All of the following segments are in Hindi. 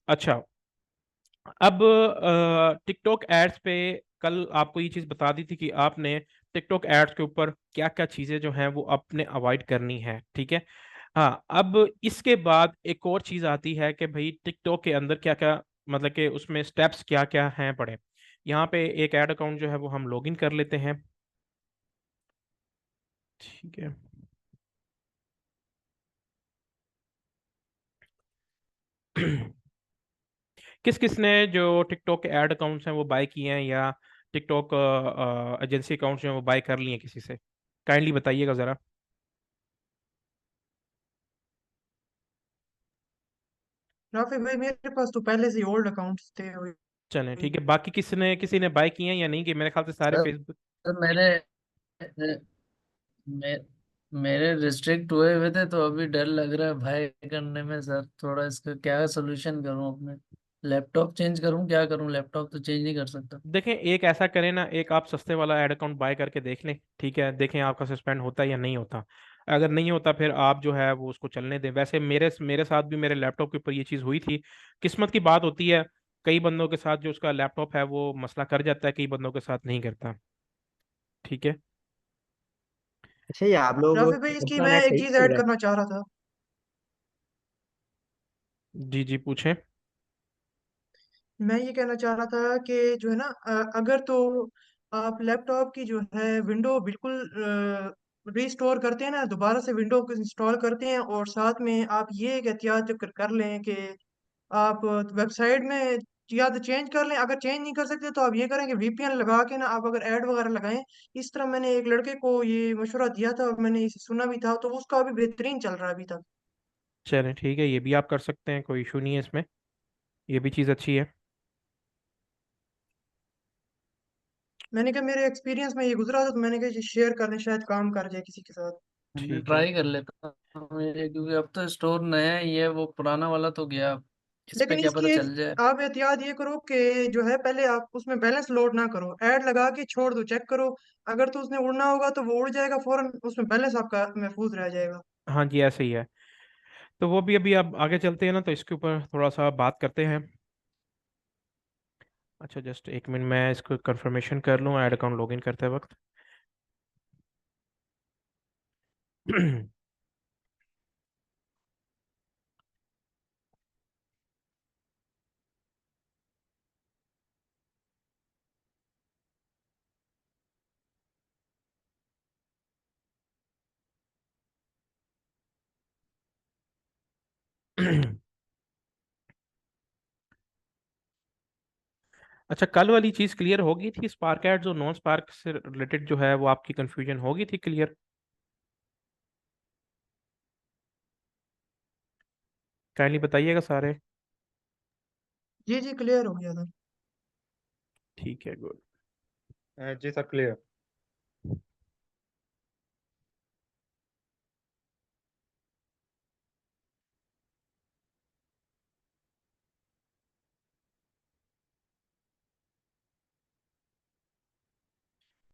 अच्छा, अब टिकटॉक एड्स पे कल आपको ये चीज बता दी थी कि आपने टिकटॉक एड्स के ऊपर क्या क्या चीजें जो हैं वो आपने अवॉइड करनी है, ठीक है। हाँ, अब इसके बाद एक और चीज आती है कि भाई टिकटॉक के अंदर क्या क्या, मतलब कि उसमें स्टेप्स क्या क्या हैं पड़े। यहाँ पे एक ऐड अकाउंट जो है वो हम लॉगिन कर लेते हैं, ठीक है। किस किस ने जो टिकटॉक के ऐड अकाउंट्स हैं वो बाय किए हैं, या टिकटॉक एजेंसी अकाउंट्स जो हैं वो बाय कर लिए हैं किसी से, काइंडली बताइएगा जरा। राफी भाई मेरे पास तो पहले से ओल्ड अकाउंट्स थे चलें ठीक है, बाकी किसी ने बाय किए हैं या नहीं, कि मेरे ख्याल से सारे सर फेसबुक। सर मे, मेरे रिस्ट्रिक्ट हुए हुए थे, तो अभी डर लग रहा है भाई करने में सर। थोड़ा इसका क्या सोल्यूशन करूं अपने? लैपटॉप चेंज करूं, क्या करूं? लैपटॉप तो चेंज नहीं कर सकता। देखें, एक ऐसा करें ना, एक आप सस्ते वाला ऐड अकाउंट बाय करके देख लें, ठीक है, देखें आपका सस्पेंड होता है या नहीं होता। अगर नहीं होता फिर आप जो है वो उसको चलने दें। वैसे मेरे मेरे साथ भी मेरे लैपटॉप के ऊपर ये चीज़ हुई थी। किस्मत की बात होती है, कई बंदों के साथ जो उसका लैपटॉप है वो मसला कर जाता है, कई बंदों के साथ नहीं करता, ठीक है। अच्छा, ये आप लोग राफी भाई इसकी अपना मैं नेट एक सही चीज चल ऐड रहा है? करना चाह रहा था। जी जी पूछें। मैं ये कहना चाह रहा था कि जो है ना, अगर तो आप लैपटॉप की जो है विंडो बिल्कुल रिस्टोर करते हैं ना, दोबारा से विंडो को इंस्टॉल करते हैं, और साथ में आप ये एक एहतियात कर लें कि आप वेबसाइट में या तो चेंज कर लें। अगर चेंज नहीं कर सकते तो आप ये करें कि वीपीएन लगा के ना आप अगर ऐड वगैरह लगाएं। इस तरह मैंने एक लड़के को ये मशवरा दिया था और मैंने इसे सुना भी था, तो उसका अभी बेहतरीन चल रहा है अभी तक। चलें ठीक है, ये भी आप कर सकते हैं, कोई इशू नहीं है इसमें, ये भी चीज़ अच्छी है। मैंने कहा मेरे एक्सपीरियंस में ये गुजरा था, तो मैंने कहा शेयर करने शायद काम कर जाए किसी के साथ। ठीक है। ट्राई कर लेता हूँ ये, क्योंकि अब तो स्टोर नया ही है, वो पुराना वाला तो गया। इस पे लेकिन क्या पता इसकी एक चल जाए। आप एहतियात ये करो कि जो है पहले आप उसमें बैलेंस लोड ना करो, ऐड लगा के छोड़ दो, चेक करो। अगर तो उसने उड़ना होगा तो वो उड़ जाएगा फौरन, उसमें बैलेंस आपका महफूज रह जाएगा। हाँ जी, ऐसे ही है। तो वो भी अभी अब आगे चलते हैं ना, तो इसके ऊपर थोड़ा सा बात करते हैं। अच्छा, जस्ट एक मिनट, मैं इसको कंफर्मेशन कर लूँ ऐड अकाउंट लॉगिन करते वक्त। अच्छा, कल वाली चीज़ क्लियर होगी थी, स्पार्क एड्स और नॉन स्पार्क से रिलेटेड जो है वो आपकी कंफ्यूजन होगी थी क्लियर, काइंडली बताइएगा सारे। जी जी क्लियर हो गया था। ठीक है, गुड। जी सर, क्लियर।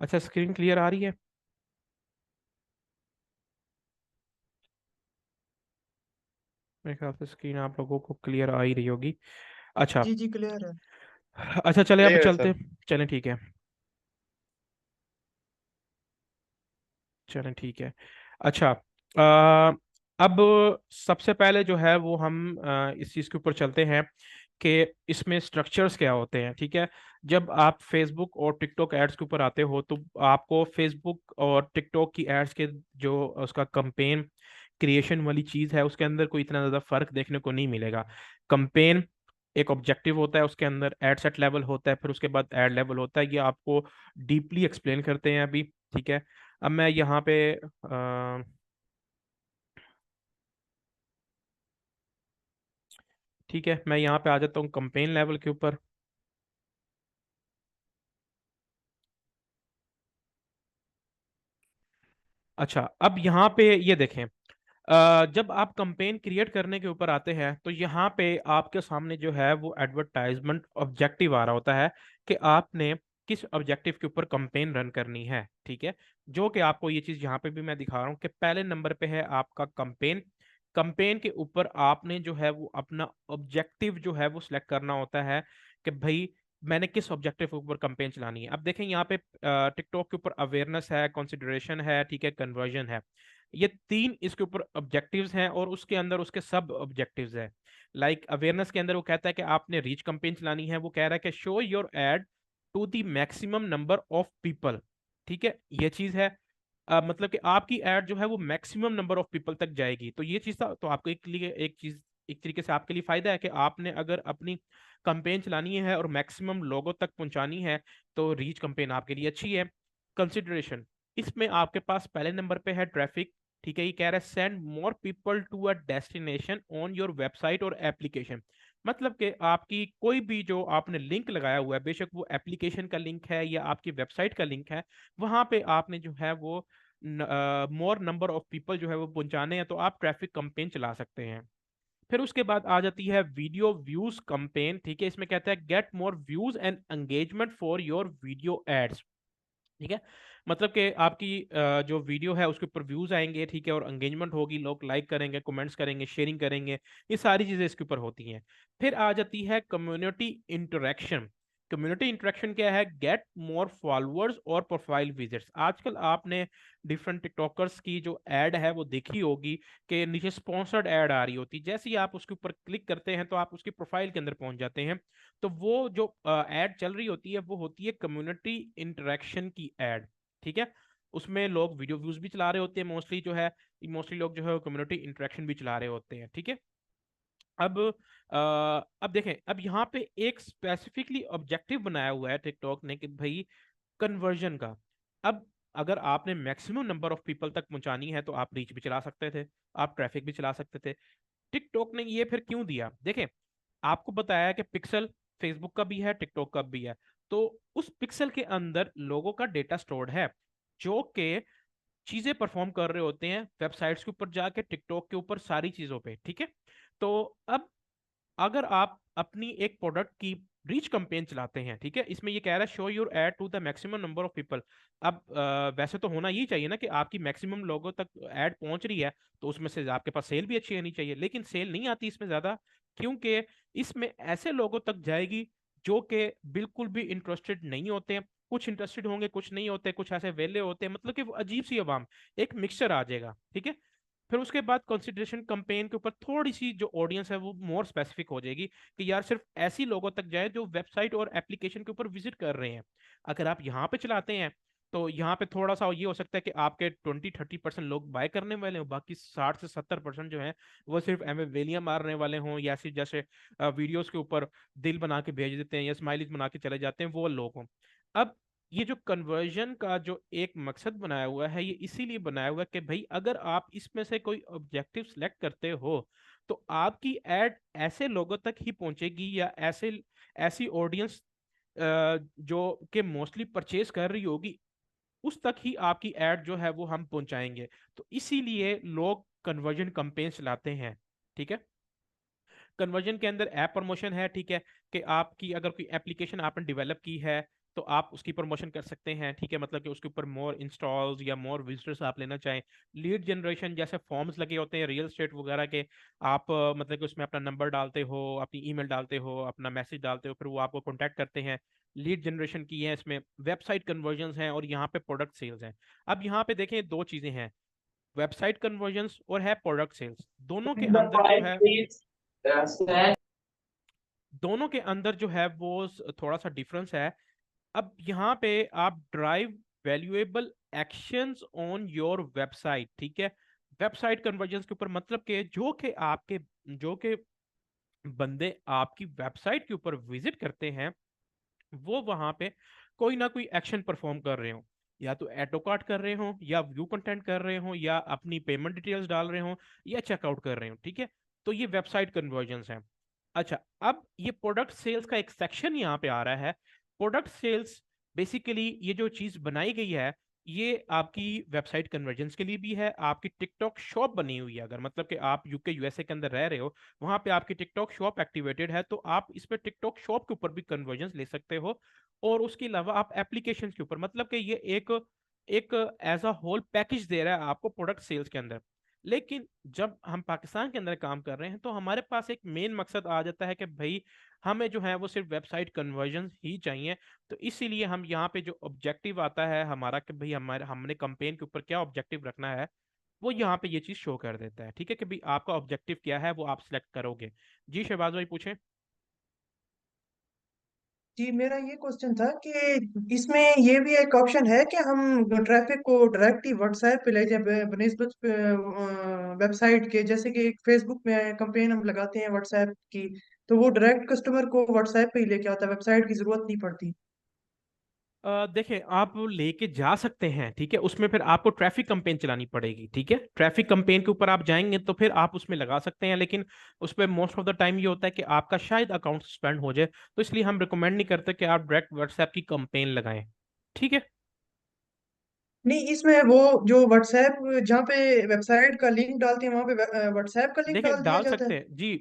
अच्छा, स्क्रीन क्लियर आ रही है? मेरे ख्याल से स्क्रीन आप लोगों को क्लियर आ ही रही होगी। अच्छा। जी जी क्लियर है। अच्छा, चले अब क्लियर है सर। चलते, चलें ठीक है, चलें ठीक है। अच्छा, अब सबसे पहले जो है वो हम इस चीज़ के ऊपर चलते हैं कि इसमें स्ट्रक्चर्स क्या होते हैं, ठीक है। जब आप फेसबुक और टिकटॉक एड्स के ऊपर आते हो तो आपको फेसबुक और टिकटॉक की एड्स के जो उसका कंपेन क्रिएशन वाली चीज़ है उसके अंदर कोई इतना ज़्यादा फर्क देखने को नहीं मिलेगा। कंपेन एक ऑब्जेक्टिव होता है, उसके अंदर एड सेट लेवल होता है, फिर उसके बाद एड लेवल होता है, ये आपको डीपली एक्सप्लेन करते हैं अभी, ठीक है। अब मैं यहाँ पे ठीक है, मैं यहाँ पे आ जाता हूँ कंपेन लेवल के ऊपर। अच्छा, अब यहाँ पे ये देखें, जब आप कंपेन क्रिएट करने के ऊपर आते हैं तो यहाँ पे आपके सामने जो है वो एडवर्टाइजमेंट ऑब्जेक्टिव आ रहा होता है कि आपने किस ऑब्जेक्टिव के ऊपर कंपेन रन करनी है, ठीक है। जो कि आपको ये चीज़ यहाँ पे भी मैं दिखा रहा हूँ कि पहले नंबर पे है आपका कंपेन, कंपेन के ऊपर आपने जो है वो अपना ऑब्जेक्टिव जो है वो सिलेक्ट करना होता है कि भाई मैंने किस ऑब्जेक्टिव के ऊपर कंपेन चलानी है। अब देखें यहाँ पे टिकटॉक के ऊपर अवेयरनेस है, कंसिडरेशन है, ठीक है, कन्वर्जन है। ये तीन इसके ऊपर ऑब्जेक्टिव्स हैं और उसके अंदर उसके सब ऑब्जेक्टिव्स है। लाइक अवेयरनेस के अंदर वो कहता है कि आपने रीच कंपेन चलानी है, वो कह रहा है कि show your ad to the maximum number of people. ठीक है, ये चीज है। मतलब कि आपकी एड जो है वो मैक्सिमम नंबर ऑफ पीपल तक जाएगी। तो ये चीज था, तो आपको एक लिए एक चीज एक तरीके से आपके लिए फायदा है कि आपने अगर अपनी कंपेन चलानी है और मैक्सिमम लोगों तक पहुंचानी है तो रीच कंपेन आपके लिए अच्छी है। कंसिडरेशन, इसमें आपके पास पहले नंबर पे है ट्रैफिक। ठीक है, ये कह रहा है send more people to a destination on your website और एप्लीकेशन। मतलब कि आपकी कोई भी जो आपने लिंक लगाया हुआ है, बेशक वो एप्लीकेशन का लिंक है या आपकी वेबसाइट का लिंक है, वहां पे आपने जो है वो मोर नंबर ऑफ पीपल जो है वो पहुंचाने हैं, तो आप ट्रैफिक कंपेन चला सकते हैं। फिर उसके बाद आ जाती है वीडियो व्यूज कंपेन। ठीक है, इसमें कहता है get more views and engagement for your video ads. ठीक है, मतलब कि आपकी जो वीडियो है उसके ऊपर व्यूज आएंगे, ठीक है, और एंगेजमेंट होगी, लोग लाइक करेंगे, कमेंट्स करेंगे, शेयरिंग करेंगे, ये सारी चीजें इसके ऊपर होती हैं। फिर आ जाती है कम्युनिटी इंटरेक्शन। कम्युनिटी इंटरेक्शन क्या है? गेट मोर फॉलोअर्स और प्रोफाइल विजिट्स। आजकल आपने डिफरेंट टिकटॉकर्स की जो एड है वो देखी होगी कि नीचे स्पॉन्सर्ड एड आ रही होती है। जैसे ही आप उसके ऊपर क्लिक करते हैं तो आप उसकी प्रोफाइल के अंदर पहुंच जाते हैं। तो वो जो एड चल रही होती है वो होती है कम्युनिटी इंटरेक्शन की एड। ठीक है, उसमें लोग वीडियो व्यूज भी चला रहे होते हैं, मोस्टली जो है, मोस्टली लोग जो है कम्युनिटी इंटरेक्शन भी चला रहे होते हैं। ठीक है, अब अब देखें, अब यहाँ पे एक स्पेसिफिकली ऑब्जेक्टिव बनाया हुआ है टिकटॉक ने कि भाई कन्वर्जन का। अब अगर आपने मैक्सिमम नंबर ऑफ पीपल तक पहुंचानी है तो आप रीच भी चला सकते थे, आप ट्रैफिक भी चला सकते थे। टिकटॉक ने ये फिर क्यों दिया? देखें, आपको बताया कि पिक्सल फेसबुक का भी है, टिकटॉक का भी है। तो उस पिक्सल के अंदर लोगों का डेटा स्टोर्ड है जो कि चीजें परफॉर्म कर रहे होते हैं वेबसाइट्स के ऊपर जाके, टिकटॉक के ऊपर, सारी चीजों पे। ठीक है, तो अब अगर आप अपनी एक प्रोडक्ट की रीच कंपेन चलाते हैं, ठीक है, इसमें ये कह रहा है show your ad to the maximum number of people. अब वैसे तो होना ही चाहिए ना कि आपकी मैक्सिमम लोगों तक एड पहुंच रही है, तो उसमें से आपके पास सेल भी अच्छी आनी चाहिए, लेकिन सेल नहीं आती इसमें ज्यादा, क्योंकि इसमें ऐसे लोगों तक जाएगी जो कि बिल्कुल भी इंटरेस्टेड नहीं होते हैं। कुछ इंटरेस्टेड होंगे, कुछ नहीं होते, कुछ ऐसे वेले होते हैं, मतलब कि वो अजीब सी आवाम, एक मिक्सचर आ जाएगा। ठीक है, फिर उसके बाद कंसिडरेशन कंपेन के ऊपर थोड़ी सी जो ऑडियंस है वो मोर स्पेसिफिक हो जाएगी कि यार सिर्फ ऐसी लोगों तक जाए जो वेबसाइट और एप्लीकेशन के ऊपर विजिट कर रहे हैं। अगर आप यहाँ पे चलाते हैं तो यहाँ पे थोड़ा सा ये हो सकता है कि आपके 20-30% लोग बाय करने वाले हो, बाकी 60 से 70% जो है वो सिर्फ एम वेलियां मारने वाले हों, या फिर जैसे वीडियोस के ऊपर दिल बना के भेज देते हैं या स्माइलीज बना के चले जाते हैं, वो लोग हों। अब ये जो कन्वर्जन का जो एक मकसद बनाया हुआ है, ये इसीलिए बनाया हुआ है कि भाई अगर आप इसमें से कोई ऑब्जेक्टिव सेलेक्ट करते हो तो आपकी एड ऐसे लोगों तक ही पहुंचेगी या ऐसे ऐसी ऑडियंस जो कि मोस्टली परचेज कर रही होगी उस तक ही आपकी एड जो है वो हम पहुंचाएंगे। तो इसीलिए लोग कन्वर्जन कैंपेन चलाते हैं। ठीक है, कन्वर्जन के अंदर ऐप प्रमोशन है। ठीक है, कि आपकी अगर कोई एप्लीकेशन आपने डेवलप की है तो आप उसकी प्रमोशन कर सकते हैं। ठीक है, मतलब कि उसके ऊपर मोर इंस्टॉल्स या मोर विजिटर्स आप लेना चाहें। लीड जनरेशन, जैसे फॉर्म्स लगे होते हैं रियल स्टेट वगैरह के, आप मतलब कि उसमें अपना नंबर डालते हो, अपनी ईमेल डालते हो, अपना मैसेज डालते हो, फिर वो आपको कॉन्टैक्ट करते हैं। लीड जनरेशन की है इसमें। वेबसाइट कन्वर्जन है और यहाँ पे प्रोडक्ट सेल्स हैं। अब यहाँ पे देखें, दो चीजें हैं, वेबसाइट कन्वर्जन्स और है प्रोडक्ट सेल्स। दोनों के The अंदर जो price है, is set. दोनों के अंदर जो है वो थोड़ा सा डिफरेंस है। अब यहाँ पे आप drive valuable actions on your website. ठीक है, वेबसाइट कन्वर्जन्स के ऊपर मतलब कि जो के बंदे आपकी वेबसाइट के ऊपर विजिट करते हैं वो वहां पे कोई ना कोई एक्शन परफॉर्म कर रहे हो, या तो एडो कार्ट कर रहे हो, या व्यू कंटेंट कर रहे हो, या अपनी पेमेंट डिटेल्स डाल रहे हो, या चेकआउट कर रहे हो। ठीक है, तो ये वेबसाइट कन्वर्जन्स हैं। अच्छा, अब ये प्रोडक्ट सेल्स का एक सेक्शन यहाँ पे आ रहा है। प्रोडक्ट सेल्स बेसिकली ये जो चीज बनाई गई है ये आपकी वेबसाइट कन्वर्जन्स के लिए भी है। आपकी टिकटॉक शॉप बनी हुई है, अगर मतलब कि आप यूके यूएसए के अंदर रह रहे हो, वहां पे आपकी टिकटॉक शॉप एक्टिवेटेड है, तो आप इस पे टिकटॉक शॉप के ऊपर भी कन्वर्जन्स ले सकते हो। और उसके अलावा आप एप्लीकेशन के ऊपर, मतलब कि ये एक एक एज अ होल पैकेज दे रहा है आपको प्रोडक्ट सेल्स के अंदर। लेकिन जब हम पाकिस्तान के अंदर काम कर रहे हैं तो हमारे पास एक मेन मकसद आ जाता है कि भाई हमें जो है वो सिर्फ वेबसाइट कन्वर्जन ही चाहिए। तो इसीलिए हम यहाँ पे जो ऑब्जेक्टिव आता है हमारा कि भाई हमारे हमने कंपेन के ऊपर क्या ऑब्जेक्टिव रखना है, वो यहाँ पे ये चीज शो कर देता है। ठीक है कि भाई आपका ऑब्जेक्टिव क्या है वो आप सिलेक्ट करोगे। जी शहबाज भाई पूछें। जी, मेरा ये क्वेश्चन था कि इसमें ये भी एक ऑप्शन है कि हम ट्रैफिक को डायरेक्ट ही व्हाट्सएप पे ले जाए बनिस्बत वेबसाइट के, जैसे कि फेसबुक में कंपेन हम लगाते हैं व्हाट्सएप की, तो वो डायरेक्ट कस्टमर को व्हाट्सएप पे ही लेके आता है, वेबसाइट की जरूरत नहीं पड़ती। देखें आप लेके जा सकते हैं, ठीक है, उसमें फिर आपको ट्रैफिक कंपेन चलानी पड़ेगी। ठीक है, ट्रैफिक कंपेन के ऊपर आप जाएंगे तो फिर आप उसमें लगा सकते हैं, लेकिन उस पर मोस्ट ऑफ द टाइम ये होता है कि आपका शायद अकाउंट सस्पेंड हो जाए, तो इसलिए हम रिकमेंड नहीं करते कि आप डायरेक्ट व्हाट्सएप की कंपेन लगाएं। ठीक है। नहीं, इसमें वो जो व्हाट्सएप जहाँ पे वेबसाइट का लिंक डालते हैं वहां पे व्हाट्सएप का लिंक देखिए डाल दिया डाल जाता है। सकते हैं जी,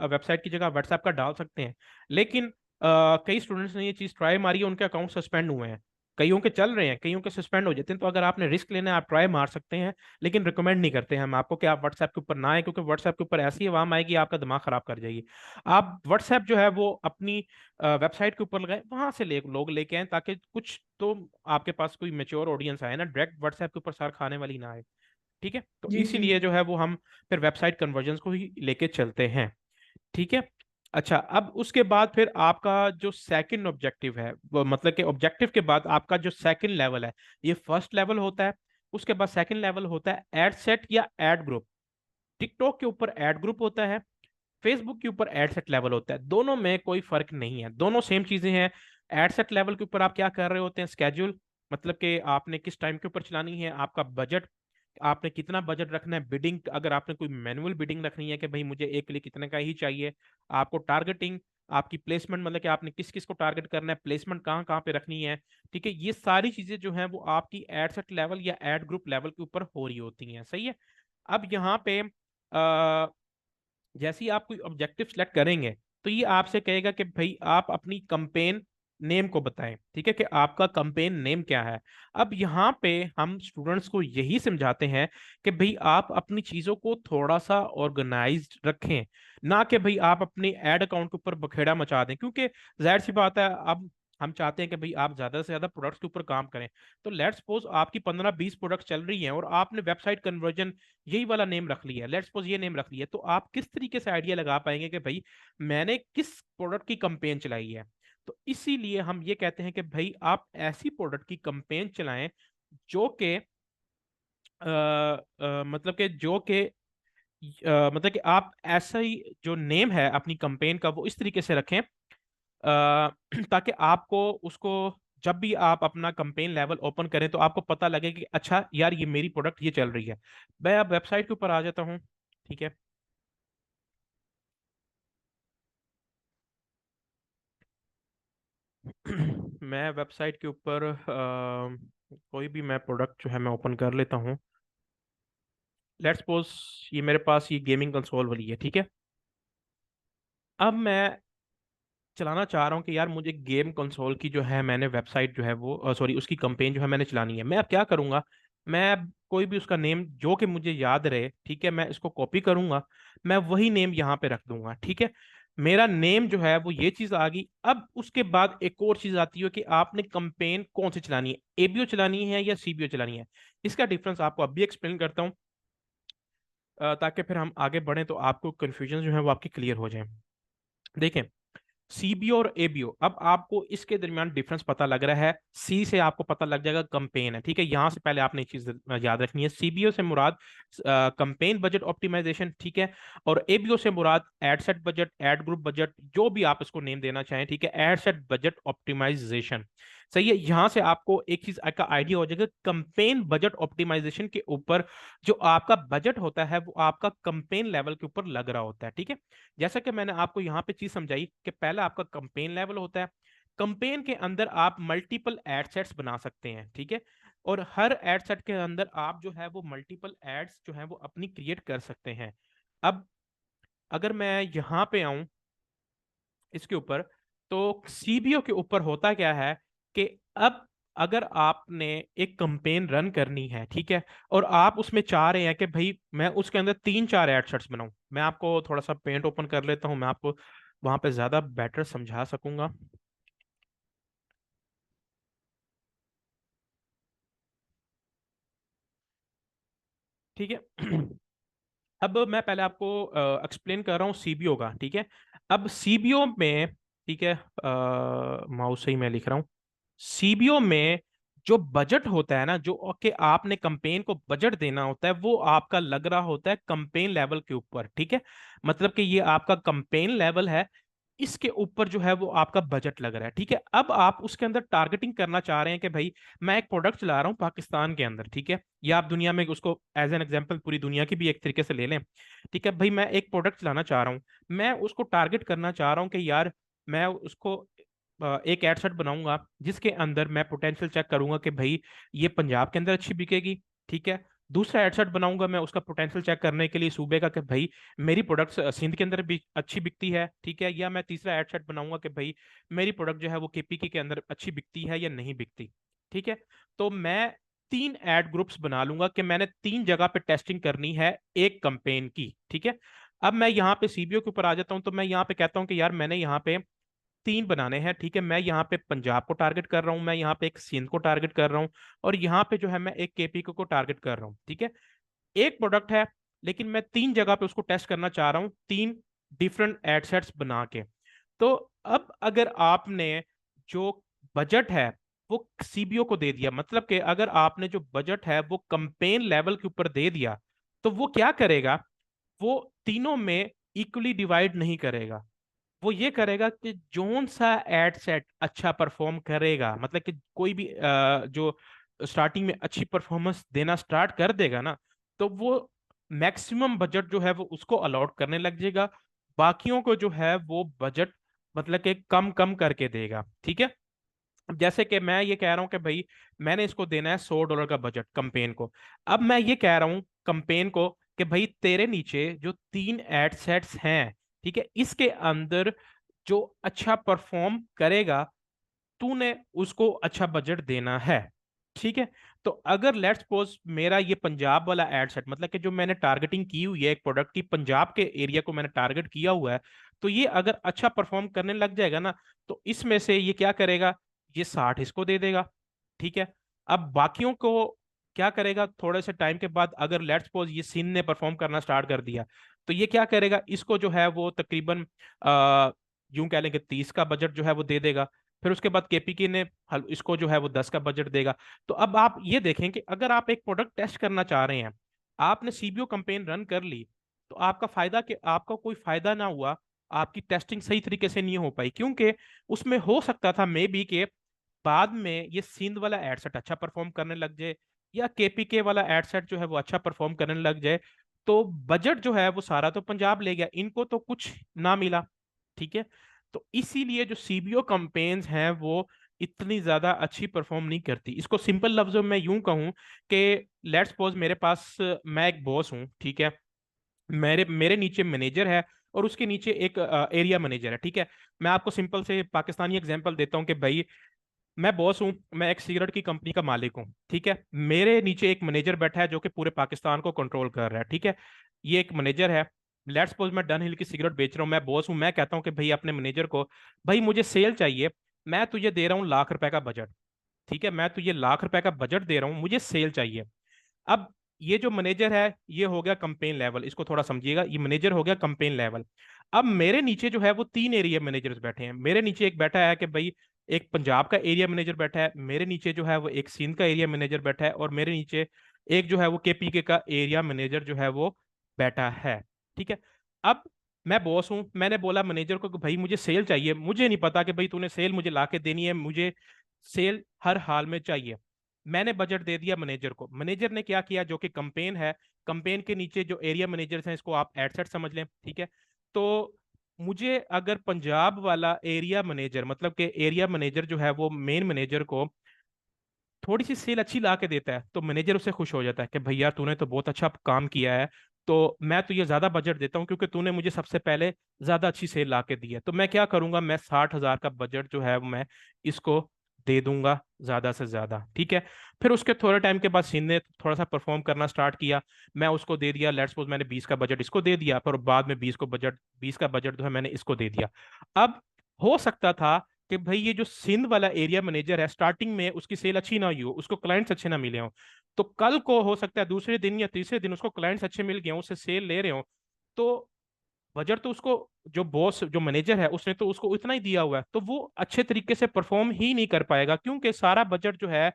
वेबसाइट की जगह व्हाट्सएप का डाल सकते हैं, लेकिन कई स्टूडेंट्स ने ये चीज़ ट्राई मारी है, उनके अकाउंट सस्पेंड हुए हैं। कईयों के चल रहे हैं, कईयों के सस्पेंड हो जाते हैं। तो अगर आपने रिस्क लेना है आप ट्राई मार सकते हैं, लेकिन रिकमेंड नहीं करते हैं हम आपको कि आप व्हाट्सएप के ऊपर ना आए, क्योंकि व्हाट्सएप के ऊपर ऐसी आवाम आएगी आपका दिमाग खराब कर जाएगी। आप व्हाट्सएप जो है वो अपनी वेबसाइट के ऊपर लगाए, वहां से लोग लेके आए, ताकि कुछ तो आपके पास कोई मेच्योर ऑडियंस आए ना, डायरेक्ट व्हाट्सएप के ऊपर सर खाने वाली ना आए। ठीक है, तो जी जी। इसीलिए जो है वो हम फिर वेबसाइट कन्वर्जन को ही लेके चलते हैं। ठीक है। अच्छा, अब उसके बाद फिर आपका जो सेकंड ऑब्जेक्टिव है, वो मतलब कि ऑब्जेक्टिव के बाद आपका जो सेकंड लेवल है, ये फर्स्ट लेवल होता है। उसके बाद सेकंड लेवल होता है एड सेट या एड ग्रुप। टिकटॉक के ऊपर एड ग्रुप होता है, फेसबुक के ऊपर एड सेट लेवल होता है। दोनों में कोई फर्क नहीं है, दोनों सेम चीजें हैं। एड सेट लेवल के ऊपर आप क्या कर रहे होते हैं, स्केड्यूल, मतलब कि आपने किस टाइम के ऊपर चलानी है, आपका बजट, आपने कितना बजट रखना है, बिडिंग, अगर आपने कोई मैनुअल बिडिंग रखनी है कि भाई मुझे एक क्लिक कितने का ही चाहिए, आपको टारगेटिंग, आपकी प्लेसमेंट, मतलब कि आपने किस किस को टारगेट करना है, प्लेसमेंट कहाँ कहाँ पे रखनी है। ठीक है, ये सारी चीजें जो हैं वो आपकी एड सेट लेवल या एड ग्रुप लेवल के ऊपर हो रही होती हैं। सही है। अब यहाँ पे जैसे ही आप कोई ऑब्जेक्टिव सेलेक्ट करेंगे तो ये आपसे कहेगा कि भाई आप अपनी कंपेन नेम को बताएं। ठीक है, कि आपका कंपेन नेम क्या है। अब यहाँ पे हम स्टूडेंट्स को यही समझाते हैं कि भाई आप अपनी चीज़ों को थोड़ा सा ऑर्गेनाइज्ड रखें, ना कि भाई आप अपने एड अकाउंट के ऊपर बखेड़ा मचा दें, क्योंकि जाहिर सी बात है अब हम चाहते हैं कि भाई आप ज़्यादा से ज़्यादा प्रोडक्ट्स के ऊपर काम करें। तो लेट्स सपोज आपकी 15-20 प्रोडक्ट्स चल रही हैं और आपने वेबसाइट कन्वर्जन यही वाला नेम रख लिया है, लेट्स सपोज ये नेम रख लिया है, तो आप किस तरीके से आइडिया लगा पाएंगे कि भाई मैंने किस प्रोडक्ट की कंपेन चलाई है। तो इसीलिए हम ये कहते हैं कि भाई आप ऐसी प्रोडक्ट की कंपेन चलाएं जो कि मतलब कि मतलब कि आप ऐसा ही जो नेम है अपनी कंपेन का वो इस तरीके से रखें ताकि आपको उसको जब भी आप अपना कंपेन लेवल ओपन करें तो आपको पता लगे कि अच्छा यार ये मेरी प्रोडक्ट ये चल रही है। मैं अब वेबसाइट के ऊपर आ जाता हूँ। ठीक है। मैं वेबसाइट के ऊपर कोई भी मैं प्रोडक्ट जो है मैं ओपन कर लेता हूँ। लेट्स सपोज ये मेरे पास ये गेमिंग कंसोल वाली है। ठीक है, अब मैं चलाना चाह रहा हूँ कि यार मुझे गेम कंसोल की जो है मैंने वेबसाइट जो है वो सॉरी उसकी कंपेन जो है मैंने चलानी है। मैं अब क्या करूँगा, मैं अब कोई भी उसका नेम जो कि मुझे याद रहे, ठीक है, मैं इसको कॉपी करूंगा, मैं वही नेम यहाँ पे रख दूंगा। ठीक है, मेरा नेम जो है वो ये चीज आ गई। अब उसके बाद एक और चीज आती है कि आपने कंपेन कौन सी चलानी है, एबीओ चलानी है या सीबीओ चलानी है। इसका डिफरेंस आपको अभी एक्सप्लेन करता हूँ ताकि फिर हम आगे बढ़ें तो आपको कंफ्यूजन जो है वो आपकी क्लियर हो जाए। देखें, सीबीओ और एबीओ, अब आपको इसके दरमियान डिफरेंस पता लग रहा है। सी से आपको पता लग जाएगा कंपेन है। ठीक है, यहां से पहले आपने एक चीज याद रखनी है, सीबीओ से मुराद कंपेन बजट ऑप्टिमाइजेशन। ठीक है, और एबीओ से मुराद ad set budget, ad group budget, जो भी आप इसको नेम देना चाहें। ठीक है, एड सेट बजट ऑप्टिमाइजेशन। सही है, यहां से आपको एक चीज का आइडिया हो जाएगा, कंपेन बजट ऑप्टिमाइजेशन के ऊपर जो आपका बजट होता है वो आपका कंपेन लेवल के ऊपर लग रहा होता है। ठीक है, जैसा कि मैंने आपको यहाँ पे चीज समझाई कि पहला आपका कंपेन लेवल होता है। कंपेन के अंदर आप मल्टीपल एड सेट्स बना सकते हैं। ठीक है, और हर एड सेट के अंदर आप जो है वो मल्टीपल एड्स जो है वो अपनी क्रिएट कर सकते हैं। अब अगर मैं यहाँ पे आऊं इसके ऊपर, तो सीबीओ के ऊपर होता क्या है कि अब अगर आपने एक कंपेन रन करनी है, ठीक है, और आप उसमें चाह रहे हैं कि भाई मैं उसके अंदर 3-4 एड सेट्स बनाऊं, मैं आपको थोड़ा सा पेंट ओपन कर लेता हूं, मैं आपको वहां पे ज्यादा बेटर समझा सकूंगा। ठीक है। अब मैं पहले आपको एक्सप्लेन कर रहा हूँ सीबीओ का, ठीक है। अब सीबीओ में, ठीक है, माउस से ही मैं लिख रहा हूँ। सीबीओ में जो बजट होता है ना, जो कि आपने कंपेन को बजट देना होता है, वो आपका लग रहा होता है कंपेन लेवल के ऊपर, ठीक है। मतलब कि ये आपका कंपेन लेवल है, इसके ऊपर जो है वो आपका बजट लग रहा है, ठीक है। अब आप उसके अंदर टारगेटिंग करना चाह रहे हैं कि भाई मैं एक प्रोडक्ट चला रहा हूँ पाकिस्तान के अंदर, ठीक है, या आप दुनिया में उसको एज एन एग्जांपल पूरी दुनिया की भी एक तरीके से ले लें, ठीक है। भाई मैं एक प्रोडक्ट चलाना चाह रहा हूँ, मैं उसको टारगेट करना चाह रहा हूँ कि यार मैं उसको एक एड सेट बनाऊंगा जिसके अंदर मैं पोटेंशियल चेक करूंगा कि भाई ये पंजाब के अंदर अच्छी बिकेगी, ठीक है। दूसरा एड सेट बनाऊंगा मैं उसका पोटेंशियल चेक करने के लिए सूबे का कि भाई मेरी प्रोडक्ट सिंध के अंदर भी अच्छी बिकती है, ठीक है। या मैं तीसरा एड सेट बनाऊंगा कि भाई मेरी प्रोडक्ट जो है वो केपीके के अंदर अच्छी बिकती है या नहीं बिकती, ठीक है। तो मैं 3 एड ग्रुप्स बना लूंगा कि मैंने 3 जगह पे टेस्टिंग करनी है एक कंपेन की, ठीक है। अब मैं यहाँ पे सीबीओ के ऊपर आ जाता हूँ, तो मैं यहाँ पे कहता हूँ कि यार मैंने यहाँ पे 3 बनाने हैं, ठीक है। मैं यहाँ पे पंजाब को टारगेट कर रहा हूँ, मैं यहाँ पे एक सिंध को टारगेट कर रहा हूँ, और यहाँ पे जो है मैं एक केपीके को टारगेट कर रहा हूँ, ठीक है। एक प्रोडक्ट है, लेकिन मैं 3 जगह पे उसको टेस्ट करना चाह रहा हूँ, 3 डिफरेंट एडसेट्स बना के। तो अब अगर आपने जो बजट है वो सीबीओ को दे दिया, मतलब कि अगर आपने जो बजट है वो कंपेन लेवल के ऊपर दे दिया, तो वो क्या करेगा, वो तीनों में इक्वली डिवाइड नहीं करेगा। वो ये करेगा कि जोन सा एड सेट अच्छा परफॉर्म करेगा, मतलब कि कोई भी जो स्टार्टिंग में अच्छी परफॉर्मेंस देना स्टार्ट कर देगा ना, तो वो मैक्सिमम बजट जो है वो उसको अलॉट करने लग जाएगा। बाकियों को जो है वो बजट मतलब कि कम कम करके देगा, ठीक है। अब जैसे कि मैं ये कह रहा हूँ कि भाई मैंने इसको देना है $100 का बजट कंपेन को। अब मैं ये कह रहा हूँ कंपेन को कि भाई तेरे नीचे जो 3 एड सेट्स हैं, ठीक है, इसके अंदर जो अच्छा परफॉर्म करेगा तूने उसको अच्छा बजट देना है, ठीक है। तो अगर लेट्स सपोज मेरा ये पंजाब वाला एड सेट, मतलब कि जो मैंने टारगेटिंग की हुई है एक प्रोडक्ट की, पंजाब के एरिया को मैंने टारगेट किया हुआ है, तो ये अगर अच्छा परफॉर्म करने लग जाएगा ना, तो इसमें से ये क्या करेगा, ये 60 इसको दे देगा, ठीक है। अब बाकियों को क्या करेगा, थोड़े से टाइम के बाद अगर लेट्स सपोज ये सिंध ने परफॉर्म करना स्टार्ट कर दिया, तो ये क्या करेगा, इसको जो है वो तकरीबन यूं कह लेंगे 30 का बजट जो है वो दे देगा। फिर उसके बाद केपीके ने इसको जो है वो 10 का बजट देगा। तो अब आप ये देखें कि अगर आप एक प्रोडक्ट टेस्ट करना चाह रहे हैं, आपने सीबीओ कंपेन रन कर ली, तो आपका फायदा कि आपका कोई फायदा ना हुआ, आपकी टेस्टिंग सही तरीके से नहीं हो पाई, क्योंकि उसमें हो सकता था मे बी के बाद में ये सिंध वाला एड सेट अच्छा परफॉर्म करने लग जाए, या केपीके वाला एड सेट जो है वो अच्छा परफॉर्म करने लग जाए, तो बजट जो है वो सारा तो पंजाब ले गया, इनको तो कुछ ना मिला, ठीक है। तो इसीलिए जो सीबीओ कंपेन्स हैं वो इतनी ज्यादा अच्छी परफॉर्म नहीं करती। इसको सिंपल लफ्जों में यूं कहूं कि लेट्स सपोज मेरे पास मैं एक बॉस हूं, ठीक है, मेरे मेरे नीचे मैनेजर है और उसके नीचे एक एरिया मैनेजर है, ठीक है। मैं आपको सिंपल से पाकिस्तानी एग्जांपल देता हूं कि भाई मैं बॉस हूं, मैं एक सिगरेट की कंपनी का मालिक हूं, ठीक है। मेरे नीचे एक मैनेजर बैठा है जो कि पूरे पाकिस्तान को कंट्रोल कर रहा है, ठीक है। ये एक मैनेजर है, लेट्स सपोज मैं डन हिल की सिगरेट बेच रहा हूँ, मैं बॉस हूँ, मैं कहता हूँ कि भाई अपने मैनेजर को, भाई मुझे सेल चाहिए, मैं तुझे दे रहा हूँ ₹1,00,000 का बजट, ठीक है, मैं तुझे ₹1,00,000 का बजट दे रहा हूँ, मुझे सेल चाहिए। अब ये जो मैनेजर है ये हो गया कंपेन लेवल, इसको थोड़ा समझिएगा, ये मैनेजर हो गया कंपेन लेवल। अब मेरे नीचे जो है वो 3 एरिया मैनेजर्स बैठे हैं, मेरे नीचे एक बैठा है कि भाई एक पंजाब का एरिया मैनेजर बैठा है, मेरे नीचे जो है वो एक सिंध का एरिया मैनेजर बैठा है, और मेरे नीचे एक जो है वो केपीके का एरिया मैनेजर जो है वो बैठा है, ठीक है। अब मैं बॉस हूं, मैंने बोला मैनेजर को कि भाई मुझे सेल चाहिए, मुझे नहीं पता कि भाई तूने सेल मुझे ला के देनी है, मुझे सेल हर हाल में चाहिए। मैंने बजट दे दिया मैनेजर को, मैनेजर ने क्या किया, जो कि कंपेन है, कंपेन के नीचे जो एरिया मैनेजर्स हैं इसको आप एडसेट समझ लें, ठीक है। तो मुझे अगर पंजाब वाला एरिया मैनेजर, मतलब कि एरिया मैनेजर जो है वो मेन मैनेजर को थोड़ी सी सेल अच्छी ला के देता है, तो मैनेजर उससे खुश हो जाता है कि भैया तूने तो बहुत अच्छा काम किया है, तो मैं तुझे ज्यादा बजट देता हूँ क्योंकि तूने मुझे सबसे पहले ज्यादा अच्छी सेल ला के दी है। तो मैं क्या करूंगा, मैं 60,000 का बजट जो है वो मैं इसको दे दूंगा ज्यादा से ज्यादा, ठीक है। फिर उसके थोड़े टाइम के बाद सिंध ने थोड़ा सा परफॉर्म करना स्टार्ट किया, मैं उसको दे दिया, लेट्स सपोज मैंने 20 का बजट इसको दे दिया, फिर बाद में 20 का बजट जो है मैंने इसको दे दिया। अब हो सकता था कि भाई ये जो सिंध वाला एरिया मैनेजर है, स्टार्टिंग में उसकी सेल अच्छी ना हुई हो, उसको क्लाइंट्स अच्छे ना मिले हो, तो कल को हो सकता है दूसरे दिन या तीसरे दिन उसको क्लाइंट्स अच्छे मिल गए हों, उससे सेल ले रहे हो, तो बजट तो उसको, जो बॉस जो मैनेजर है उसने तो उसको इतना ही दिया हुआ है, तो वो अच्छे तरीके से परफॉर्म ही नहीं कर पाएगा, क्योंकि सारा बजट जो है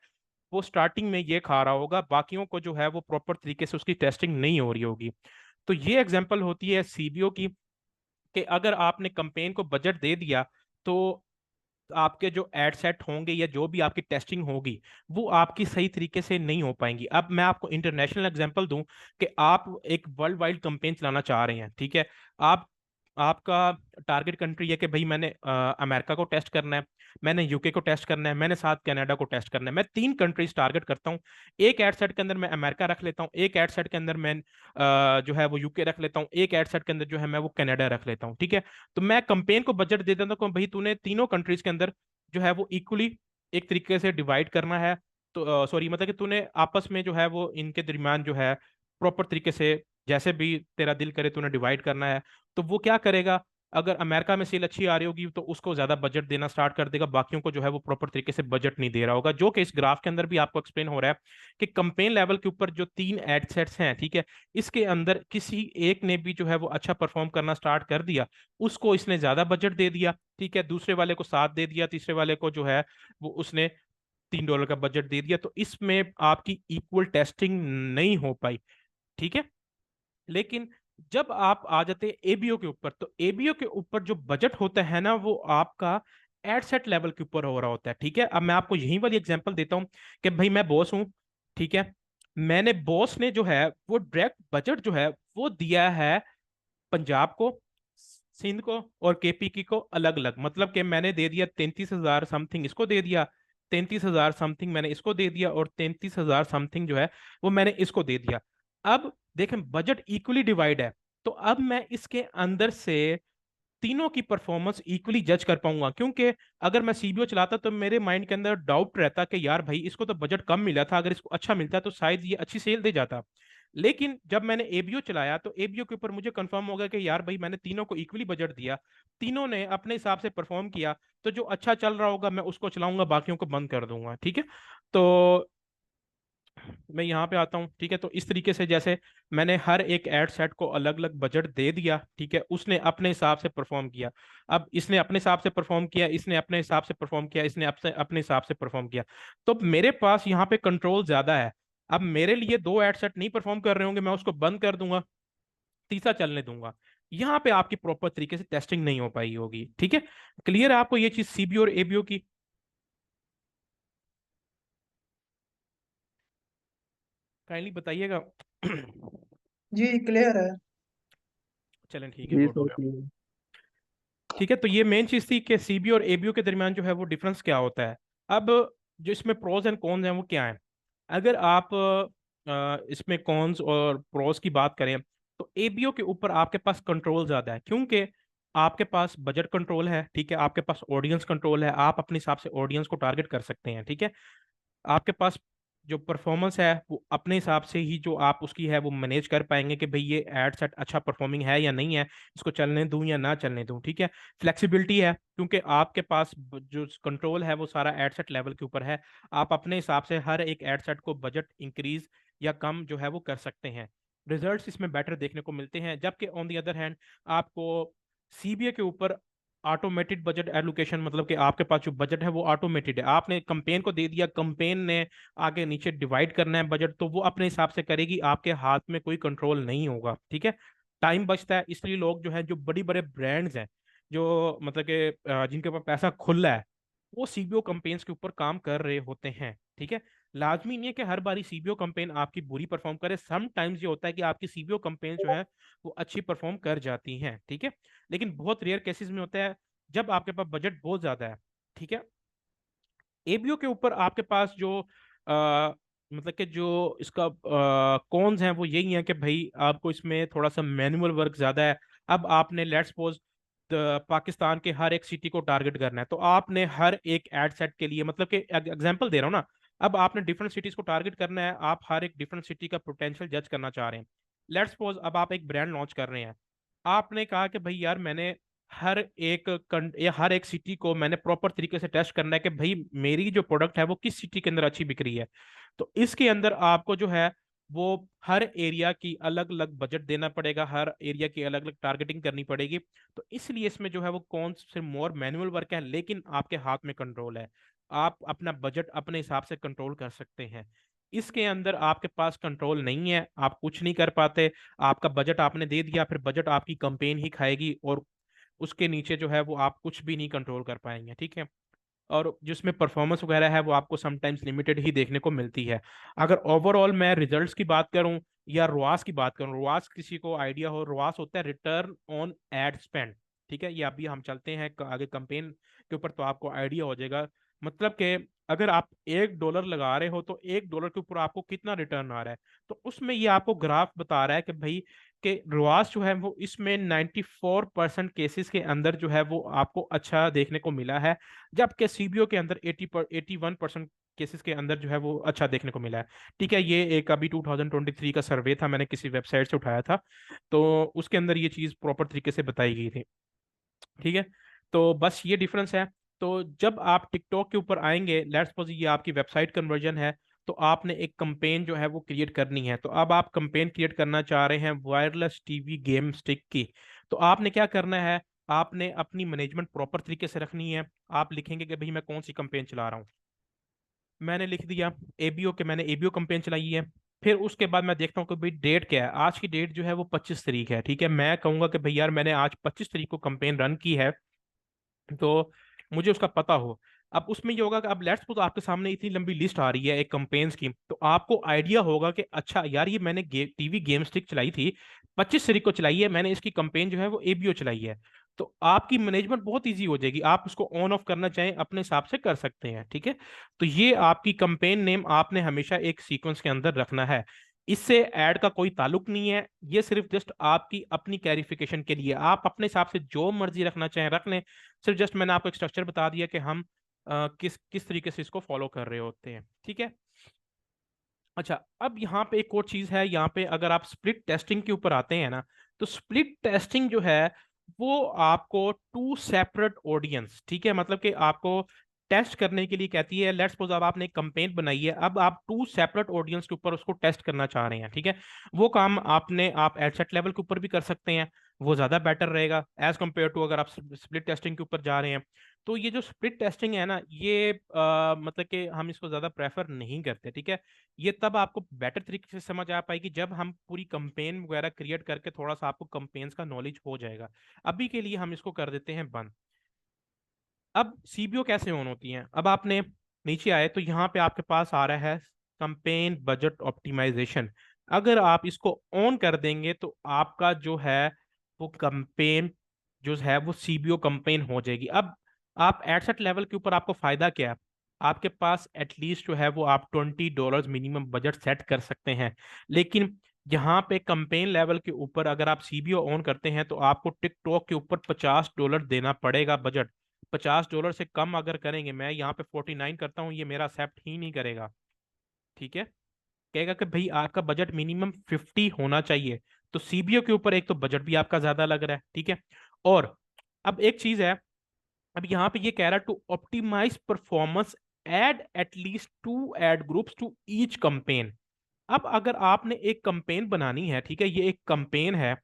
वो स्टार्टिंग में ये खा रहा होगा, बाकियों को जो है वो प्रॉपर तरीके से उसकी टेस्टिंग नहीं हो रही होगी। तो ये एग्जांपल होती है सीबीओ की, कि अगर आपने कंपेन को बजट दे दिया तो आपके जो एड सेट होंगे या जो भी आपकी टेस्टिंग होगी वो आपकी सही तरीके से नहीं हो पाएंगी। अब मैं आपको इंटरनेशनल एग्जांपल दूं कि आप एक वर्ल्ड वाइड कंपेन चलाना चाह रहे हैं, ठीक है। आप आपका टारगेट कंट्री है कि भाई मैंने अमेरिका को टेस्ट करना है, मैंने यूके को टेस्ट करना है, मैंने साथ कनाडा को टेस्ट करना है, मैं 3 कंट्रीज टारगेट करता हूँ। एक एड सेट के अंदर मैं अमेरिका रख लेता हूँ, एक एड सेट के अंदर मैं जो है वो यूके रख लेता हूँ, एक एड सेट के अंदर जो है मैं वो कनाडा रख लेता हूँ, ठीक है। तो मैं कंपेन को बजट दे देता हूँ, भाई तूने तीनों कंट्रीज के अंदर जो है वो इक्वली एक तरीके से डिवाइड करना है। तो सॉरी, मतलब कि तूने आपस में जो है वो इनके दरमियान जो है प्रॉपर तरीके से जैसे भी तेरा दिल करे तूने डिवाइड करना है। तो वो क्या करेगा, अगर अमेरिका में सेल अच्छी आ रही होगी तो उसको ज्यादा बजट देना स्टार्ट कर देगा, बाकियों को जो है वो प्रॉपर तरीके से बजट नहीं दे रहा होगा, जो कि इस ग्राफ के अंदर भी आपको एक्सप्लेन हो रहा है कि कंपेन लेवल के ऊपर जो 3 एड सेट्स हैं, ठीक है, इसके अंदर किसी एक ने भी जो है वो अच्छा परफॉर्म करना स्टार्ट कर दिया, उसको इसने ज्यादा बजट दे दिया, ठीक है, दूसरे वाले को 7 दे दिया, तीसरे वाले को जो है वो उसने $3 का बजट दे दिया, तो इसमें आपकी इक्वल टेस्टिंग नहीं हो पाई, ठीक है। लेकिन जब आप आ जाते हैं एबीओ के ऊपर, तो एबीओ के ऊपर जो बजट होता है ना वो आपका एड सेट लेवल के ऊपर हो रहा होता है, ठीक है। अब मैं आपको यही वाली एग्जांपल देता हूँ कि भाई मैं बॉस हूँ, ठीक है, मैंने बॉस ने जो है वो डायरेक्ट बजट जो है वो दिया है पंजाब को, सिंध को और केपीकी को अलग अलग, मतलब कि मैंने दे दिया 33,000 समथिंग इसको दे दिया, 33,000 समथिंग मैंने इसको दे दिया, और 33,000 समथिंग जो है वो मैंने इसको दे दिया। अब देखें बजट इक्वली डिवाइड है, तो अब मैं इसके अंदर से तीनों की परफॉर्मेंस इक्वली जज कर पाऊंगा, क्योंकि अगर मैं सीबीओ चलाता तो मेरे माइंड के अंदर डाउट रहता कि यार भाई इसको तो बजट कम मिला था, अगर इसको अच्छा मिलता तो शायद ये अच्छी सेल दे जाता। लेकिन जब मैंने एबीओ चलाया तो एबीओ के ऊपर मुझे कंफर्म हो गया कि यार भाई मैंने तीनों को इक्वली बजट दिया, तीनों ने अपने हिसाब से परफॉर्म किया, तो जो अच्छा चल रहा होगा मैं उसको चलाऊंगा, बाकियों को बंद कर दूंगा, ठीक है। तो मैं यहाँ पे आता हूँ, ठीक है। तो इस तरीके से जैसे मैंने हर एक एड सेट को अलग अलग बजट दे दिया, ठीक है, उसने अपने हिसाब से परफॉर्म किया। अब इसने अपने हिसाब से परफॉर्म किया, इसने अपने हिसाब से परफॉर्म किया, इसने अपने अपने हिसाब से परफॉर्म किया, तो मेरे पास यहाँ पे कंट्रोल ज्यादा है। अब मेरे लिए 2 एड सेट नहीं परफॉर्म कर रहे होंगे, मैं उसको बंद कर दूंगा, तीसरा चलने दूंगा। यहाँ पे आपकी प्रॉपर तरीके से टेस्टिंग नहीं हो पाई होगी, ठीक है। क्लियर है आपको ये चीज सीबीओ और एबीओ की? काइंडली बताइएगा। जी क्लियर है। चलें ठीक है, जी गुड हो सर गया। clear। ठीक है, तो ये मेन चीज थी कि सीबीओ और एबीओ के दरमियान जो है वो डिफरेंस क्या होता है। अब जो इसमें प्रोज एंड कॉन्स हैं वो क्या है। अगर आप इसमें कॉन्स और प्रोज की बात करें तो एबीओ के ऊपर आपके पास कंट्रोल ज्यादा है, क्योंकि आपके पास बजट कंट्रोल है, ठीक है, आपके पास ऑडियंस कंट्रोल है, आप अपने हिसाब से ऑडियंस को टारगेट कर सकते हैं, ठीक है। आपके पास जो परफॉर्मेंस है वो अपने हिसाब से ही जो आप उसकी है वो मैनेज कर पाएंगे कि भाई ये एड सेट अच्छा परफॉर्मिंग है या नहीं है, इसको चलने दूं या ना चलने दूं, ठीक है। फ्लेक्सिबिलिटी है, क्योंकि आपके पास जो कंट्रोल है वो सारा एड सेट लेवल के ऊपर है, आप अपने हिसाब से हर एक एड सेट को बजट इंक्रीज या कम जो है वो कर सकते हैं। रिजल्ट्स इसमें बेटर देखने को मिलते हैं, जबकि ऑन दी अदर हैंड आपको सीबीए के ऊपर ऑटोमेटेड बजट एलोकेशन, मतलब कि आपके पास जो बजट है वो ऑटोमेटेड है, आपने कंपेन को दे दिया, कंपेन ने आगे नीचे डिवाइड करना है बजट, तो वो अपने हिसाब से करेगी, आपके हाथ में कोई कंट्रोल नहीं होगा, ठीक है। टाइम बचता है, इसलिए लोग जो है जो बड़ी बड़े ब्रांड्स हैं, जो मतलब कि जिनके पास पैसा खुला है, वो सीबीओ कंपेन्स के ऊपर काम कर रहे होते हैं, ठीक है। लाजमी नहीं है कि हर बारी सीबीओ कंपेन आपकी बुरी परफॉर्म करे, सम टाइम्स ये होता है कि आपकी सीबीओ कंपेन जो है वो अच्छी परफॉर्म कर जाती हैं, ठीक है। लेकिन बहुत रेयर केसेस में होता है जब आपके पास बजट बहुत ज्यादा है, ठीक है। एबीओ के ऊपर आपके पास जो मतलब कि जो इसका कॉन्स हैं वो यही है कि भाई आपको इसमें थोड़ा सा मैनुअल वर्क ज्यादा है। अब आपने लेट्स सपोज पाकिस्तान के हर एक सिटी को टारगेट करना है, तो आपने हर एक एड सेट के लिए, मतलब कि एग्जांपल दे रहा हूँ ना, अब आपने डिफरेंट सिटीज को टारगेट करना है, आप हर एक डिफरेंट सिटी का पोटेंशियल जज करना चाह रहे हैं। लेट्स सपोज अब आप एक ब्रांड लॉन्च कर रहे हैं, आपने कहा कि भाई यार मैंने हर एक सिटी को मैंने प्रॉपर तरीके से टेस्ट करना है कि भाई मेरी जो प्रोडक्ट है वो किस सिटी के अंदर अच्छी बिक रही है। तो इसके अंदर आपको जो है वो हर एरिया की अलग अलग बजट देना पड़ेगा, हर एरिया की अलग अलग टारगेटिंग करनी पड़ेगी। तो इसलिए इसमें जो है वो कौन से मोर मैनुअल वर्क है, लेकिन आपके हाथ में कंट्रोल है, आप अपना बजट अपने हिसाब से कंट्रोल कर सकते हैं। इसके अंदर आपके पास कंट्रोल नहीं है, आप कुछ नहीं कर पाते। आपका बजट आपने दे दिया, फिर बजट आपकी कंपेन ही खाएगी, और उसके नीचे जो है वो आप कुछ भी नहीं कंट्रोल कर पाएंगे, ठीक है। और जिसमें परफॉर्मेंस वगैरह है वो आपको समटाइम्स लिमिटेड ही देखने को मिलती है। अगर ओवरऑल मैं रिजल्ट्स की बात करूं या रोआस की बात करूं, रोआस किसी को आइडिया हो, रोआस होता है रिटर्न ऑन एड स्पेंड, ठीक है। ये अभी हम चलते हैं आगे कंपेन के ऊपर तो आपको आइडिया हो जाएगा। मतलब कि अगर आप $1 लगा रहे हो तो $1 के ऊपर आपको कितना रिटर्न आ रहा है। तो उसमें ये आपको ग्राफ बता रहा है कि भाई कि रोआस जो है वो इसमें 94% केसेस के अंदर जो है वो आपको अच्छा देखने को मिला है, जबकि सीबीओ के अंदर 81% केसेस के अंदर जो है वो अच्छा देखने को मिला है। ठीक है, ये एक अभी 2023 का सर्वे था, मैंने किसी वेबसाइट से उठाया था, तो उसके अंदर ये चीज़ प्रॉपर तरीके से बताई गई थी। ठीक है, तो बस ये डिफरेंस है। तो जब आप टिकटॉक के ऊपर आएंगे, लेट्स सपोज ये आपकी वेबसाइट कन्वर्जन है, तो आपने एक कंपेन जो है वो क्रिएट करनी है। तो अब आप कंपेन क्रिएट करना चाह रहे हैं वायरलेस टीवी गेम स्टिक की। तो आपने क्या करना है, आपने अपनी मैनेजमेंट प्रॉपर तरीके से रखनी है। आप लिखेंगे कि भाई मैं कौन सी कंपेन चला रहा हूँ। मैंने लिख दिया एबीओ के, मैंने एबीओ कंपेन चलाई है। फिर उसके बाद मैं देखता हूँ कि भाई डेट क्या है, आज की डेट जो है वो 25 तारीख है। ठीक है, मैं कहूंगा कि भाई यार मैंने आज 25 तारीख को कंपेन रन की है, तो मुझे उसका पता हो। अब उसमें ये होगा कि अब लेट्स सपोज आपके सामने इतनी लंबी लिस्ट आ रही है एक कंपेन्स की, तो आपको आइडिया होगा कि अच्छा यार ये मैंने टीवी गेम स्टिक चलाई थी, 25 तारीख को चलाई है मैंने, इसकी कंपेन जो है वो एबीओ चलाई है। तो आपकी मैनेजमेंट बहुत इजी हो जाएगी, आप उसको ऑन ऑफ करना चाहें अपने हिसाब से कर सकते हैं। ठीक है, तो ये आपकी कंपेन नेम आपने हमेशा एक सीक्वेंस के अंदर रखना है। इससे ऐड का कोई ताल्लुक नहीं है, ये सिर्फ जस्ट आपकी अपनी क्लैरिफिकेशन के लिए, आप अपने हिसाब से जो मर्जी रखना चाहें रख लें। सिर्फ जस्ट मैंने आपको एक स्ट्रक्चर बता दिया कि हम किस किस तरीके से इसको फॉलो कर रहे होते हैं। ठीक है, अच्छा अब यहाँ पे एक और चीज है, यहाँ पे अगर आप स्प्लिट टेस्टिंग के ऊपर आते हैं ना, तो स्प्लिट टेस्टिंग जो है वो आपको टू सेपरेट ऑडियंस, ठीक है, मतलब कि आपको टेस्ट करने के लिए कहती है। लेट्स सपोज अब आपने एक कंपेन बनाई है, अब आप टू सेपरेट ऑडियंस के ऊपर उसको टेस्ट करना चाह रहे हैं। ठीक है, वो काम आप एडसेट लेवल के ऊपर भी कर सकते हैं, वो ज्यादा बेटर रहेगा एज कम्पेयर टू अगर आप स्प्लिट टेस्टिंग के ऊपर जा रहे हैं। तो ये जो स्प्लिट टेस्टिंग है ना, ये मतलब कि हम इसको ज्यादा प्रेफर नहीं करते। ठीक है, ये तब आपको बेटर तरीके से समझ आ पाएगी जब हम पूरी कंपेन वगैरह क्रिएट करके थोड़ा सा आपको कंपेन्स का नॉलेज हो जाएगा। अभी के लिए हम इसको कर देते हैं बंद। अब सीबीओ कैसे ऑन होती हैं, अब आपने नीचे आए तो यहाँ पे आपके पास आ रहा है कंपेन बजट ऑप्टिमाइजेशन। अगर आप इसको ऑन कर देंगे तो आपका जो है वो कंपेन जो है वो सीबीओ कंपेन हो जाएगी। अब आप एडसेट लेवल के ऊपर आपको फायदा क्या है, आपके पास एटलीस्ट जो है वो आप $20 मिनिमम बजट सेट कर सकते हैं। लेकिन यहाँ पे कंपेन लेवल के ऊपर अगर आप सीबीओ ऑन करते हैं तो आपको टिकटॉक के ऊपर $50 देना पड़ेगा बजट। $50 से कम अगर करेंगे, मैं यहाँ पे 49 करता हूँ, ये मेरा एक्सेप्ट ही नहीं करेगा। ठीक है, कहेगा कि भाई आपका बजट मिनिमम 50 होना चाहिए। तो सीबीओ के ऊपर एक तो बजट भी आपका ज्यादा लग रहा है। ठीक है, और अब एक चीज है, अब यहाँ पे ये कह रहा है to optimize performance ad at least 2 ad groups to each campaign. अब अगर आपने एक कंपेन बनानी है, ठीक है, ये एक कंपेन है।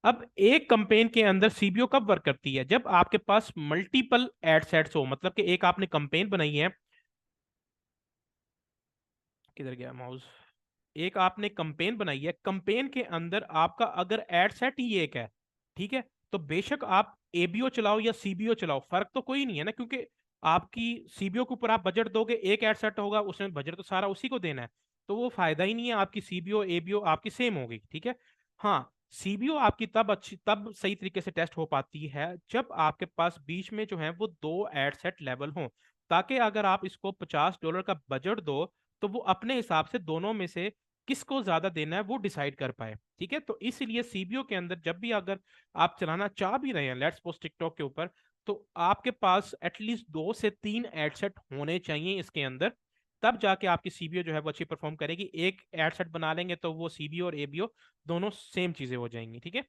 अब एक कंपेन के अंदर सीबीओ कब वर्क करती है, जब आपके पास मल्टीपल एड सेट्स हो, मतलब कि एक आपने कंपेन बनाई है, किधर गया माउस, एक आपने कंपेन बनाई है, कंपेन के अंदर आपका अगर एड सेट ही एक है, ठीक है, तो बेशक आप एबीओ चलाओ या सीबीओ चलाओ, फर्क तो कोई नहीं है ना, क्योंकि आपकी सीबीओ के ऊपर आप बजट दोगे, एक एड सेट होगा उसमें बजट तो सारा उसी को देना है, तो वो फायदा ही नहीं है, आपकी सीबीओ एबीओ आपकी सेम होगी। ठीक है, हाँ, सीबीओ आपकी तब सही तरीके से टेस्ट हो पाती है जब आपके पास बीच में जो है वो दो एड सेट लेवल हों, ताकि अगर आप इसको $50 का बजट दो तो वो अपने हिसाब से दोनों में से किसको ज्यादा देना है वो डिसाइड कर पाए। ठीक है, तो इसीलिए सीबीओ के अंदर जब भी अगर आप चलाना चाह भी रहे हैं लेट्स सपोज टिकटॉक के ऊपर, तो आपके पास एटलीस्ट 2 से 3 एड सेट होने चाहिए इसके अंदर, तब जाके आपकी सीबीओ जो है वो अच्छी परफॉर्म करेगी। एक एड सेट बना लेंगे तो वो सीबीओ और एबीओ दोनों सेम चीजें हो जाएंगी। ठीक है,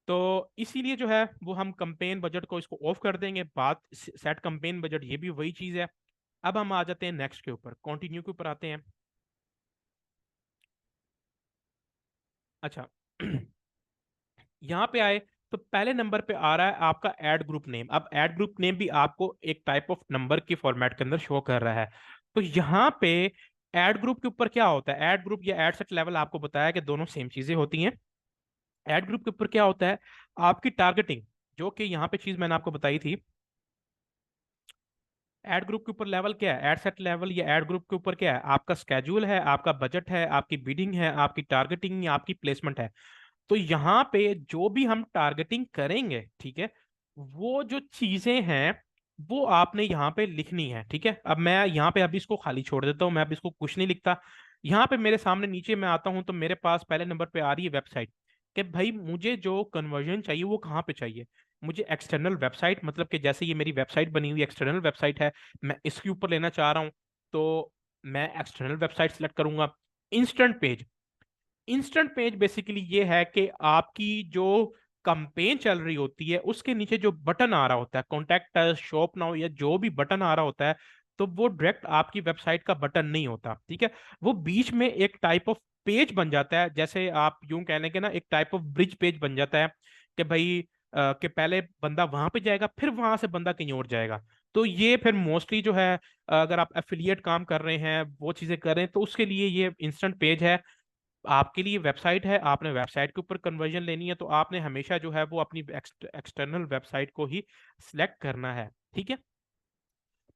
तो इसीलिए जो है वो हम कंपेन बजट को इसको ऑफ कर देंगे। बात सेट कंपेन बजट ये भी वही चीज है। अब हम आ जाते हैं नेक्स्ट के ऊपर, कंटिन्यू के ऊपर आते हैं। अच्छा यहाँ पे आए तो पहले नंबर पे आ रहा है आपका एड ग्रुप नेम। अब एड ग्रुप नेम भी आपको एक टाइप ऑफ नंबर की फॉर्मेट के अंदर शो कर रहा है। तो यहाँ पे एड ग्रुप के ऊपर क्या होता है, एड ग्रुप या एड सेट लेवल आपको बताया कि दोनों सेम चीजें होती हैं। एड ग्रुप के ऊपर क्या होता है, आपकी टारगेटिंग, जो कि यहाँ पे चीज मैंने आपको बताई थी। एड ग्रुप के ऊपर लेवल क्या है, एड सेट लेवल या एड ग्रुप के ऊपर क्या है, आपका स्केड्यूल है, आपका बजट है, आपकी बिडिंग है, आपकी टारगेटिंग या आपकी प्लेसमेंट है। तो यहाँ पे जो भी हम टारगेटिंग करेंगे, ठीक है, वो जो चीजें हैं वो आपने यहाँ पे लिखनी है। ठीक है, अब मैं यहाँ पे अभी इसको खाली छोड़ देता हूँ, मैं अभी इसको कुछ नहीं लिखता। यहाँ पे मेरे सामने नीचे मैं आता हूँ तो मेरे पास पहले नंबर पे आ रही है वेबसाइट, कि भाई मुझे जो कन्वर्जन चाहिए वो कहाँ पे चाहिए। मुझे एक्सटर्नल वेबसाइट, मतलब कि जैसे ये मेरी वेबसाइट बनी हुई एक्सटर्नल वेबसाइट है, मैं इसके ऊपर लेना चाह रहा हूँ, तो मैं एक्सटर्नल वेबसाइट सेलेक्ट करूंगा। Instant page, instant page basically ये है कि आपकी जो कंपेन चल रही होती है उसके नीचे जो बटन आ रहा होता है, कॉन्टैक्ट अस, शॉप नाउ, या जो भी बटन आ रहा होता है, तो वो डायरेक्ट आपकी वेबसाइट का बटन नहीं होता। ठीक है, वो बीच में एक टाइप ऑफ पेज बन जाता है, जैसे आप यूं कह लें कि ना एक टाइप ऑफ ब्रिज पेज बन जाता है, कि भाई कि पहले बंदा वहां पे जाएगा फिर वहां से बंदा कहीं और जाएगा। तो ये फिर मोस्टली जो है, अगर आप एफिलिएट काम कर रहे हैं वो चीजें कर रहे हैं तो उसके लिए ये इंस्टेंट पेज है। आपके लिए वेबसाइट है, आपने वेबसाइट के ऊपर कन्वर्जन लेनी है, तो आपने हमेशा जो है वो अपनी एक्सटर्नल वेबसाइट को ही सिलेक्ट करना है। ठीक है,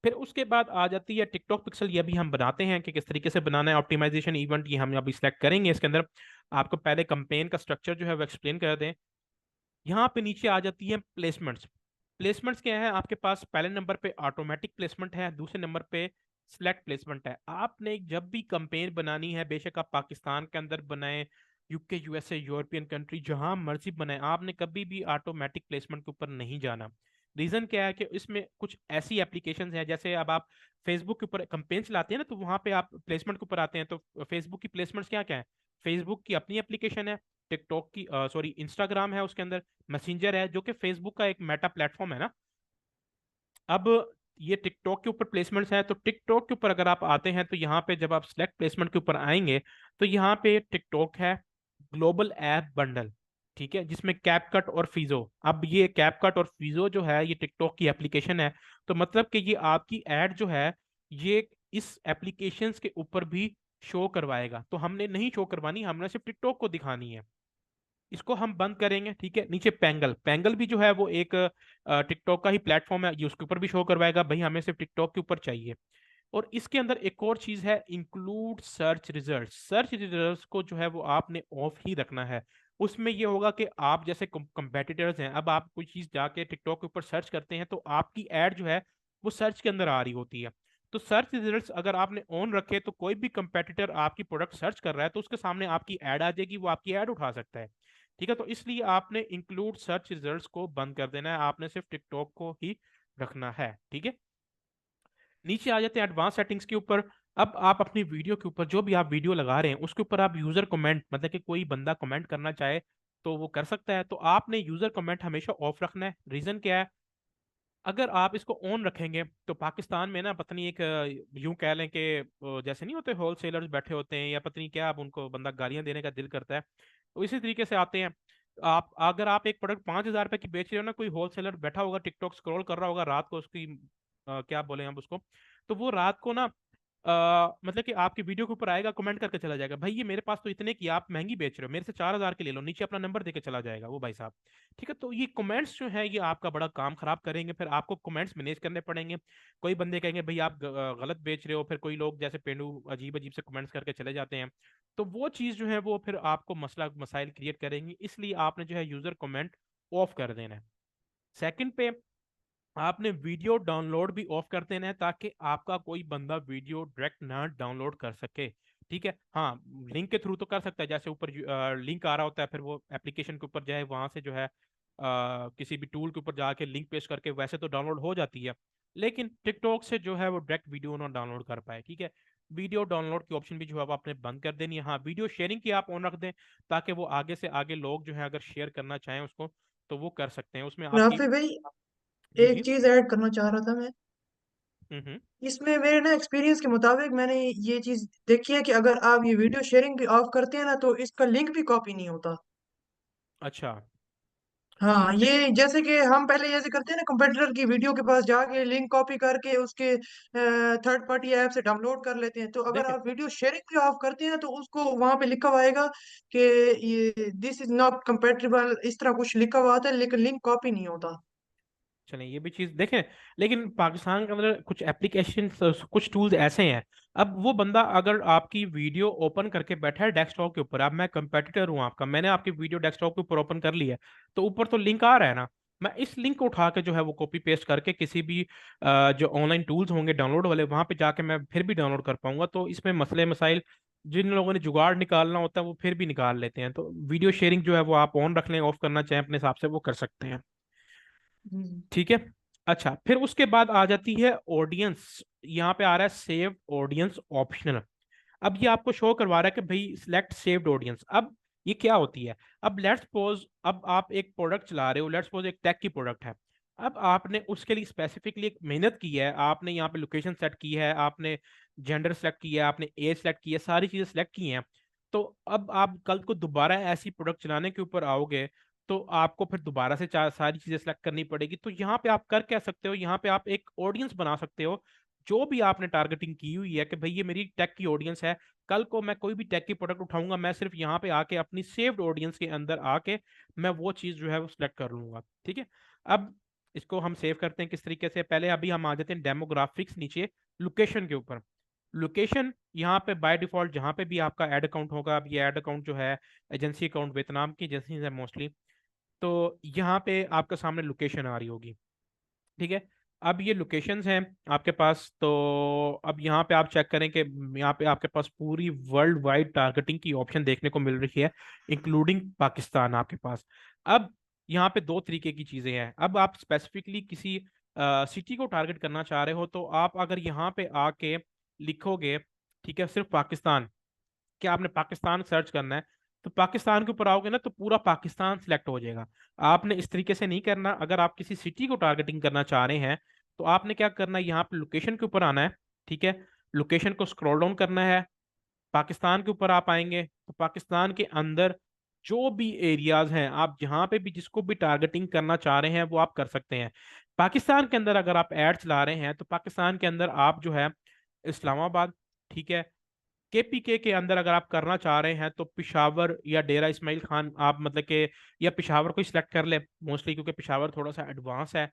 फिर उसके बाद आ जाती है टिकटॉक पिक्सल। ये भी हम बनाते हैं कि किस तरीके से बनाना है, ऑप्टिमाइजेशन इवेंट ये हम अभी सिलेक्ट करेंगे। इसके अंदर आपको पहले कंपेन का स्ट्रक्चर जो है वो एक्सप्लेन कर दें। यहाँ पे नीचे आ जाती है प्लेसमेंट्स। प्लेसमेंट्स क्या है, आपके पास पहले नंबर पे ऑटोमेटिक प्लेसमेंट है, दूसरे नंबर पे सिलेक्ट प्लेसमेंट है। आपने जब भी कंपेन बनानी है, बेशक आप पाकिस्तान के अंदर बनाए, यूके, यूएसए, यूरोपियन कंट्री, जहां मर्जी बनाए, आपने कभी भी ऑटोमेटिक प्लेसमेंट के ऊपर नहीं जाना। रीजन क्या है कि इसमें कुछ ऐसी एप्लीकेशंस हैं, जैसे अब आप फेसबुक के ऊपर कंपेन चलाते हैं ना, तो वहां पे आप प्लेसमेंट के ऊपर आते हैं, तो फेसबुक की प्लेसमेंट्स क्या क्या है, फेसबुक की अपनी एप्लीकेशन है, टिकटॉक की सॉरी इंस्टाग्राम है, उसके अंदर मैसेंजर है जो कि फेसबुक का एक मेटा प्लेटफॉर्म है ना। अब ये टिकटॉक के ऊपर प्लेसमेंट्स हैं, तो टिकटॉक के ऊपर अगर आप आते हैं तो यहाँ पे जब आप सिलेक्ट प्लेसमेंट के ऊपर आएंगे तो यहाँ पे टिकटॉक है ग्लोबल ऐप बंडल। ठीक है, जिसमें कैपकट और फिजो, अब ये कैपकट और फिजो जो है ये टिकटॉक की एप्लीकेशन है, तो मतलब कि ये आपकी ऐड जो है ये इस एप्लीकेशन के ऊपर भी शो करवाएगा। तो हमने नहीं शो करवानी, हमने सिर्फ टिकटॉक को दिखानी है। इसको हम बंद करेंगे। ठीक है, नीचे पेंगल, पेंगल भी जो है वो एक टिकटॉक का ही प्लेटफॉर्म है, ये उसके ऊपर भी शो करवाएगा, भाई हमें सिर्फ टिकटॉक के ऊपर चाहिए। और इसके अंदर एक और चीज है, include search result. Search result को जो है वो आपने ऑफ ही रखना है। उसमें ये होगा कि आप जैसे कंपेटिटर्स हैं, अब आप कोई चीज जाके टिकटॉक के ऊपर सर्च करते हैं तो आपकी एड जो है वो सर्च के अंदर आ रही होती है। तो सर्च रिजल्ट्स अगर आपने ऑन रखे तो कोई भी कंपेटिटर आपकी प्रोडक्ट सर्च कर रहा है तो उसके सामने आपकी ऐड आ जाएगी, वो आपकी ऐड उठा सकता है। ठीक है, तो इसलिए आपने इंक्लूड सर्च रिजल्ट्स को बंद कर देना है, आपने सिर्फ टिकटॉक को ही रखना है। ठीक है, नीचे आ जाते हैं एडवांस सेटिंग्स के ऊपर। अब आप अपनी वीडियो के ऊपर जो भी आप वीडियो लगा रहे हैं उसके ऊपर आप यूजर कमेंट, मतलब कि कोई बंदा कमेंट करना चाहे तो वो कर सकता है, तो आपने यूजर कमेंट हमेशा ऑफ रखना है। रीजन क्या है, अगर आप इसको ऑन रखेंगे तो पाकिस्तान में ना पता नहीं एक यूं कह लें कि जैसे नहीं होते होलसेलर्स बैठे होते हैं या पता नहीं क्या, अब उनको बंदा गालियां देने का दिल करता है, तो इसी तरीके से आते हैं। आप अगर आप एक प्रोडक्ट 5,000 रुपए की बेच रहे हो ना, कोई होलसेलर बैठा होगा टिकटॉक स्क्रॉल कर रहा होगा रात को, उसकी क्या बोले हम उसको, तो वो रात को ना मतलब कि आपकी वीडियो के ऊपर आएगा, कमेंट करके चला जाएगा, भाई ये मेरे पास तो इतने की आप महंगी बेच रहे हो, मेरे से 4,000 की ले लो, नीचे अपना नंबर देके चला जाएगा वो भाई साहब। ठीक है, तो ये कमेंट्स जो है ये आपका बड़ा काम खराब करेंगे, फिर आपको कमेंट्स मैनेज करने पड़ेंगे। कोई बंदे कहेंगे भाई आप गलत बेच रहे हो, फिर कोई लोग जैसे पेंडू अजीब अजीब से कमेंट्स करके चले जाते हैं, तो वो चीज़ जो है वो फिर आपको मसला मसाइल क्रिएट करेंगी। इसलिए आपने जो है यूजर कमेंट ऑफ कर देना है। सेकंड पे आपने वीडियो डाउनलोड भी ऑफ कर देना है, ताकि आपका कोई बंदा वीडियो डायरेक्ट ना डाउनलोड कर सके। ठीक है। हाँ, लिंक के थ्रू तो कर सकता है, जैसे ऊपर लिंक आ रहा होता है, फिर वो एप्लीकेशन के ऊपर जाए, वहां से जो है किसी भी टूल के ऊपर जाके लिंक पेस्ट करके वैसे तो डाउनलोड हो जाती है। लेकिन टिकटॉक से जो है वो डायरेक्ट वीडियो ना डाउनलोड कर पाए, ठीक है। वीडियो डाउनलोड की ऑप्शन भी जो है वो आपने बंद कर देनी है। हाँ, वीडियो शेयरिंग की आप ऑन रख दें, ताकि वो आगे से आगे लोग जो है अगर शेयर करना चाहें उसको तो वो कर सकते हैं, उसमें आपकी। राफी भाई, जी एक जी। चीज ऐड करना चाह रहा था मैं। हम्म। इसमें मेरे ना एक्सपीरियंस के मुताबिक मैंने ये चीज देखी है कि अगर आप ये वीडियो शेयरिंग भी ऑफ करते हैं ना, तो इसका लिंक भी कॉपी नहीं होता। अच्छा। हाँ, नहीं। ये जैसे कि हम पहले जैसे करते हैं ना, कंप्यूटर की वीडियो के पास जाके लिंक कॉपी करके उसके थर्ड पार्टी ऐप से डाउनलोड कर लेते हैं। तो अगर देखें, आप वीडियो शेयरिंग भी ऑफ करते हैं तो उसको वहां पे लिखा हुआ आएगा कि ये दिस इज नॉट कंपेटेबल, इस तरह कुछ लिखा हुआ आता है, लेकिन लिंक कॉपी नहीं होता। चलें ये भी चीज़ देखें। लेकिन पाकिस्तान के अंदर कुछ एप्लीकेशन, कुछ टूल्स ऐसे हैं। अब वो बंदा अगर आपकी वीडियो ओपन करके बैठा है डेस्कटॉप के ऊपर, अब मैं कंपेटिटर हूँ आपका, मैंने आपकी वीडियो डेस्कटॉप के ऊपर ओपन कर ली है, तो ऊपर तो लिंक आ रहा है ना। मैं इस लिंक को उठा के जो है वो कॉपी पेस्ट करके किसी भी जो ऑनलाइन टूल्स होंगे डाउनलोड वाले, वहां पे जाके मैं फिर भी डाउनलोड कर पाऊंगा। तो इसमें मसले मसाइल जिन लोगों ने जुगाड़ निकालना होता है वो फिर भी निकाल लेते हैं। तो वीडियो शेयरिंग जो है वो आप ऑन रख लें, ऑफ करना चाहें अपने हिसाब से वो कर सकते हैं। हम्म। ठीक है। अच्छा, फिर उसके बाद आ जाती है ऑडियंस। यहाँ पे आ रहा है सेव ऑडियंस ऑप्शनल। अब ये आपको शो करवा रहा है कि भाई सिलेक्ट सेव्ड ऑडियंस। अब ये क्या होती है? अब लेट्स सपोज, अब आप एक प्रोडक्ट चला रहे हो, लेट्स सपोज एक टेक की प्रोडक्ट है। अब आपने उसके लिए स्पेसिफिकली एक मेहनत की है, आपने यहाँ पे लोकेशन सेट की है, आपने जेंडर सेलेक्ट किया है, आपने एज सेलेक्ट की है, सारी चीजें सेलेक्ट की हैं। तो अब आप कल को दोबारा ऐसी प्रोडक्ट चलाने के ऊपर आओगे, तो आपको फिर दोबारा से सारी चीजें सेलेक्ट करनी पड़ेगी। तो यहाँ पे आप कर क्या सकते हो, यहाँ पे आप एक ऑडियंस बना सकते हो, जो भी आपने टारगेटिंग की हुई है कि भाई ये मेरी टेक की ऑडियंस है। कल को मैं कोई भी टेक की प्रोडक्ट उठाऊंगा, मैं सिर्फ यहाँ पे आके अपनी सेव्ड ऑडियंस के अंदर आके मैं वो चीज़ जो है वो सिलेक्ट कर लूंगा। ठीक है। अब इसको हम सेव करते हैं किस तरीके से, पहले अभी हम आ जाते हैं डेमोग्राफिक्स नीचे, लोकेशन के ऊपर। लोकेशन यहाँ पे बाय डिफॉल्ट जहाँ पे भी आपका ऐड अकाउंट होगा, अब ये ऐड अकाउंट जो है एजेंसी अकाउंट, वियतनाम की एजेंसी है मोस्टली, तो यहाँ पे आपके सामने लोकेशन आ रही होगी। ठीक है। अब ये लोकेशंस हैं आपके पास, तो अब यहाँ पे आप चेक करें कि यहाँ पे आपके पास पूरी वर्ल्ड वाइड टारगेटिंग की ऑप्शन देखने को मिल रही है, इंक्लूडिंग पाकिस्तान आपके पास। अब यहाँ पे दो तरीके की चीज़ें हैं। अब आप स्पेसिफिकली किसी सिटी को टारगेट करना चाह रहे हो, तो आप अगर यहाँ पे आके लिखोगे, ठीक है, सिर्फ पाकिस्तान, कि आपने पाकिस्तान सर्च करना है, तो पाकिस्तान के ऊपर आओगे ना तो पूरा पाकिस्तान सिलेक्ट हो जाएगा। आपने इस तरीके से नहीं करना। अगर आप किसी सिटी को टारगेटिंग करना चाह रहे हैं, तो आपने क्या करना है, यहाँ पे लोकेशन के ऊपर आना है। ठीक है। लोकेशन को स्क्रॉल डाउन करना है, पाकिस्तान के ऊपर आप आएंगे, तो पाकिस्तान के अंदर जो भी एरियाज हैं, आप जहाँ पे भी जिसको भी टारगेटिंग करना चाह रहे हैं वो आप कर सकते हैं। पाकिस्तान के अंदर अगर आप ऐड चला रहे हैं, तो पाकिस्तान के अंदर आप जो है इस्लामाबाद, ठीक है, केपीके के अंदर अगर आप करना चाह रहे हैं तो पिशावर या डेरा इस्माइल खान आप मतलब के, या पिशावर को सिलेक्ट कर ले मोस्टली, क्योंकि पिशावर थोड़ा सा एडवांस है।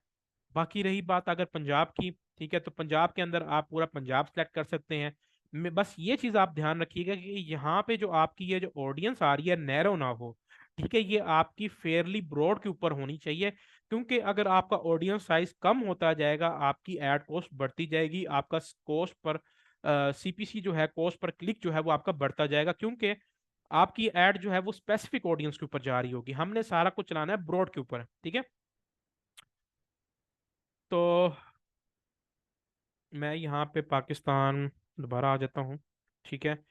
बाकी रही बात अगर पंजाब की, ठीक है, तो पंजाब के अंदर आप पूरा पंजाब सेलेक्ट कर सकते हैं। बस ये चीज़ आप ध्यान रखिएगा कि यहाँ पे जो आपकी ये जो ऑडियंस आ रही है नैरो ना हो। ठीक है, ये आपकी फेयरली ब्रॉड के ऊपर होनी चाहिए, क्योंकि अगर आपका ऑडियंस साइज कम होता जाएगा, आपकी एड कॉस्ट बढ़ती जाएगी, आपका कॉस्ट पर सीपीसी जो है, कॉस्ट पर क्लिक जो है वो आपका बढ़ता जाएगा, क्योंकि आपकी एड जो है वो स्पेसिफिक ऑडियंस के ऊपर जा रही होगी। हमने सारा कुछ चलाना है ब्रॉड के ऊपर। ठीक है। तो मैं यहाँ पे पाकिस्तान दोबारा आ जाता हूँ। ठीक है।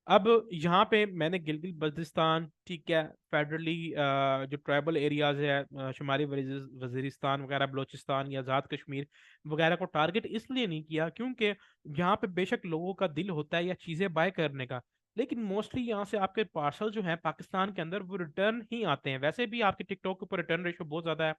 अब यहाँ पे मैंने गिलगित बल्तिस्तान, ठीक है, फेडरली जो ट्राइबल एरियाज है, शुमारी वजीरिस्तान वगैरह, बलोचिस्तान या आज़ाद कश्मीर वगैरह को टारगेट इसलिए नहीं किया क्योंकि यहाँ पे बेशक लोगों का दिल होता है या चीज़ें बाय करने का, लेकिन मोस्टली यहाँ से आपके पार्सल जो है पाकिस्तान के अंदर वो रिटर्न ही आते हैं। वैसे भी आपके टिकटॉक के ऊपर रिटर्न रेशो बहुत ज़्यादा है,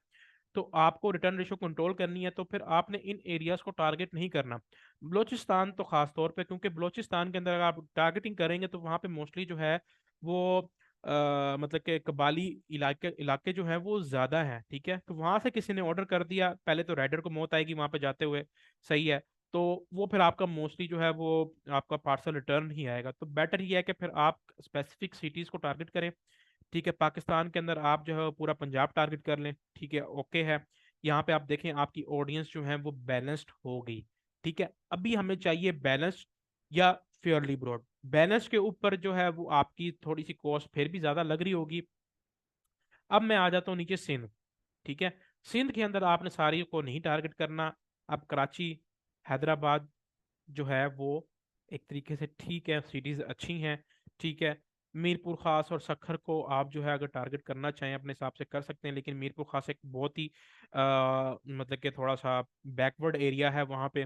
तो आपको रिटर्न रेशो कंट्रोल करनी है, तो फिर आपने इन एरियाज को टारगेट नहीं करना। बलोचिस्तान तो खास तौर पे, क्योंकि बलोचिस्तान के अंदर अगर आप टारगेटिंग करेंगे तो वहाँ पे मोस्टली जो है वो मतलब कि कबाली इलाके इलाके जो है वो ज़्यादा है। ठीक है। तो वहाँ से किसी ने ऑर्डर कर दिया, पहले तो राइडर को मौत आएगी वहाँ पे जाते हुए, सही है, तो वो फिर आपका मोस्टली जो है वो आपका पार्सल रिटर्न ही आएगा। तो बेटर ये है कि फिर आप स्पेसिफिक सिटीज़ को टारगेट करें। ठीक है। पाकिस्तान के अंदर आप जो है वो पूरा पंजाब टारगेट कर लें। ठीक है, ओके है। यहाँ पे आप देखें आपकी ऑडियंस जो है वो बैलेंस्ड हो गई। ठीक है। अभी हमें चाहिए बैलेंस्ड या फेयरली ब्रॉड। बैनर्स के ऊपर जो है वो आपकी थोड़ी सी कॉस्ट फिर भी ज़्यादा लग रही होगी। अब मैं आ जाता हूँ नीचे सिंध। ठीक है, सिंध के अंदर आपने सारी को नहीं टारगेट करना। अब कराची, हैदराबाद जो है वो एक तरीके से ठीक है, सिटीज़ अच्छी हैं। ठीक है, मीरपुर खास और सखर को आप जो है अगर टारगेट करना चाहें अपने हिसाब से कर सकते हैं, लेकिन मीरपुर खास एक बहुत ही मतलब कि थोड़ा सा बैकवर्ड एरिया है वहाँ पे,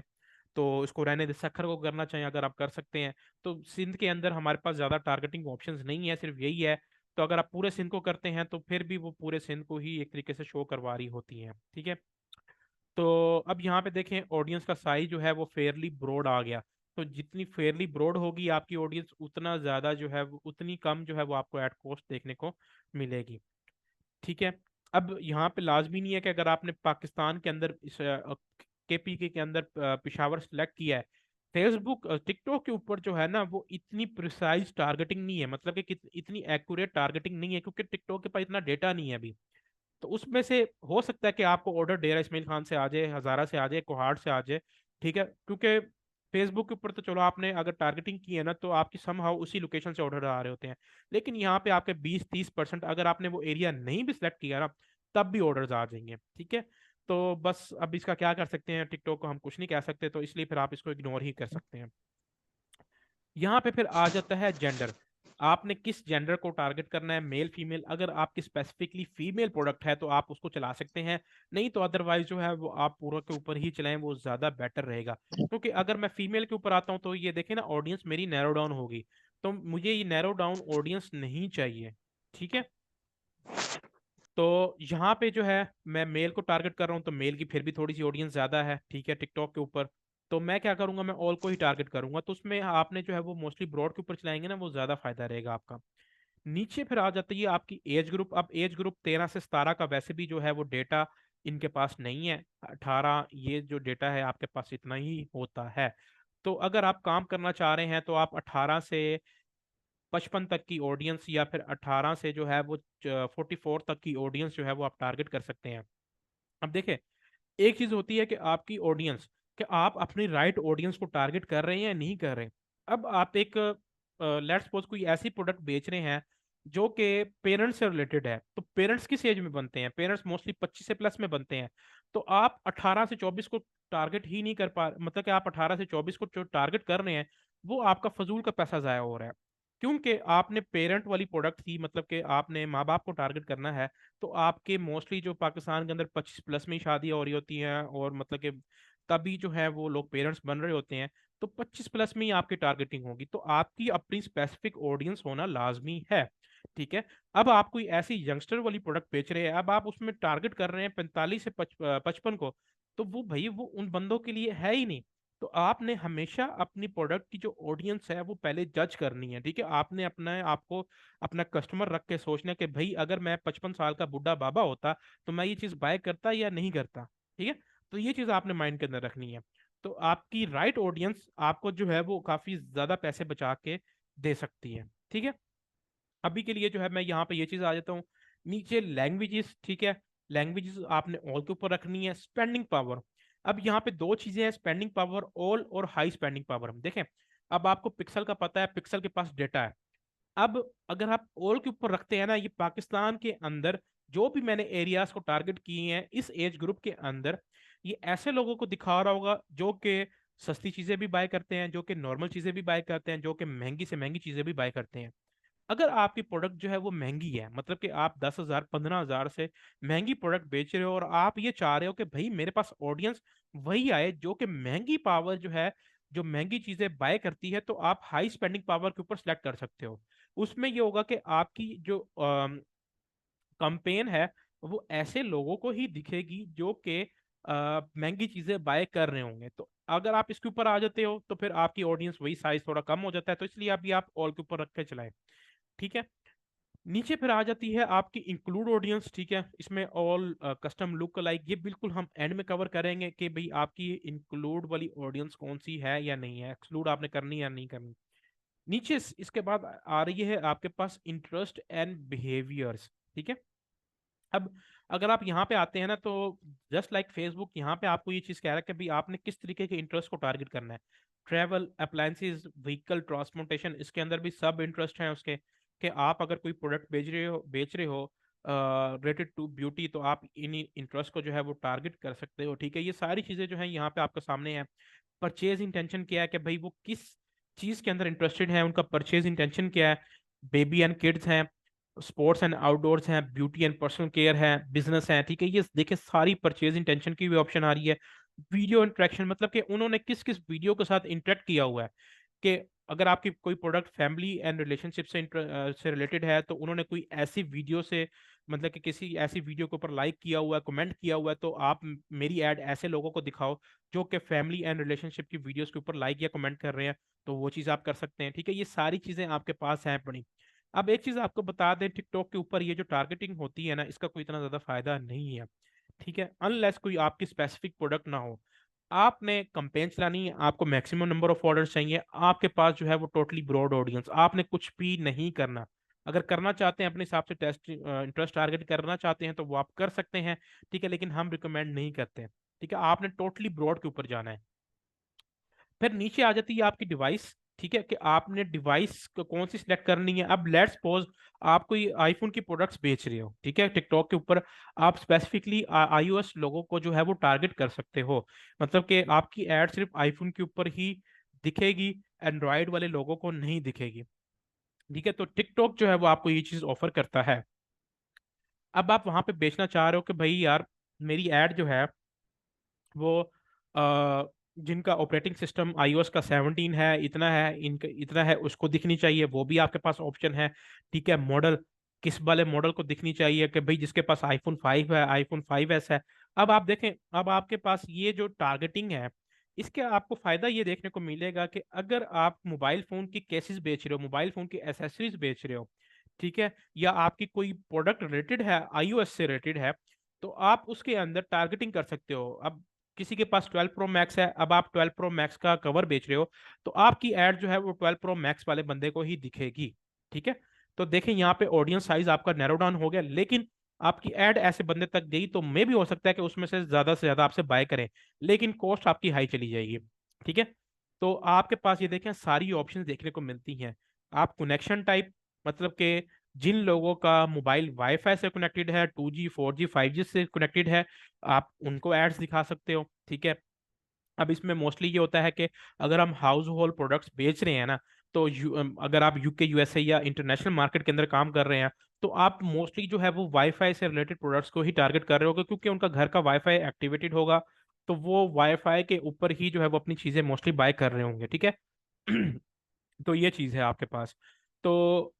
तो इसको रहने दे। सखर को करना चाहें अगर आप कर सकते हैं। तो सिंध के अंदर हमारे पास ज़्यादा टारगेटिंग ऑप्शंस नहीं है, सिर्फ यही है। तो अगर आप पूरे सिंध को करते हैं तो फिर भी वो पूरे सिंध को ही एक तरीके से शो करवा रही होती हैं। ठीक है, तो अब यहाँ पे देखें ऑडियंस का साइज जो है वो फेयरली ब्रॉड आ गया। तो जितनी फेयरली ब्रॉड होगी आपकी ऑडियंस, उतना ज़्यादा जो है उतनी कम जो है वो आपको एट कॉस्ट देखने को मिलेगी। ठीक है, अब यहाँ पे लाजमी नहीं है कि अगर आपने पाकिस्तान के अंदर इस केपीके के अंदर पिशावर सेलेक्ट किया है, फेसबुक टिकटॉक के ऊपर जो है ना वो इतनी प्रिसाइज टारगेटिंग नहीं है, मतलब कि इतनी एक्यूरेट टारगेटिंग नहीं है, क्योंकि टिकटॉक के पास इतना डेटा नहीं है अभी। तो उसमें से हो सकता है कि आपको ऑर्डर डेरा इस्माइल खान से आ जाए, हजारा से आ जाए, कोहाट से आ जाए। ठीक है, क्योंकि फेसबुक के ऊपर तो चलो आपने अगर टारगेटिंग की है ना तो आपकी समहाउ उसी लोकेशन से ऑर्डर आ रहे होते हैं। लेकिन यहाँ पे आपके 20-30% अगर आपने वो एरिया नहीं भी सिलेक्ट किया ना तब भी ऑर्डर्स आ जाएंगे। ठीक है, तो बस अब इसका क्या कर सकते हैं, टिकटॉक को हम कुछ नहीं कह सकते, तो इसलिए फिर आप इसको इग्नोर ही कर सकते हैं। यहाँ पे फिर आ जाता है जेंडर। आपने किस जेंडर को टारगेट करना है, मेल फीमेल। अगर आपकी स्पेसिफिकली फीमेल प्रोडक्ट है तो आप उसको चला सकते हैं, नहीं तो अदरवाइज जो है वो आप पूरा के ऊपर ही चलाएं, वो ज़्यादा बेटर रहेगा। क्योंकि अगर मैं फीमेल के ऊपर आता हूँ तो ये देखें ना ऑडियंस मेरी नैरो डाउन होगी, तो मुझे ये नैरो डाउन ऑडियंस नहीं चाहिए। ठीक है, तो यहाँ पे जो है मैं मेल को टारगेट कर रहा हूँ तो मेल की फिर भी थोड़ी सी ऑडियंस ज़्यादा है। ठीक है, टिकटॉक के ऊपर तो मैं क्या करूंगा, मैं ऑल को ही टारगेट करूंगा, तो उसमें आपने जो है वो मोस्टली ब्रॉड के ऊपर चलाएंगे ना, वो ज़्यादा फायदा रहेगा आपका। नीचे फिर आ जाती है आपकी एज ग्रुप। अब एज ग्रुप 13 से 17 का वैसे भी जो है वो डेटा इनके पास नहीं है। 18 ये जो डेटा है आपके पास इतना ही होता है। तो अगर आप काम करना चाह रहे हैं तो आप 18 से 55 तक की ऑडियंस, या फिर 18 से जो है वो 44 तक की ऑडियंस जो है वो आप टारगेट कर सकते हैं। अब देखें, एक चीज होती है कि आपकी ऑडियंस, कि आप अपनी राइट ऑडियंस को टारगेट कर रहे हैं या नहीं कर रहे हैं। अब आप एक लेट्स सपोज कोई ऐसी प्रोडक्ट बेच रहे हैं जो कि पेरेंट्स से रिलेटेड है, तो पेरेंट्स किस एज में बनते हैं, पेरेंट्स मोस्टली 25 से प्लस में बनते हैं। तो आप 18 से 24 को टारगेट ही नहीं कर पा, मतलब कि आप 18 से 24 को जो टारगेट कर रहे हैं वो आपका फजूल का पैसा जाया हो रहा है। क्योंकि आपने पेरेंट वाली प्रोडक्ट थी, मतलब कि आपने माँ बाप को टारगेट करना है, तो आपके मोस्टली जो पाकिस्तान के अंदर 25 प्लस में ही शादियाँ हो रही होती हैं, और मतलब कि तभी जो है वो लोग पेरेंट्स बन रहे होते हैं, तो 25 प्लस में ही आपकी टारगेटिंग होगी। तो आपकी अपनी स्पेसिफिक ऑडियंस होना लाजमी है। ठीक है, अब आप कोई ऐसी यंगस्टर वाली प्रोडक्ट बेच रहे हैं, अब आप उसमें टारगेट कर रहे हैं 45 से 55 को, तो वो भाई वो उन बंदों के लिए है ही नहीं। तो आपने हमेशा अपनी प्रोडक्ट की जो ऑडियंस है वो पहले जज करनी है। ठीक है, आपने अपना आपको अपना कस्टमर रख के सोचना है कि भाई अगर मैं 55 साल का बुढ़ा बाबा होता तो मैं ये चीज़ बाय करता या नहीं करता। ठीक है, तो ये चीज़ आपने माइंड के अंदर रखनी है। तो आपकी राइट ऑडियंस आपको जो है वो काफ़ी ज़्यादा पैसे बचा के दे सकती है। ठीक है, अभी के लिए जो है मैं यहाँ पे ये चीज़ आ जाता हूँ। नीचे लैंग्वेजेस। ठीक है, लैंग्वेजेस आपने ऑल के ऊपर रखनी है। स्पेंडिंग पावर, अब यहाँ पे दो चीज़ें हैं, स्पेंडिंग पावर ऑल और हाई स्पेंडिंग पावर। हम देखें, अब आपको पिक्सल का पता है, पिक्सल के पास डेटा है। अब अगर आप ऑल के ऊपर रखते हैं ना, ये पाकिस्तान के अंदर जो भी मैंने एरियाज को टारगेट किए हैं इस एज ग्रुप के अंदर, ये ऐसे लोगों को दिखा रहा होगा जो कि सस्ती चीज़ें भी बाय करते हैं, जो कि नॉर्मल चीज़ें भी बाय करते हैं, जो कि महंगी से महंगी चीज़ें भी बाय करते हैं। अगर आपकी प्रोडक्ट जो है वो महंगी है, मतलब कि आप 10,000 15,000 से महंगी प्रोडक्ट बेच रहे हो, और आप ये चाह रहे हो कि भाई मेरे पास ऑडियंस वही आए जो कि महंगी पावर जो है, जो महंगी चीजें बाय करती है, तो आप हाई स्पेंडिंग पावर के ऊपर सेलेक्ट कर सकते हो। उसमें ये होगा कि आपकी जो कंपेन है वो ऐसे लोगों को ही दिखेगी जो कि महंगी चीजें बाय कर रहे होंगे। तो अगर आप इसके ऊपर आ जाते हो तो फिर आपकी ऑडियंस वही साइज थोड़ा कम हो जाता है, तो इसलिए अभी आप ऑल के ऊपर रख के चलाएं। ठीक है, नीचे फिर आ जाती है आपकी इंक्लूड ऑडियंस। ठीक है, इसमें ऑल कस्टम लुक लाइक, ये बिल्कुल हम एंड में कवर करेंगे कि भाई आपकी इंक्लूड वाली ऑडियंस कौन सी है या नहीं है, एक्सक्लूड आपने करनी या नहीं करनी। नीचे इसके बाद आ रही है आपके पास इंटरेस्ट एंड बिहेवियर्स। ठीक है, अब अगर आप यहाँ पे आते हैं ना तो जस्ट लाइक फेसबुक, यहाँ पे आपको ये चीज़ कह रहा है कि भाई आपने किस तरीके के इंटरेस्ट को टारगेट करना है। ट्रैवल अप्लायंसेस, व्हीकल ट्रांसपोर्टेशन, इसके अंदर भी सब इंटरेस्ट हैं उसके, कि आप अगर कोई प्रोडक्ट बेच रहे हो रिलेटेड टू ब्यूटी, तो आप इन इंटरेस्ट को जो है वो टारगेट कर सकते हो। ठीक है, ये सारी चीज़ें जो है यहाँ पे आपके सामने है। परचेज इंटेंशन क्या है, कि भाई वो किस चीज़ के अंदर इंटरेस्टेड है, उनका परचेज इंटेंशन क्या है। बेबी एंड किड्स हैं, स्पोर्ट्स एंड आउटडोर्स हैं, ब्यूटी एंड पर्सनल केयर है, बिजनेस है। ठीक है, ये देखिए सारी परचेज इंटेंशन की भी ऑप्शन आ रही है। वीडियो इंटरेक्शन मतलब कि उन्होंने किस किस वीडियो के साथ इंटरेक्ट किया हुआ है, कि अगर आपकी कोई प्रोडक्ट फैमिली एंड रिलेशनशिप से रिलेटेड है, तो उन्होंने कोई ऐसी वीडियो से, मतलब कि किसी ऐसी वीडियो के ऊपर लाइक किया हुआ है, कमेंट किया हुआ है, तो आप मेरी ऐड ऐसे लोगों को दिखाओ जो कि फैमिली एंड रिलेशनशिप की वीडियोस के ऊपर लाइक या कमेंट कर रहे हैं, तो वो चीज़ आप कर सकते हैं। ठीक है, ये सारी चीज़ें आपके पास हैं पड़ी। अब एक चीज़ आपको बता दें, टिकटॉक के ऊपर ये जो टारगेटिंग होती है ना, इसका कोई इतना ज़्यादा फायदा नहीं है। ठीक है, अनलेस कोई आपकी स्पेसिफिक प्रोडक्ट ना हो। आपने कंपेन चलानी है, आपको मैक्सिमम नंबर ऑफ ऑर्डर्स चाहिए, आपके पास जो है वो टोटली ब्रॉड ऑडियंस, आपने कुछ भी नहीं करना। अगर करना चाहते हैं अपने हिसाब से टेस्ट इंटरेस्ट टारगेट करना चाहते हैं तो वो आप कर सकते हैं। ठीक है, लेकिन हम रिकमेंड नहीं करते हैं। ठीक है, आपने टोटली ब्रॉड के ऊपर जाना है। फिर नीचे आ जाती है आपकी डिवाइस। ठीक है, कि आपने डिवाइस को कौन सी सिलेक्ट करनी है। अब लेट्स सपोज आप कोई आईफोन की प्रोडक्ट्स बेच रहे हो, ठीक है, टिकटॉक के ऊपर आप स्पेसिफिकली आईओएस लोगों को जो है वो टारगेट कर सकते हो। मतलब कि आपकी एड सिर्फ आईफोन के ऊपर ही दिखेगी, एंड्रॉयड वाले लोगों को नहीं दिखेगी। ठीक है, तो टिकटॉक जो है वो आपको ये चीज ऑफर करता है। अब आप वहां पे बेचना चाह रहे हो कि भाई यार, मेरी एड जो है वो जिनका ऑपरेटिंग सिस्टम iOS का 17 है, इतना है, इनका इतना है, उसको दिखनी चाहिए, वो भी आपके पास ऑप्शन है। ठीक है, मॉडल किस वाले मॉडल को दिखनी चाहिए, कि भाई जिसके पास आईफोन 5 है, आईफोन 5s है। अब आप देखें, अब आपके पास ये जो टारगेटिंग है, इसके आपको फायदा ये देखने को मिलेगा कि अगर आप मोबाइल फोन की केसेस बेच रहे हो, मोबाइल फोन की एसेसरीज बेच रहे हो, ठीक है, या आपकी कोई प्रोडक्ट रिलेटेड है, iOS से रिलेटेड है, तो आप उसके अंदर टारगेटिंग कर सकते हो। अब किसी के पास 12 प्रो मैक्स है, अब आप 12 प्रो मैक्स का कवर बेच रहे हो, तो आपकी एड जो है वो 12 प्रो मैक्स वाले बंदे को ही दिखेगी। ठीक है, तो देखें यहाँ पे ऑडियंस साइज आपका नैरो डाउन हो गया, लेकिन आपकी एड ऐसे बंदे तक गई तो मे भी हो सकता है कि उसमें से ज्यादा आपसे बाय करें, लेकिन कॉस्ट आपकी हाई चली जाएगी। ठीक है, तो आपके पास ये देखें सारी ऑप्शंस देखने को मिलती हैं। आप कनेक्शन टाइप, मतलब कि जिन लोगों का मोबाइल वाईफाई से कनेक्टेड है, 2G 4G 5G से कनेक्टेड है, आप उनको एड्स दिखा सकते हो। ठीक है, अब इसमें मोस्टली ये होता है कि अगर हम हाउस होल्ड प्रोडक्ट्स बेच रहे हैं ना, तो अगर आप यूके यूएसए या इंटरनेशनल मार्केट के अंदर काम कर रहे हैं, तो आप मोस्टली जो है वो वाईफाई से रिलेटेड प्रोडक्ट्स को ही टारगेट कर रहे होगे, क्योंकि उनका घर का वाईफाई एक्टिवेटेड होगा, तो वो वाईफाई के ऊपर ही जो है वो अपनी चीज़ें मोस्टली बाय कर रहे होंगे। ठीक है, तो ये चीज़ है आपके पास। तो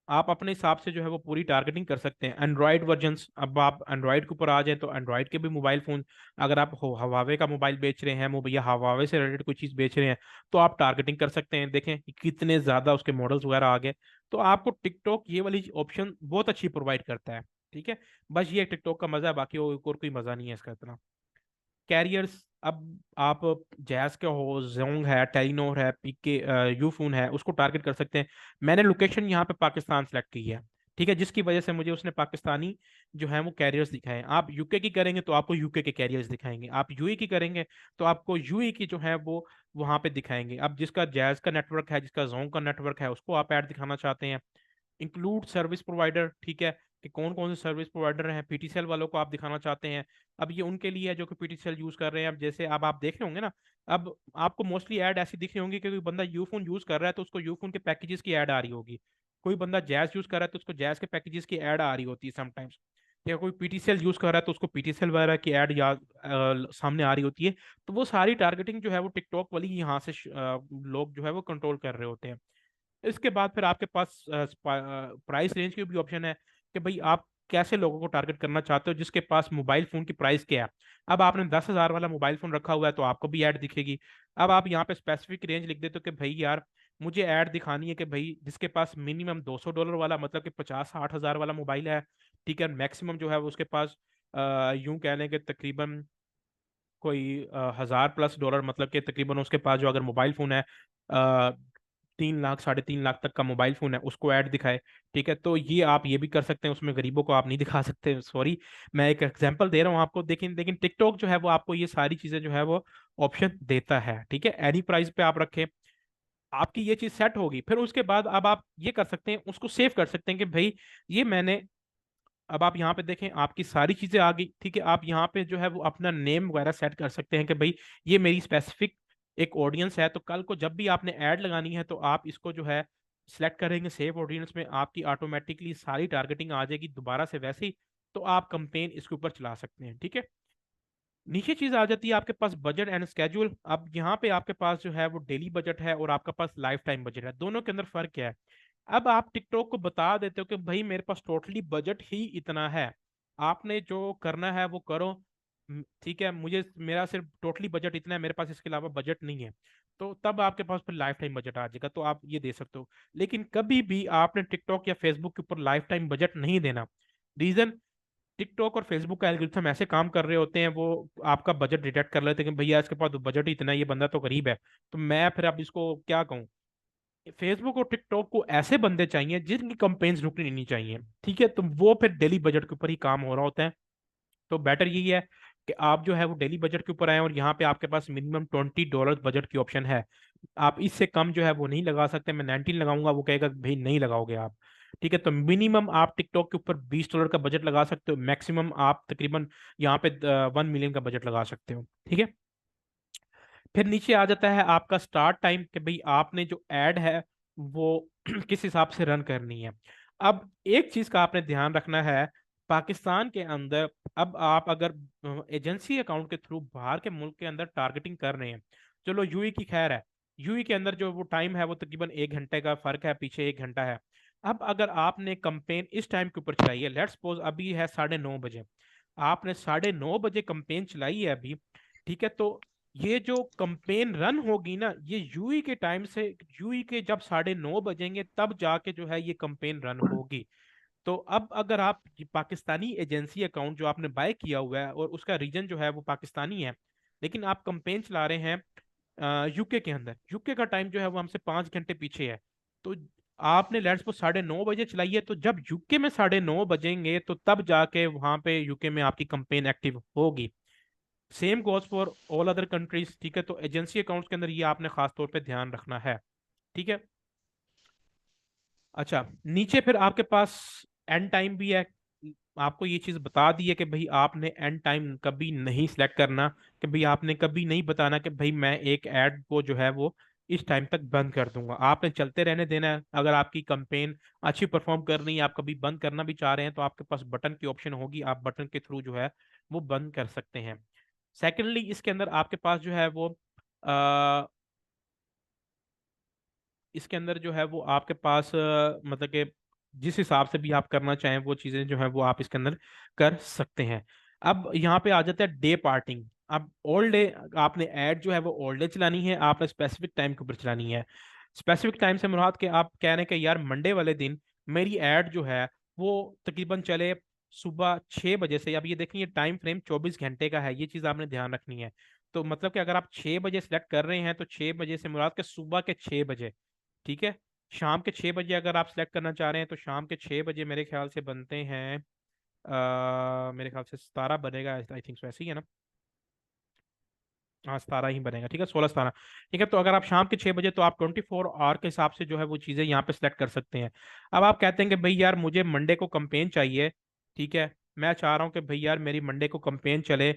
आप अपने हिसाब से जो है वो पूरी टारगेटिंग कर सकते हैं। एंड्रॉयड वर्जन्स, अब आप एंड्रॉयड के ऊपर आ जाए तो एंड्रॉयड के भी मोबाइल फोन, अगर आप हवावे का मोबाइल बेच रहे हैं, या हवावे से रिलेटेड कोई चीज़ बेच रहे हैं, तो आप टारगेटिंग कर सकते हैं। देखें कि कितने ज़्यादा उसके मॉडल्स वगैरह आ गए। तो आपको टिकटॉक ये वाली ऑप्शन बहुत अच्छी प्रोवाइड करता है। ठीक है, बस ये टिकटॉक का मज़ा है, बाकी और कोई मज़ा नहीं है इसका इतना। कैरियर्स, अब आप जैस के हो, जोंग है, टेलीनॉर है, पीके यूफोन है, उसको टारगेट कर सकते हैं। मैंने लोकेशन यहाँ पे पाकिस्तान सेलेक्ट की है। ठीक है, जिसकी वजह से मुझे उसने पाकिस्तानी जो है वो कैरियर्स दिखाए। आप यूके की करेंगे तो आपको यूके के कैरियर्स दिखाएंगे, आप यूए की करेंगे तो आपको यूए की जो है वो वहां पे दिखाएंगे। अब जिसका जैज का नेटवर्क है, जिसका जोंग का नेटवर्क है, उसको आप ऐड दिखाना चाहते हैं। इंक्लूड सर्विस प्रोवाइडर, ठीक है, कि कौन कौन से सर्विस प्रोवाइडर हैं, पीटीसीएल वालों को आप दिखाना चाहते हैं। अब ये उनके लिए है जो कि पीटीसीएल यूज कर रहे हैं। अब जैसे अब आप देख रहे होंगे ना, अब आपको मोस्टली ऐड ऐसी दिख रही होंगी कि कोई बंदा यूफोन यूज कर रहा है तो उसको यूफोन के पैकेजेस की ऐड आ रही होगी, कोई बंदा जैज यूज कर रहा है तो उसको जैज के पैकेजेस की ऐड आ रही होती है समटाइम्स, या कोई पीटीसीएल यूज कर रहा है तो उसको पीटीसीएल वगैरह की ऐड या सामने आ रही होती है। तो वो सारी टारगेटिंग जो है वो टिकटॉक वाली यहाँ से लोग जो है वो कंट्रोल कर रहे होते हैं। इसके बाद फिर आपके पास प्राइस रेंज की भी ऑप्शन है, कि भाई आप कैसे लोगों को टारगेट करना चाहते हो, जिसके पास मोबाइल फोन की प्राइस क्या है। अब आपने 10,000 वाला मोबाइल फोन रखा हुआ है तो आपको भी ऐड दिखेगी। अब आप यहाँ पे स्पेसिफिक रेंज लिख देते हो कि भाई यार, मुझे ऐड दिखानी है कि भाई जिसके पास मिनिमम $200 वाला, मतलब कि 50-60 हज़ार वाला मोबाइल है। ठीक है, मैक्सिमम जो है वो उसके पास यूं कह लें कि तकरीबन कोई $1,000+ मतलब कि तकरीबन उसके पास जो अगर मोबाइल फोन है 3 लाख 3.5 लाख तक का मोबाइल फोन है उसको ऐड दिखाए, ठीक है, तो ये आप ये भी कर सकते हैं, उसमें गरीबों को आप नहीं दिखा सकते, सॉरी, मैं एक एग्जांपल दे रहा हूँ आपको। लेकिन लेकिन टिकटॉक जो है वो आपको ये सारी चीजें जो है वो ऑप्शन देता है, ठीक है। एनी प्राइस पे आप रखें, आपकी ये चीज सेट होगी, फिर उसके बाद अब आप ये कर सकते हैं, उसको सेव कर सकते हैं कि भाई ये मैंने, अब आप यहाँ पे देखें आपकी सारी चीजें आ गई, ठीक है। आप यहाँ पे जो है वो अपना नेम वगैरह सेट कर सकते हैं कि भाई ये मेरी स्पेसिफिक एक ऑडियंस है, तो कल को जब भी आपने ऐड लगानी है तो आप इसको जो है सिलेक्ट करेंगे सेव ऑडियंस में, आपकी ऑटोमेटिकली सारी टारगेटिंग आ जाएगी दोबारा से वैसे ही, तो आप कंपेन इसके ऊपर चला सकते हैं, ठीक है। नीचे चीज आ जाती है आपके पास बजट एंड स्केड्यूल। अब यहाँ पे आपके पास जो है वो डेली बजट है और आपका पास लाइफ टाइम बजट है, दोनों के अंदर फर्क क्या है। अब आप टिकटॉक को बता देते हो कि भाई मेरे पास टोटली बजट ही इतना है, आपने जो करना है वो करो, ठीक है, मुझे मेरा सिर्फ टोटली बजट इतना है, मेरे पास इसके अलावा बजट नहीं है, तो तब आपके पास फिर लाइफ टाइम बजट आ जाएगा, तो आप ये दे सकते हो। लेकिन कभी भी आपने टिकटॉक या फेसबुक के ऊपर लाइफ टाइम बजट नहीं देना। रीजन, टिकटॉक और फेसबुक का एल्गोरिथम ऐसे काम कर रहे होते हैं, वो आपका बजट डिटेक्ट कर लेते हैं कि भैया इसके पास तो बजट ही इतना है, ये बंदा तो गरीब है, तो मैं फिर अब इसको क्या कहूँ। फेसबुक और टिकटॉक को ऐसे बंदे चाहिए जिनकी कंपेन्स रुकनी नहीं चाहिए, ठीक है, तो वो फिर डेली बजट के ऊपर ही काम हो रहा होता है। तो बेटर यही है कि आप जो है वो डेली बजट के ऊपर आए, और यहाँ पे आपके पास मिनिमम $20 बजट की ऑप्शन है, आप इससे कम जो है वो नहीं लगा सकते। मैं 19 लगाऊंगा, वो कहेगा भाई नहीं लगाओगे आप, ठीक है। तो मिनिमम आप टिकटॉक के ऊपर $20 का बजट लगा सकते हो, मैक्सिमम आप तकरीबन यहाँ पे 1 मिलियन का बजट लगा सकते हो, ठीक है। फिर नीचे आ जाता है आपका स्टार्ट टाइम कि भाई आपने जो एड है वो किस हिसाब से रन करनी है। अब एक चीज का आपने ध्यान रखना है, पाकिस्तान के अंदर अब आप अगर एजेंसी अकाउंट के थ्रू बाहर के मुल्क के अंदर टारगेटिंग कर रहे हैं, चलो यूएई की खैर है, यूएई के अंदर जो वो टाइम है वो तकरीबन 1 घंटे का फर्क है, पीछे 1 घंटा है। अब अगर आपने कंपेन इस टाइम के ऊपर चलाई है, लेट्स सपोज अभी है 9:30 बजे, आपने 9:30 बजे कंपेन चलाई है अभी, ठीक है, तो ये जो कंपेन रन होगी ना, ये यूई के टाइम से, यूई के जब 9:30 बजेंगे तब जाके जो है ये कंपेन रन होगी। तो अब अगर आप ये पाकिस्तानी एजेंसी अकाउंट जो आपने बाय किया हुआ है और उसका रीजन जो है वो पाकिस्तानी है, लेकिन आप कंपेन चला रहे हैं यूके के अंदर, यूके का टाइम जो है वो हमसे 5 घंटे पीछे है, तो आपने लेट्स सपोज 9:30 बजे चलाई है, तो जब यूके में 9:30 बजेंगे तो तब जाके वहां पे यूके में आपकी कंपेन एक्टिव होगी। Same goes for all other countries, ठीक है। तो एजेंसी अकाउंट्स के अंदर ये आपने खास तौर पे ध्यान रखना है, ठीक है। अच्छा, नीचे फिर आपके पास एंड टाइम भी है, आपको ये चीज बता दी है कि भाई आपने एंड टाइम कभी नहीं सिलेक्ट करना, कि भाई आपने कभी नहीं बताना कि भाई मैं एक ऐड को जो है वो इस टाइम तक बंद कर दूंगा, आपने चलते रहने देना है। अगर आपकी कंपेन अच्छी परफॉर्म कर रही है, आप कभी बंद करना भी चाह रहे हैं, तो आपके पास बटन की ऑप्शन होगी, आप बटन के थ्रू जो है वो बंद कर सकते हैं। सेकेंडली इसके अंदर आपके पास जो है वो इसके अंदर जो है वो आपके पास मतलब कि जिस हिसाब से भी आप करना चाहें वो चीज़ें जो है वो आप इसके अंदर कर सकते हैं। अब यहाँ पे आ जाता है डे पार्टिंग। अब ऑल डे आपने ऐड जो है वो ऑल डे चलानी है, आपने स्पेसिफिक टाइम के ऊपर चलानी है। स्पेसिफिक टाइम से मुराद के आप कह रहे हैं कि यार मंडे वाले दिन मेरी ऐड जो है वो तकरीबन चले सुबह 6 बजे से। अब ये देखिए टाइम फ्रेम 24 घंटे का है, ये चीज़ आपने ध्यान रखनी है। तो मतलब कि अगर आप 6 बजे सेलेक्ट कर रहे हैं तो 6 बजे से मुराद के सुबह के 6 बजे, ठीक है। शाम के 6 बजे अगर आप सिलेक्ट करना चाह रहे हैं तो शाम के 6 बजे मेरे ख्याल से बनते हैं, मेरे ख्याल से 17 बनेगा, आई थिंक ऐसे ही है ना। हाँ 17 ही बनेगा, ठीक है, 16 17, ठीक है। तो अगर आप शाम के 6 बजे, तो आप 24 आवर के हिसाब से जो है वो चीज़ें यहाँ पे सिलेक्ट कर सकते हैं। अब आप कहते हैं कि भाई यार मुझे मंडे को कंपेन चाहिए, ठीक है, मैं चाह रहा हूँ कि भाई यार मेरी मंडे को कंपेन चले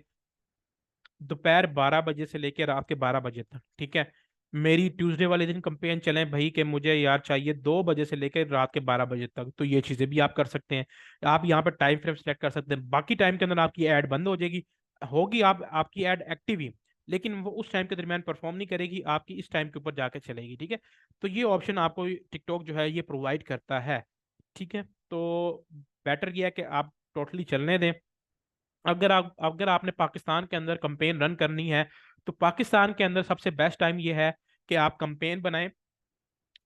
दोपहर 12 बजे से लेकर रात के 12 बजे तक, ठीक है। मेरी ट्यूसडे वाले दिन कंपेन चलें भाई कि मुझे यार चाहिए 2 बजे से लेकर रात के 12 बजे तक, तो ये चीज़ें भी आप कर सकते हैं। आप यहाँ पर टाइम फ्रेम सेलेक्ट कर सकते हैं, बाकी टाइम के अंदर आपकी ऐड बंद हो जाएगी, होगी आप आपकी ऐड एक्टिव ही, लेकिन वो उस टाइम के दरमियान परफॉर्म नहीं करेगी, आपकी इस टाइम के ऊपर जाके चलेगी, ठीक है। तो ये ऑप्शन आपको टिकटॉक जो है ये प्रोवाइड करता है, ठीक है। तो बेटर ये है कि आप टोटली चलने दें। अगर आपने पाकिस्तान के अंदर कंपेन रन करनी है, तो पाकिस्तान के अंदर सबसे बेस्ट टाइम ये है कि आप कंपेन बनाएं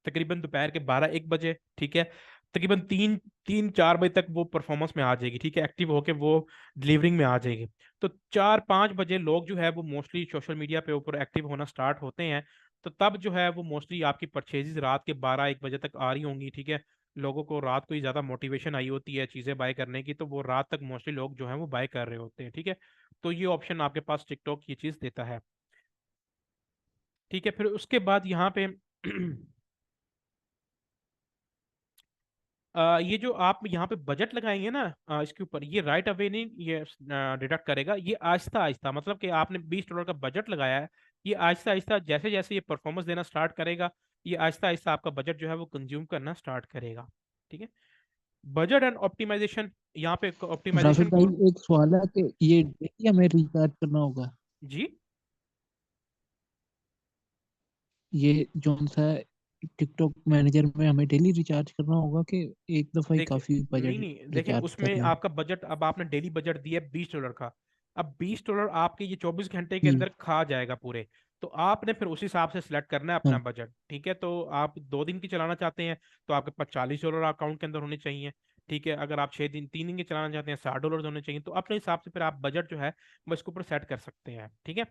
तकरीबन दोपहर के 12 1 बजे, ठीक है। तकरीबन 3 3 4 बजे तक वो परफॉर्मेंस में आ जाएगी, ठीक है, एक्टिव होके वो डिलीवरिंग में आ जाएगी। तो 4 5 बजे लोग जो है वो मोस्टली सोशल मीडिया पे ऊपर एक्टिव होना स्टार्ट होते हैं, तो तब जो है वो मोस्टली आपकी परचेजेस रात के 12-1 बजे तक आ रही होंगी, ठीक है। लोगों को रात को ही ज़्यादा मोटिवेशन आई होती है चीज़ें बाय करने की, तो वो रात तक मोस्टली लोग जो है वो बाय कर रहे होते हैं, ठीक है। तो ये ऑप्शन आपके पास टिकटॉक ये चीज़ देता है, ठीक है। फिर उसके बाद यहाँ पे ये जो आप यहाँ पे बजट लगाएंगे ना, इसके ऊपर ये राइट अवे नहीं ये डिडक्ट करेगा, ये आहिस्ता आहिस्ता, मतलब कि आपने $20 का बजट लगाया है, ये आहिस्ता आहिस्ता जैसे जैसे ये परफॉर्मेंस देना स्टार्ट करेगा, ये आहिस्ता आहिस्ता आपका बजट जो है वो कंज्यूम करना स्टार्ट करेगा, ठीक है। बजट एंड ऑप्टिमाइजेशन, यहाँ पे राफिक ऑप्टिमाइजेशन भाई, गोल। एक सवाल है कि ये डेली हमें रिचार्ज करना होगा? जी ये जो सा टिकटॉक मैनेजर में हमें डेली रिचार्ज करना होगा कि एक दफा ही देखिए, काफी नहीं बजट नहीं देखें, रिचार्ज कर उसमें लें? आपका बजट, अब आपने डेली बजट दिया है $20 का, अब $20 आपके ये 24 घंटे के हम्म। अंदर खा जाएगा पूरे। तो आपने फिर उस हिसाब से सिलेक्ट करना है अपना हाँ। बजट, ठीक है। तो आप 2 दिन की चलाना चाहते हैं तो आपके पास $40 अकाउंट के अंदर होने चाहिए, ठीक है। अगर आप 6 दिन 3 दिन की चलाना चाहते हैं, $60 होने चाहिए। तो अपने हिसाब से फिर आप बजट जो है वो इसके ऊपर सेट कर सकते हैं, ठीक है।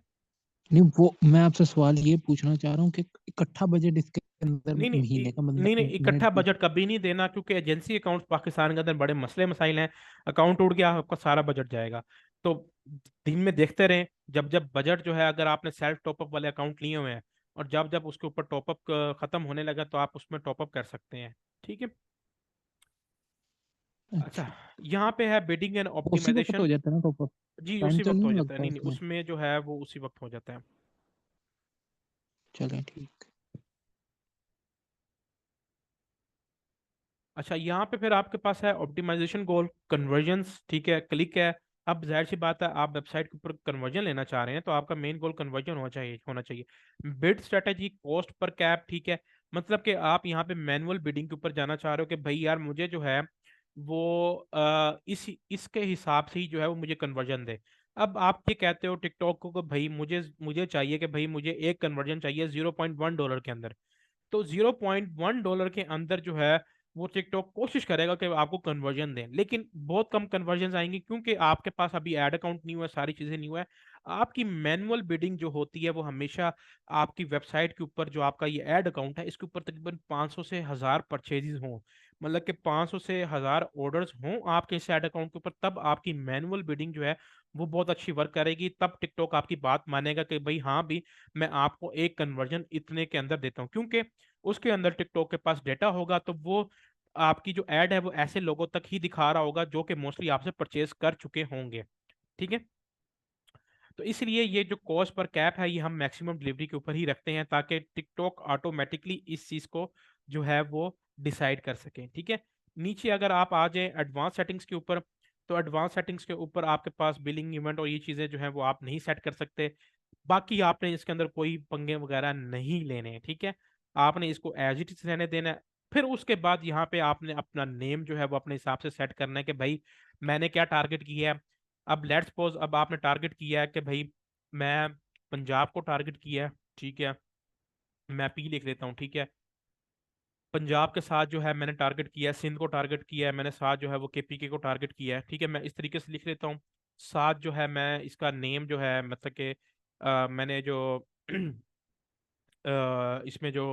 नहीं, वो मैं आपसे सवाल ये पूछना चाह रहा हूँ कि इकट्ठा बजट इसके अंदर नहीं नहीं महीने का नहीं नहीं, मतलब इकट्ठा मिनट बजट कभी नहीं देना, क्योंकि एजेंसी अकाउंट पाकिस्तान के अंदर बड़े मसले मसाइल हैं। अकाउंट उड़ गया आपका सारा बजट जाएगा। तो दिन में देखते रहें, जब जब बजट जो है, अगर आपने सेल्फ टॉपअप वाले अकाउंट लिए हुए हैं और जब जब उसके ऊपर टॉपअप खत्म होने लगा तो आप उसमें टॉपअप कर सकते हैं, ठीक है। अच्छा, अच्छा, यहाँ पे है बिडिंग एंड उसी वक्त हो ऑप्टिमाइजेशन। जाता है ना टॉपअप? जी टाइम उसी तो वक्त हो नहीं जाता है, लगता नहीं नहीं, उसमें? उसमें जो है वो उसी वक्त हो जाता है। चलें, ठीक। अच्छा, यहाँ पे फिर आपके पास है ऑप्टिमाइजेशन गोल, कन्वर्जन्स, ठीक है, क्लिक है। अब जाहिर सी बात है, आप वेबसाइट के ऊपर कन्वर्जन लेना चाह रहे हैं तो आपका मेन गोल कन्वर्जन होना चाहिए। Bid strategy, cost per cap, ठीक है। मतलब कि आप यहाँ पे मैनुअल बिडिंग के ऊपर जाना चाह रहे हो कि भाई यार मुझे जो है वो इस इसके हिसाब से ही जो है वो मुझे कन्वर्जन दे। अब आप ये कहते हो टिकटॉक को कि भाई मुझे मुझे चाहिए कि भाई मुझे एक कन्वर्जन चाहिए $0.1 के अंदर। तो $0.1 के अंदर जो है वो टिकटॉक कोशिश करेगा कि आपको कन्वर्जन दें, लेकिन बहुत कम कन्वर्जन आएंगे, क्योंकि आपके पास अभी ऐड अकाउंट नहीं हुआ है, सारी चीजें नहीं हुआ है। आपकी मैनुअल बिडिंग जो होती है वो हमेशा आपकी वेबसाइट के ऊपर, जो आपका ये ऐड अकाउंट है इसके ऊपर तकरीबन 500 से 1000 परचेजेस हों, मतलब कि 500 से 1000 ऑर्डर्स हों आपके इस ऐड अकाउंट के ऊपर, तब आपकी मैनुअल बिडिंग जो है वो बहुत अच्छी वर्क करेगी। तब टिकटॉक आपकी बात मानेगा कि भाई हाँ भी, मैं आपको एक कन्वर्जन इतने के अंदर देता हूँ, क्योंकि उसके अंदर टिकटॉक के पास डेटा होगा। तो वो आपकी जो ऐड है वो ऐसे लोगों तक ही दिखा रहा होगा जो कि मोस्टली आपसे परचेज कर चुके होंगे, ठीक है। तो इसलिए ये जो कॉस्ट पर कैप है ये हम मैक्सिमम डिलीवरी के ऊपर ही रखते हैं, ताकि टिकटॉक ऑटोमेटिकली इस चीज़ को जो है वो डिसाइड कर सकें, ठीक है। नीचे अगर आप आ जाएं एडवांस सेटिंग्स के ऊपर, तो एडवांस सेटिंग्स के ऊपर आपके पास बिलिंग इवेंट और ये चीज़ें जो हैं वो आप नहीं सेट कर सकते। बाकी आपने इसके अंदर कोई पंगे वगैरह नहीं लेने हैं, ठीक है। आपने इसको एज इट इज रहने देना है। फिर उसके बाद यहाँ पे आपने अपना नेम जो है वो अपने हिसाब से सेट करना है कि भाई मैंने क्या टारगेट किया है। अब लेट्स सपोज अब आपने टारगेट किया है कि भाई मैं पंजाब को टारगेट किया है, ठीक है। मैं पी लिख लेता हूँ, ठीक है। पंजाब के साथ जो है मैंने टारगेट किया है, सिंध को टारगेट किया है मैंने, साथ जो है वो केपीके को टारगेट किया है, ठीक है। मैं इस तरीके से लिख लेता हूँ। साथ जो है मैं इसका नेम जो है, मतलब कि मैंने जो इसमें जो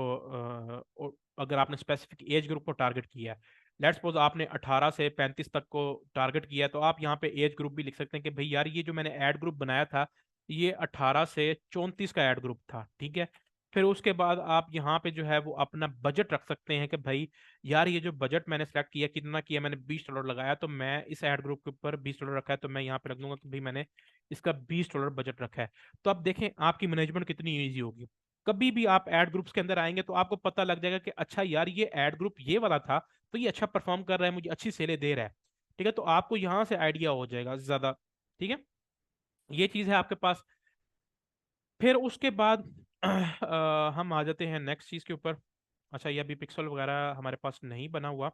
अगर आपने स्पेसिफिक एज ग्रुप को टारगेट किया है, लेट्स सपोज आपने 18 से 35 तक को टारगेट किया है, तो आप यहाँ पे एज ग्रुप भी लिख सकते हैं कि भाई यार ये जो मैंने ऐड ग्रुप बनाया था ये 18 से 34 का ऐड ग्रुप था, ठीक है। फिर उसके बाद आप यहाँ पे जो है वो अपना बजट रख सकते हैं कि भाई यार ये जो बजट मैंने सेलेक्ट किया कितना किया, मैंने $20 लगाया, तो मैं इस ऐड ग्रुप के ऊपर $20 रखा है, तो मैं यहाँ पे रख दूंगा कि भाई मैंने इसका $20 बजट रखा है। तो अब देखें आपकी मैनेजमेंट कितनी ईजी होगी। कभी भी आप एड ग्रुप्स के अंदर आएंगे तो आपको पता लग जाएगा कि अच्छा यार ये एड ग्रुप ये वाला था, तो ये अच्छा परफॉर्म कर रहा है, मुझे अच्छी सेलें दे रहा है, ठीक है। तो आपको यहाँ से आइडिया हो जाएगा ज्यादा, ठीक है। ये चीज है आपके पास। फिर उसके बाद हम आ जाते हैं नेक्स्ट चीज के ऊपर। अच्छा, ये अभी पिक्सल वगैरह हमारे पास नहीं बना हुआ,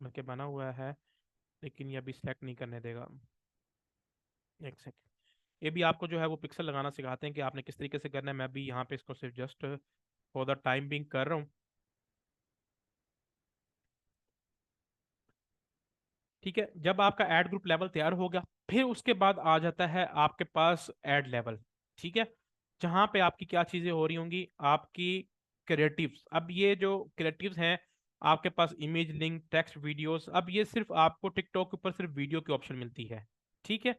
बल्कि बना हुआ है लेकिन ये अभी सेलेक्ट नहीं करने देगा। एक सेकंड, ये भी आपको जो है वो पिक्सल लगाना सिखाते हैं कि आपने किस तरीके से करना है। मैं भी यहाँ पे इसको सिर्फ just for the time being कर रहा हूँ, ठीक है। जब आपका ऐड ग्रुप लेवल तैयार हो गया, फिर उसके बाद आ जाता है आपके पास ऐड लेवल, ठीक है। जहाँ पे आपकी क्या चीजें हो रही होंगी, आपकी क्रिएटिव्स। अब ये जो क्रिएटिव्स हैं, आपके पास इमेज, लिंक, टेक्स्ट, वीडियोस, अब ये सिर्फ आपको टिकटॉक के ऊपर सिर्फ वीडियो की ऑप्शन मिलती है, ठीक है।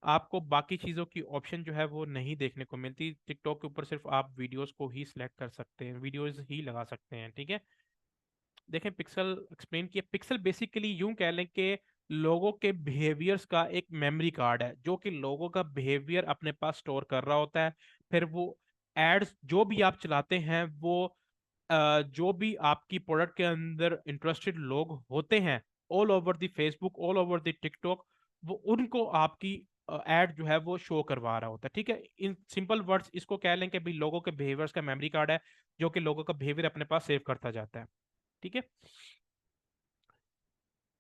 आपको बाकी चीज़ों की ऑप्शन जो है वो नहीं देखने को मिलती। टिकटॉक के ऊपर सिर्फ आप वीडियोस को ही सिलेक्ट कर सकते हैं, वीडियोस ही लगा सकते हैं, ठीक है। देखें, पिक्सल एक्सप्लेन किया। पिक्सल बेसिकली यूं कह लें कि लोगों के बिहेवियर्स का एक मेमोरी कार्ड है, जो कि लोगों का बिहेवियर अपने पास स्टोर कर रहा होता है। फिर वो एड्स जो भी आप चलाते हैं, वो जो भी आपकी प्रोडक्ट के अंदर इंटरेस्टेड लोग होते हैं, all over the Facebook, all over the TikTok, वो उनको आपकी एड जो है वो शो करवा रहा होता है, ठीक है। इन सिंपल वर्ड्स इसको कह लें कि भाई लोगों के बिहेवियर्स का मेमोरी कार्ड है, जो कि लोगों का बिहेवियर अपने पास सेव करता जाता है, ठीक है।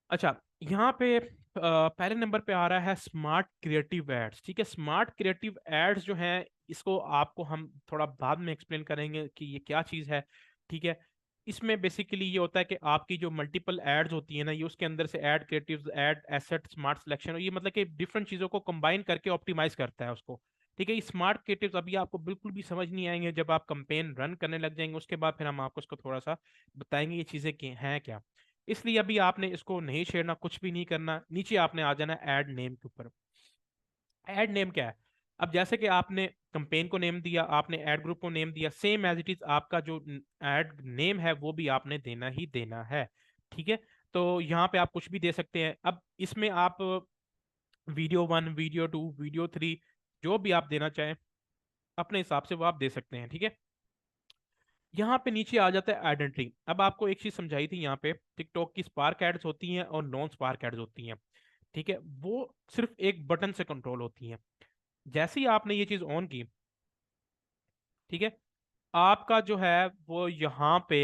अच्छा, यहाँ पे पहले नंबर पे आ रहा है स्मार्ट क्रिएटिव एड्स, ठीक है। स्मार्ट क्रिएटिव एड्स जो हैं, इसको आपको हम थोड़ा बाद में एक्सप्लेन करेंगे कि ये क्या चीज़ है, ठीक है। इसमें बेसिकली ये होता है कि आपकी जो मल्टीपल एड्स होती है ना, ये उसके अंदर से add creatives, add asset, smart selection, ये मतलब कि डिफरेंट चीज़ों को कंबाइन करके ऑप्टिमाइज करता है उसको, ठीक है। ये स्मार्ट क्रिएटिव्स अभी आपको बिल्कुल भी समझ नहीं आएंगे, जब आप कंपेन रन करने लग जाएंगे उसके बाद फिर हम आपको इसको थोड़ा सा बताएंगे ये चीज़ें हैं क्या। इसलिए अभी आपने इसको नहीं छेड़ना, कुछ भी नहीं करना। नीचे आपने आ जाना ऐड नेम के ऊपर। ऐड नेम क्या है? अब जैसे कि आपने कंपेन को नेम दिया, आपने ऐड ग्रुप को नेम दिया, सेम एज इट इज आपका जो ऐड नेम है वो भी आपने देना ही देना है, ठीक है। तो यहाँ पे आप कुछ भी दे सकते हैं। अब इसमें आप वीडियो 1, वीडियो 2, वीडियो 3, जो भी आप देना चाहें अपने हिसाब से वो आप दे सकते हैं, ठीक है। यहाँ पे नीचे आ जाता है आइडेंटिटी। अब आपको एक चीज समझाई थी, यहाँ पे टिकटॉक की स्पार्क एड्स होती हैं और नॉन स्पार्क एड्स होती हैं, ठीक है। वो सिर्फ एक बटन से कंट्रोल होती हैं। जैसे ही आपने ये चीज ऑन की, ठीक है, आपका जो है वो यहाँ पे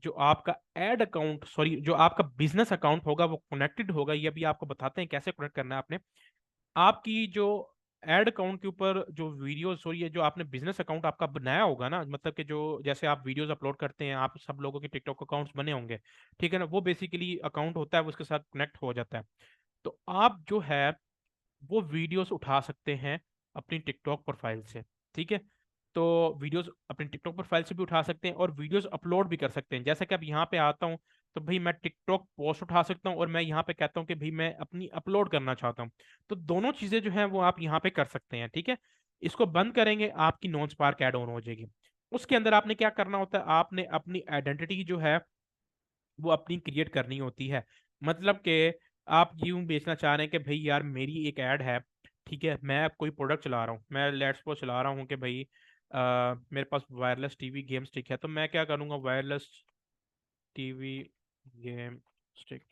जो आपका एड अकाउंट, सॉरी, जो आपका बिजनेस अकाउंट होगा वो कनेक्टेड होगा। ये अभी आपको बताते हैं कैसे कनेक्ट करना है आपने। आपकी जो एड अकाउंट के ऊपर जो वीडियो, सॉरी, ये जो आपने बिजनेस अकाउंट आपका बनाया होगा ना, मतलब कि जो जैसे आप वीडियोस अपलोड करते हैं, आप सब लोगों के टिकटॉक अकाउंट्स बने होंगे, ठीक है ना, वो बेसिकली अकाउंट होता है, वो उसके साथ कनेक्ट हो जाता है। तो आप जो है वो वीडियोस उठा सकते हैं अपनी टिकटॉक प्रोफाइल से, ठीक है। तो वीडियोस अपनी टिकटॉक प्रोफाइल से भी उठा सकते हैं और वीडियोस अपलोड भी कर सकते हैं। जैसे कि अब यहाँ पे आता हूँ तो भाई मैं टिकटॉक पोस्ट उठा सकता हूँ और मैं यहाँ पे कहता हूँ कि भाई मैं अपनी अपलोड करना चाहता हूँ। तो दोनों चीजें जो हैं वो आप यहाँ पे कर सकते हैं, ठीक है। इसको बंद करेंगे, आपकी नॉन स्पार्क ऐड ऑन हो जाएगी। उसके अंदर आपने क्या करना होता है, आपने अपनी आइडेंटिटी जो है वो अपनी क्रिएट करनी होती है। मतलब कि आप यूं बेचना चाह रहे हैं कि भाई यार मेरी एक ऐड है, ठीक है, मैं कोई प्रोडक्ट चला रहा हूँ, मैं लेट्स सपोज चला रहा हूँ कि भाई मेरे पास वायरलेस टीवी गेम स्टिक है, तो मैं क्या करूँगा, वायरलेस टीवी गेम स्टिक,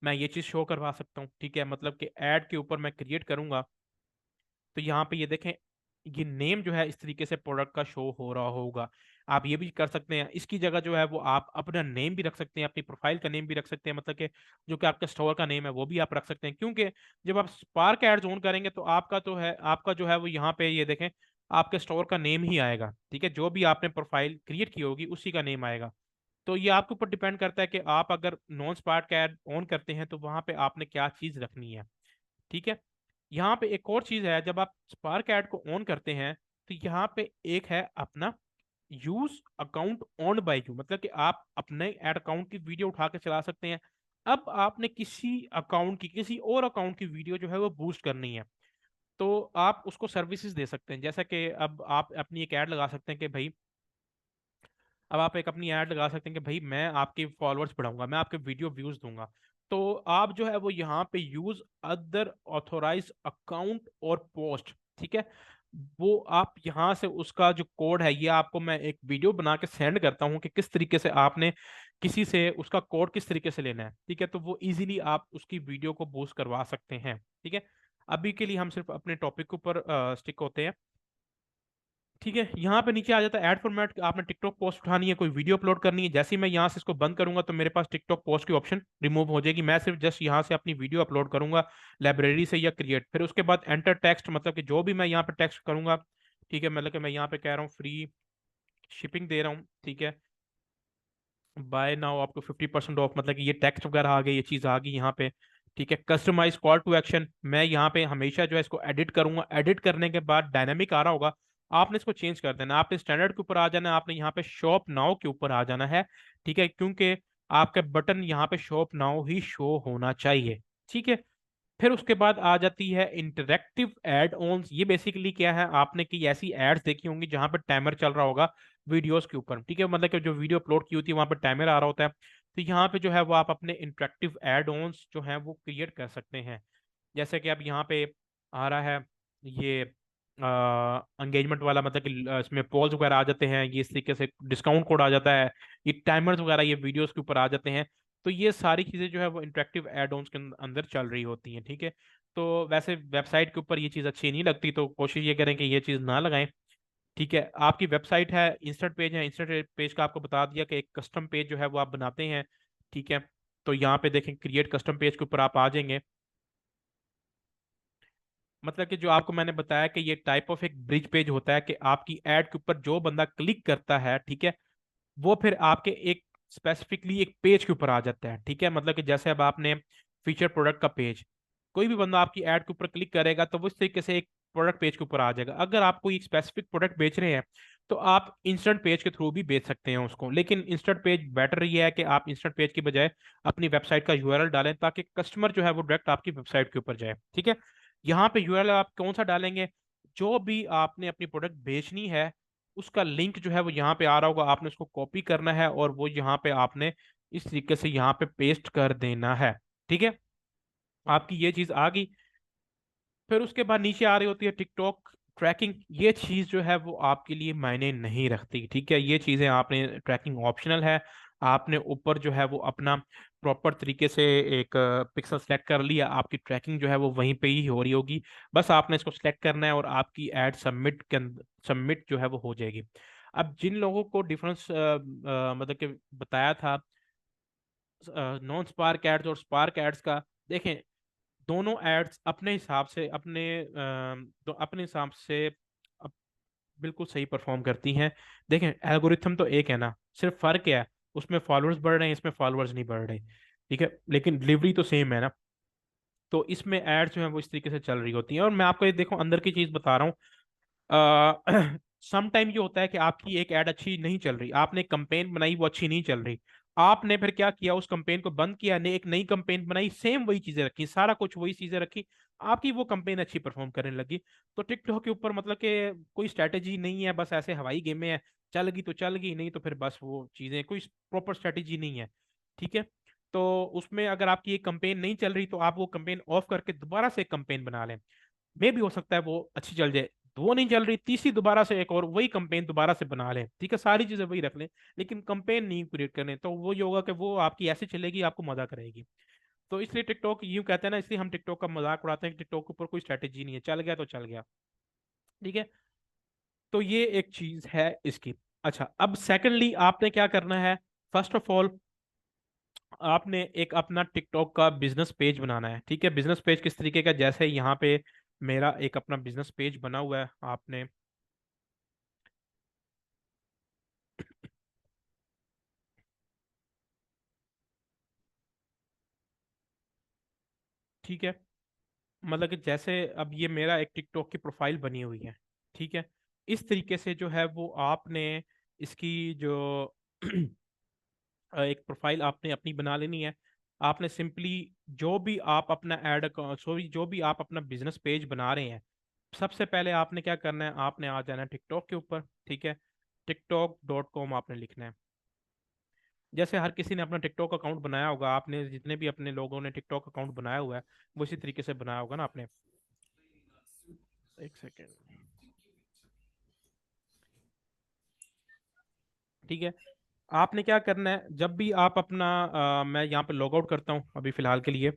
मैं ये चीज़ शो करवा सकता हूँ, ठीक है। मतलब कि ऐड के ऊपर मैं क्रिएट करूँगा तो यहाँ पे ये देखें, ये नेम जो है इस तरीके से प्रोडक्ट का शो हो रहा होगा। आप ये भी कर सकते हैं, इसकी जगह जो है वो आप अपना नेम भी रख सकते हैं, अपनी प्रोफाइल का नेम भी रख सकते हैं, मतलब कि जो कि आपका स्टोर का नेम है वो भी आप रख सकते हैं। क्योंकि जब आप स्पार्क एड्स ऑन करेंगे तो आपका तो है, आपका जो है वो यहाँ पे ये देखें आपके स्टोर का नेम ही आएगा, ठीक है। जो भी आपने प्रोफाइल क्रिएट की होगी उसी का नेम आएगा। तो ये आपके ऊपर डिपेंड करता है कि आप अगर नॉन स्पार्क एड ऑन करते हैं तो वहां पे आपने क्या चीज रखनी है, ठीक है। यहाँ पे एक और चीज है, जब आप स्पार्क ऐड को ऑन करते हैं तो यहाँ पे एक है अपना use account owned by you, मतलब कि आप अपने ऐड अकाउंट की वीडियो उठा के चला सकते हैं। अब आपने किसी अकाउंट की, किसी और अकाउंट की वीडियो जो है वो बूस्ट करनी है, तो आप उसको सर्विसेज दे सकते हैं। जैसा कि अब आप अपनी एक ऐड लगा सकते हैं कि भाई, अब आप एक अपनी ऐड लगा सकते हैं कि भाई मैं आपके फॉलोअर्स बढ़ाऊंगा, मैं आपके वीडियो व्यूज दूंगा। तो आप जो है वो यहाँ पे यूज अदर ऑथोराइज अकाउंट और पोस्ट, ठीक है, वो आप यहाँ से उसका जो कोड है, ये आपको मैं एक वीडियो बना के सेंड करता हूँ कि किस तरीके से आपने किसी से उसका कोड किस तरीके से लेना है, ठीक है। तो वो इजीली आप उसकी वीडियो को बूस्ट करवा सकते हैं, ठीक है। अभी के लिए हम सिर्फ अपने टॉपिक के ऊपर स्टिक होते हैं, ठीक है। यहाँ पे नीचे आ जाता है ऐड फॉर्मेट। आपने टिकटॉक पोस्ट उठानी है, कोई वीडियो अपलोड करनी है, जैसे ही मैं यहाँ से इसको बंद करूंगा तो मेरे पास टिकटॉक पोस्ट की ऑप्शन रिमूव हो जाएगी। मैं सिर्फ जस्ट यहाँ से अपनी वीडियो अपलोड करूंगा लाइब्रेरी से या क्रिएट, फिर उसके बाद एंटर टेक्स्ट, मतलब कि जो भी मैं यहाँ पे टेक्स्ट करूंगा, ठीक है, मतलब कि मैं यहाँ पे कह रहा हूँ फ्री शिपिंग दे रहा हूँ, ठीक है, बाय नाउ आपको 50% ऑफ, मतलब कि ये टेक्स्ट वगैरह आ गई, ये चीज़ आ गई यहाँ पे, ठीक है। कस्टमाइज कॉल टू एक्शन, मैं यहाँ पे हमेशा जो है इसको एडिट करूंगा, एडिट करने के बाद डायनामिक आ रहा होगा, आपने इसको चेंज कर देना, आपने स्टैंडर्ड के ऊपर आ जाना है, आपने यहाँ पे शॉप नाउ के ऊपर आ जाना है। ठीक है, क्योंकि आपका बटन यहाँ पे शॉप नाउ ही शो होना चाहिए। ठीक है, फिर उसके बाद आ जाती है इंटरेक्टिव एड ऑन्स। ये बेसिकली क्या है, आपने की ऐसी एड्स देखी होंगी जहां पर टाइमर चल रहा होगा वीडियोस के ऊपर। ठीक है, मतलब कि जो वीडियो अपलोड की होती है वहां पर टाइमर आ रहा होता है। तो यहाँ पे जो है वो आप अपने इंटरेक्टिव एड ऑन्स जो है वो क्रिएट कर सकते हैं। जैसे कि अब यहाँ पे आ रहा है ये एंगेजमेंट वाला, मतलब कि इसमें पॉल्स वगैरह आ जाते हैं, ये इस तरीके से डिस्काउंट कोड आ जाता है, ये टाइमर्स वगैरह ये वीडियोस के ऊपर आ जाते हैं। तो ये सारी चीज़ें जो है वो इंटरेक्टिव एड ऑन्स के अंदर चल रही होती हैं। ठीक है, तो वैसे वेबसाइट के ऊपर ये चीज़ अच्छी नहीं लगती, तो कोशिश ये करें कि ये चीज़ ना लगाएं। ठीक है, आपकी वेबसाइट है, इंस्टेंट पेज है, इंस्टेंट पेज का आपको बता दिया कि एक कस्टम पेज जो है वो आप बनाते हैं। ठीक है, तो यहाँ पे देखें क्रिएट कस्टम पेज के ऊपर आप आ जाएंगे। मतलब कि जो आपको मैंने बताया कि ये टाइप ऑफ एक ब्रिज पेज होता है कि आपकी एड के ऊपर जो बंदा क्लिक करता है, ठीक है, वो फिर आपके एक स्पेसिफिकली एक पेज के ऊपर आ जाता है। ठीक है, मतलब कि जैसे अब आपने फीचर प्रोडक्ट का पेज, कोई भी बंदा आपकी ऐड के ऊपर क्लिक करेगा तो वो इस तरीके से एक प्रोडक्ट पेज के ऊपर आ जाएगा। अगर आप कोई एक स्पेसिफिक प्रोडक्ट बेच रहे हैं तो आप इंस्टेंट पेज के थ्रू भी बेच सकते हैं उसको, लेकिन इंस्टेंट पेज बेटर ये है कि आप इंस्टेंट पेज की बजाय अपनी वेबसाइट का यूआरएल डालें ताकि कस्टमर जो है वो डायरेक्ट आपकी वेबसाइट के ऊपर जाए। ठीक है, यहाँ पे यूआरएल आप कौन सा डालेंगे, जो भी आपने अपनी प्रोडक्ट बेचनी है उसका लिंक जो है वो यहाँ पे आ रहा होगा, आपने उसको कॉपी करना है और वो यहाँ पे आपने इस तरीके से यहाँ पे पेस्ट कर देना है। ठीक है, आपकी ये चीज आ गई। फिर उसके बाद नीचे आ रही होती है टिकटॉक ट्रैकिंग। ये चीज जो है वो आपके लिए मायने नहीं रखती। ठीक है, ये चीजें आपने ट्रैकिंग ऑप्शनल है, आपने ऊपर जो है वो अपना प्रॉपर तरीके से एक पिक्सल सेलेक्ट कर लिया, आपकी ट्रैकिंग जो है वो वहीं पे ही हो रही होगी। बस आपने इसको सेलेक्ट करना है और आपकी एड सबमिट के सबमिट जो है वो हो जाएगी। अब जिन लोगों को डिफरेंस मतलब कि बताया था नॉन स्पार्क एड्स और स्पार्क एड्स का, देखें दोनों एड्स अपने हिसाब से तो अपने हिसाब से अप- बिल्कुल सही परफॉर्म करती हैं। देखें एल्गोरिथम तो एक है ना, सिर्फ फर्क क्या है, उसमें फॉलोअर्स बढ़ रहे हैं, इसमें फॉलोअर्स नहीं बढ़ रहे। ठीक है, लेकिन डिलीवरी तो सेम है ना। तो इसमें एड्स जो है वो इस तरीके से चल रही होती हैं। और मैं आपको ये देखो अंदर की चीज बता रहा हूँ, सम टाइम ये होता है कि आपकी एक ऐड अच्छी नहीं चल रही, आपने एक कंपेन बनाई वो अच्छी नहीं चल रही, आपने फिर क्या किया, उस कंपेन को बंद किया, ने एक नई कंपेन बनाई, सेम वही चीजें रखी, सारा कुछ वही चीजें रखी, आपकी वो कंपेन अच्छी परफॉर्म करने लगी। तो टिकटॉक के ऊपर मतलब कि कोई स्ट्रैटेजी नहीं है, बस ऐसे हवाई गेम में है, चल गई तो चल गई, नहीं तो फिर बस वो चीजें कोई प्रॉपर स्ट्रैटेजी नहीं है। ठीक है, तो उसमें अगर आपकी एक कंपेन नहीं चल रही तो आप वो कंपेन ऑफ करके दोबारा से एक कंपेन बना लें, मे भी हो सकता है वो अच्छी चल जाए। वो नहीं चल रही, तीसरी दोबारा से एक और वही कंपेन दोबारा से बना लें। ठीक है, सारी चीजें वही रख लें लेकिन कंपेन नहीं क्रिएट करने, तो वो ये होगा कि वो आपकी ऐसे चलेगी, आपको मजा करेगी। तो इसलिए टिकटॉक यूं कहते हैं ना, इसलिए हम टिकटॉक का मजाक उड़ाते हैं कि टिकटॉक के ऊपर कोई स्ट्रैटेजी नहीं है, चल गया तो चल गया। ठीक है, तो ये एक चीज है इसकी। अच्छा, अब सेकेंडली आपने क्या करना है, फर्स्ट ऑफ ऑल आपने एक अपना टिकटॉक का बिजनेस पेज बनाना है। ठीक है, बिजनेस पेज किस तरीके का, जैसे यहाँ पे मेरा एक अपना बिजनेस पेज बना हुआ है, आपने ठीक है, मतलब कि जैसे अब ये मेरा एक टिकटॉक की प्रोफाइल बनी हुई है। ठीक है, इस तरीके से जो है वो आपने इसकी जो एक प्रोफाइल आपने अपनी बना लेनी है। आपने सिंपली जो भी आप अपना ऐड सॉरी जो भी आप अपना बिजनेस पेज बना रहे हैं, सबसे पहले आपने क्या करना है, आपने आ जाना है टिकटॉक के ऊपर। ठीक है, tiktok.com आपने लिखना है। जैसे हर किसी ने अपना टिकटॉक अकाउंट बनाया होगा, आपने जितने भी अपने लोगों ने टिकटॉक अकाउंट बनाया हुआ है वो इसी तरीके से बनाया होगा ना आपने। एक सेकेंड। ठीक है, आपने क्या करना है, जब भी आप अपना मैं यहाँ पे लॉग आउट करता हूँ अभी फिलहाल के लिए।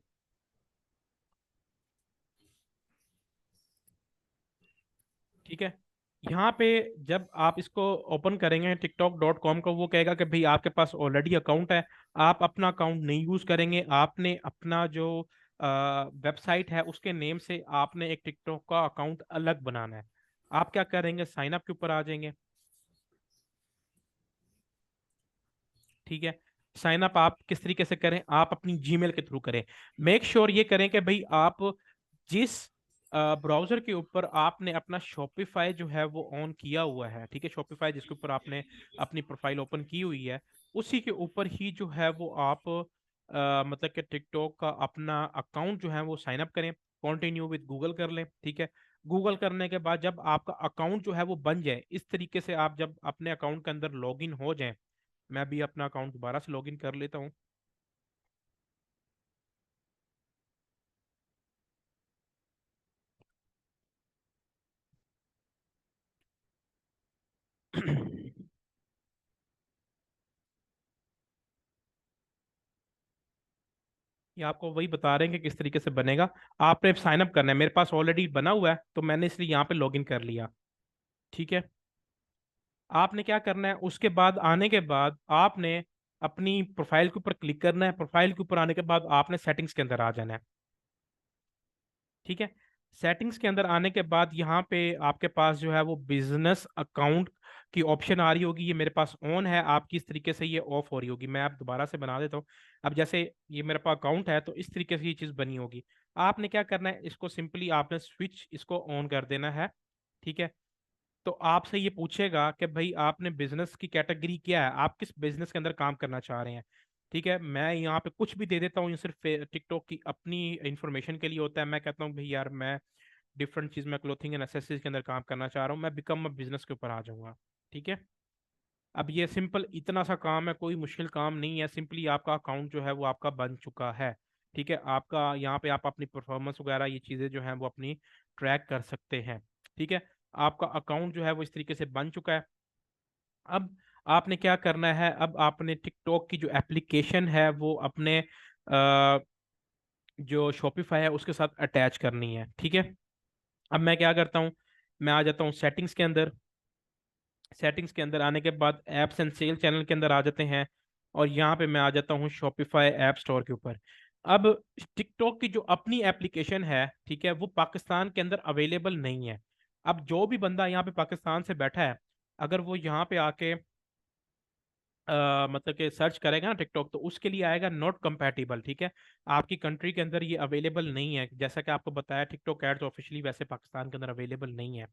ठीक है, यहाँ पे जब आप इसको ओपन करेंगे tiktok.com को, वो कहेगा कि भाई आपके पास ऑलरेडी अकाउंट है, आप अपना अकाउंट नहीं यूज करेंगे, आपने अपना जो वेबसाइट है उसके नेम से आपने एक टिकटॉक का अकाउंट अलग बनाना है। आप क्या करेंगे, साइन अप के ऊपर आ जाएंगे। ठीक है, साइन अप आप किस तरीके से करें, आप अपनी जीमेल के थ्रू करें। मेक श्योर ये करें कि भाई आप जिस ब्राउजर के ऊपर आपने अपना शॉपिफाई जो है वो ऑन किया हुआ है, ठीक है। शॉपिफाई जिसके ऊपर आपने अपनी प्रोफाइल ओपन की हुई है, उसी के ऊपर ही जो है वो आप मतलब कि टिकटॉक का अपना अकाउंट जो है वो साइन अप करें, कंटिन्यू विद गूगल कर लें, ठीक है। गूगल करने के बाद जब आपका अकाउंट जो है वो बन जाए, इस तरीके से आप जब अपने अकाउंट के अंदर लॉगिन हो जाएं, मैं भी अपना अकाउंट दोबारा से लॉगिन कर लेता हूँ। ये आपको वही बता रहे हैं कि किस तरीके से बनेगा। आपने साइन अप करना है, मेरे पास ऑलरेडी बना हुआ है तो मैंने इसलिए यहाँ पे लॉगिन कर लिया, ठीक है। आपने क्या करना है, उसके बाद आने के बाद आपने अपनी प्रोफाइल के ऊपर क्लिक करना है। प्रोफाइल के ऊपर आने के बाद आपने सेटिंग्स के अंदर आ जाना है, ठीक है। सेटिंग्स के अंदर आने के बाद यहाँ पे आपके पास जो है वो बिजनेस अकाउंट की ऑप्शन आ रही होगी। ये मेरे पास ऑन है, आपकी इस तरीके से ये ऑफ हो रही होगी। मैं आप दोबारा से बना देता हूँ। अब जैसे ये मेरे पास अकाउंट है तो इस तरीके से ये चीज़ बनी होगी। आपने क्या करना है, इसको सिंपली आपने स्विच इसको ऑन कर देना है, ठीक है। तो आपसे ये पूछेगा कि भाई आपने बिजनेस की कैटेगरी क्या है, आप किस बिजनेस के अंदर काम करना चाह रहे हैं, ठीक है। मैं यहाँ पे कुछ भी दे देता हूँ, ये सिर्फ टिकटॉक की अपनी इंफॉर्मेशन के लिए होता है। मैं कहता हूँ भाई यार मैं डिफरेंट चीज़ में क्लोथिंग एंड एक्सेसरीज के अंदर काम करना चाह रहा हूँ, मैं बिकम अ बिजनेस के ऊपर आ जाऊंगा, ठीक है। अब ये सिंपल इतना सा काम है, कोई मुश्किल काम नहीं है। सिंपली आपका अकाउंट जो है वो आपका बन चुका है, ठीक है। आपका यहाँ पे आप अपनी परफॉर्मेंस वगैरह ये चीज़ें जो हैं वो अपनी ट्रैक कर सकते हैं, ठीक है। आपका अकाउंट जो है वो इस तरीके से बन चुका है। अब आपने क्या करना है, अब आपने टिकटॉक की जो एप्लीकेशन है वो अपने जो शॉपिफाई है उसके साथ अटैच करनी है, ठीक है। अब मैं क्या करता हूँ, मैं आ जाता हूँ सेटिंग्स के अंदर। सेटिंग्स के अंदर आने के बाद एप्स एंड सेल चैनल के अंदर आ जाते हैं, और यहाँ पे मैं आ जाता हूँ शॉपिफाई ऐप स्टोर के ऊपर। अब टिकटॉक की जो अपनी एप्लीकेशन है, ठीक है, वो पाकिस्तान के अंदर अवेलेबल नहीं है। अब जो भी बंदा यहाँ पे पाकिस्तान से बैठा है, अगर वो यहाँ पे आके मतलब कि सर्च करेगा ना टिकटॉक, तो उसके लिए आएगा नॉट कंपैटिबल, ठीक है। आपकी कंट्री के अंदर ये अवेलेबल नहीं है। जैसा कि आपको बताया, टिकटॉक एड्स ऑफिशियली वैसे पाकिस्तान के अंदर अवेलेबल नहीं है,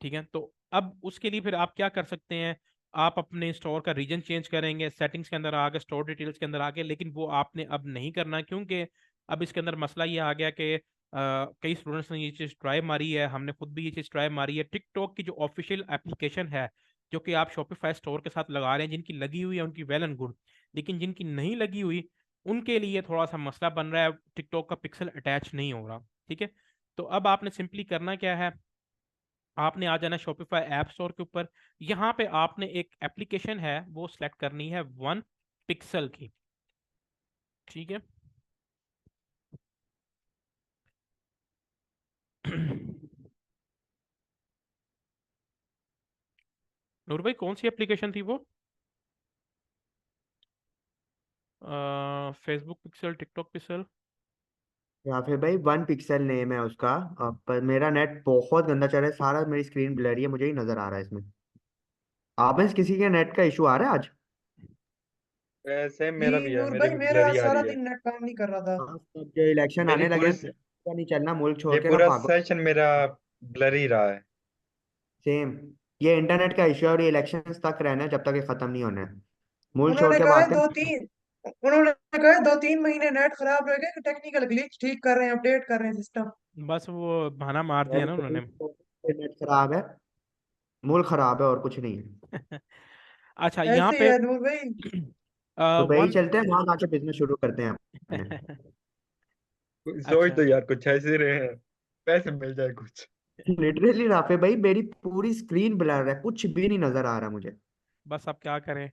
ठीक है। तो अब उसके लिए फिर आप क्या कर सकते हैं, आप अपने स्टोर का रीजन चेंज करेंगे, सेटिंग्स के अंदर आगे, स्टोर डिटेल्स के अंदर आगे। लेकिन वो आपने अब नहीं करना, क्योंकि अब इसके अंदर मसला ये आ गया कि कई स्टूडेंट्स ने ये चीज़ ट्राई मारी है, हमने खुद भी ये चीज़ ट्राई मारी है। टिकटॉक की जो ऑफिशियल एप्लीकेशन है, जो कि आप शॉपिफाई स्टोर के साथ लगा रहे हैं, जिनकी लगी हुई है उनकी वेल एंड गुड, लेकिन जिनकी नहीं लगी हुई उनके लिए थोड़ा सा मसला बन रहा है, टिकटॉक का पिक्सल अटैच नहीं हो रहा, ठीक है। तो अब आपने सिंपली करना क्या है, आपने आ जाना शॉपिफाई ऐप स्टोर के ऊपर। यहाँ पे आपने एक एप्लीकेशन है वो सिलेक्ट करनी है वन पिक्सल की, ठीक है। नूर भाई कौन सी एप्लीकेशन थी वो? Facebook pixel, TikTok pixel? या फिर भाई 1 पिक्सल नेम है उसका। पर मेरा नेट बहुत गंदा चल रहा है, सारा मेरी स्क्रीन ब्लरी है, मुझे ही नजर आ रहा है इसमें। आप में किसी के नेट का इशू आ रहा है आज? सेम जी मेरा भी है, नूर मेरी भाई, भी मेरा ब्लरी आ सारा रही है। दिन नेट काम नहीं कर रहा था। हाँ, अब जो इलेक्शन मेरी आने लगे पूरी हैं, पता नहीं चलना, मुल्क छोड़ ये के ना पूरा भागो। सेशन मेरा ब्लरी रहा है। सेम। ये इंटरनेट का इशू है और ये इलेक्शन तक रहना है जब तक ये खत्म नहीं होना है। मुल्क छोड़ उन्होंने के कहा है भागते दो हैं। तीन उन्होंने कहा है 2-3 महीने नेट खराब रहेगा, टेक्निकल ग्लिच ठीक कर रहे हैं, अपडेट कर रहे हैं सिस्टम। बस वो बहाना मार दिया यार, ना उन्होंने। नेट खराब है, मुल्क खराब है और कुछ नहीं है। अच्छा, यहाँ ऐसे ही पे है नूर भाई। दुबई वन चलते हैं, वहां जाके बिजनेस शुरू करते हैं अपने। सोच अच्छा, तो यार कुछ ऐसे ही रहे हैं, पैसे मिल जाए कुछ। लिटरली राफे भाई, मेरी पूरी स्क्रीन ब्लर है, कुछ भी नहीं नजर आ रहा मुझे। बस अब क्या करें,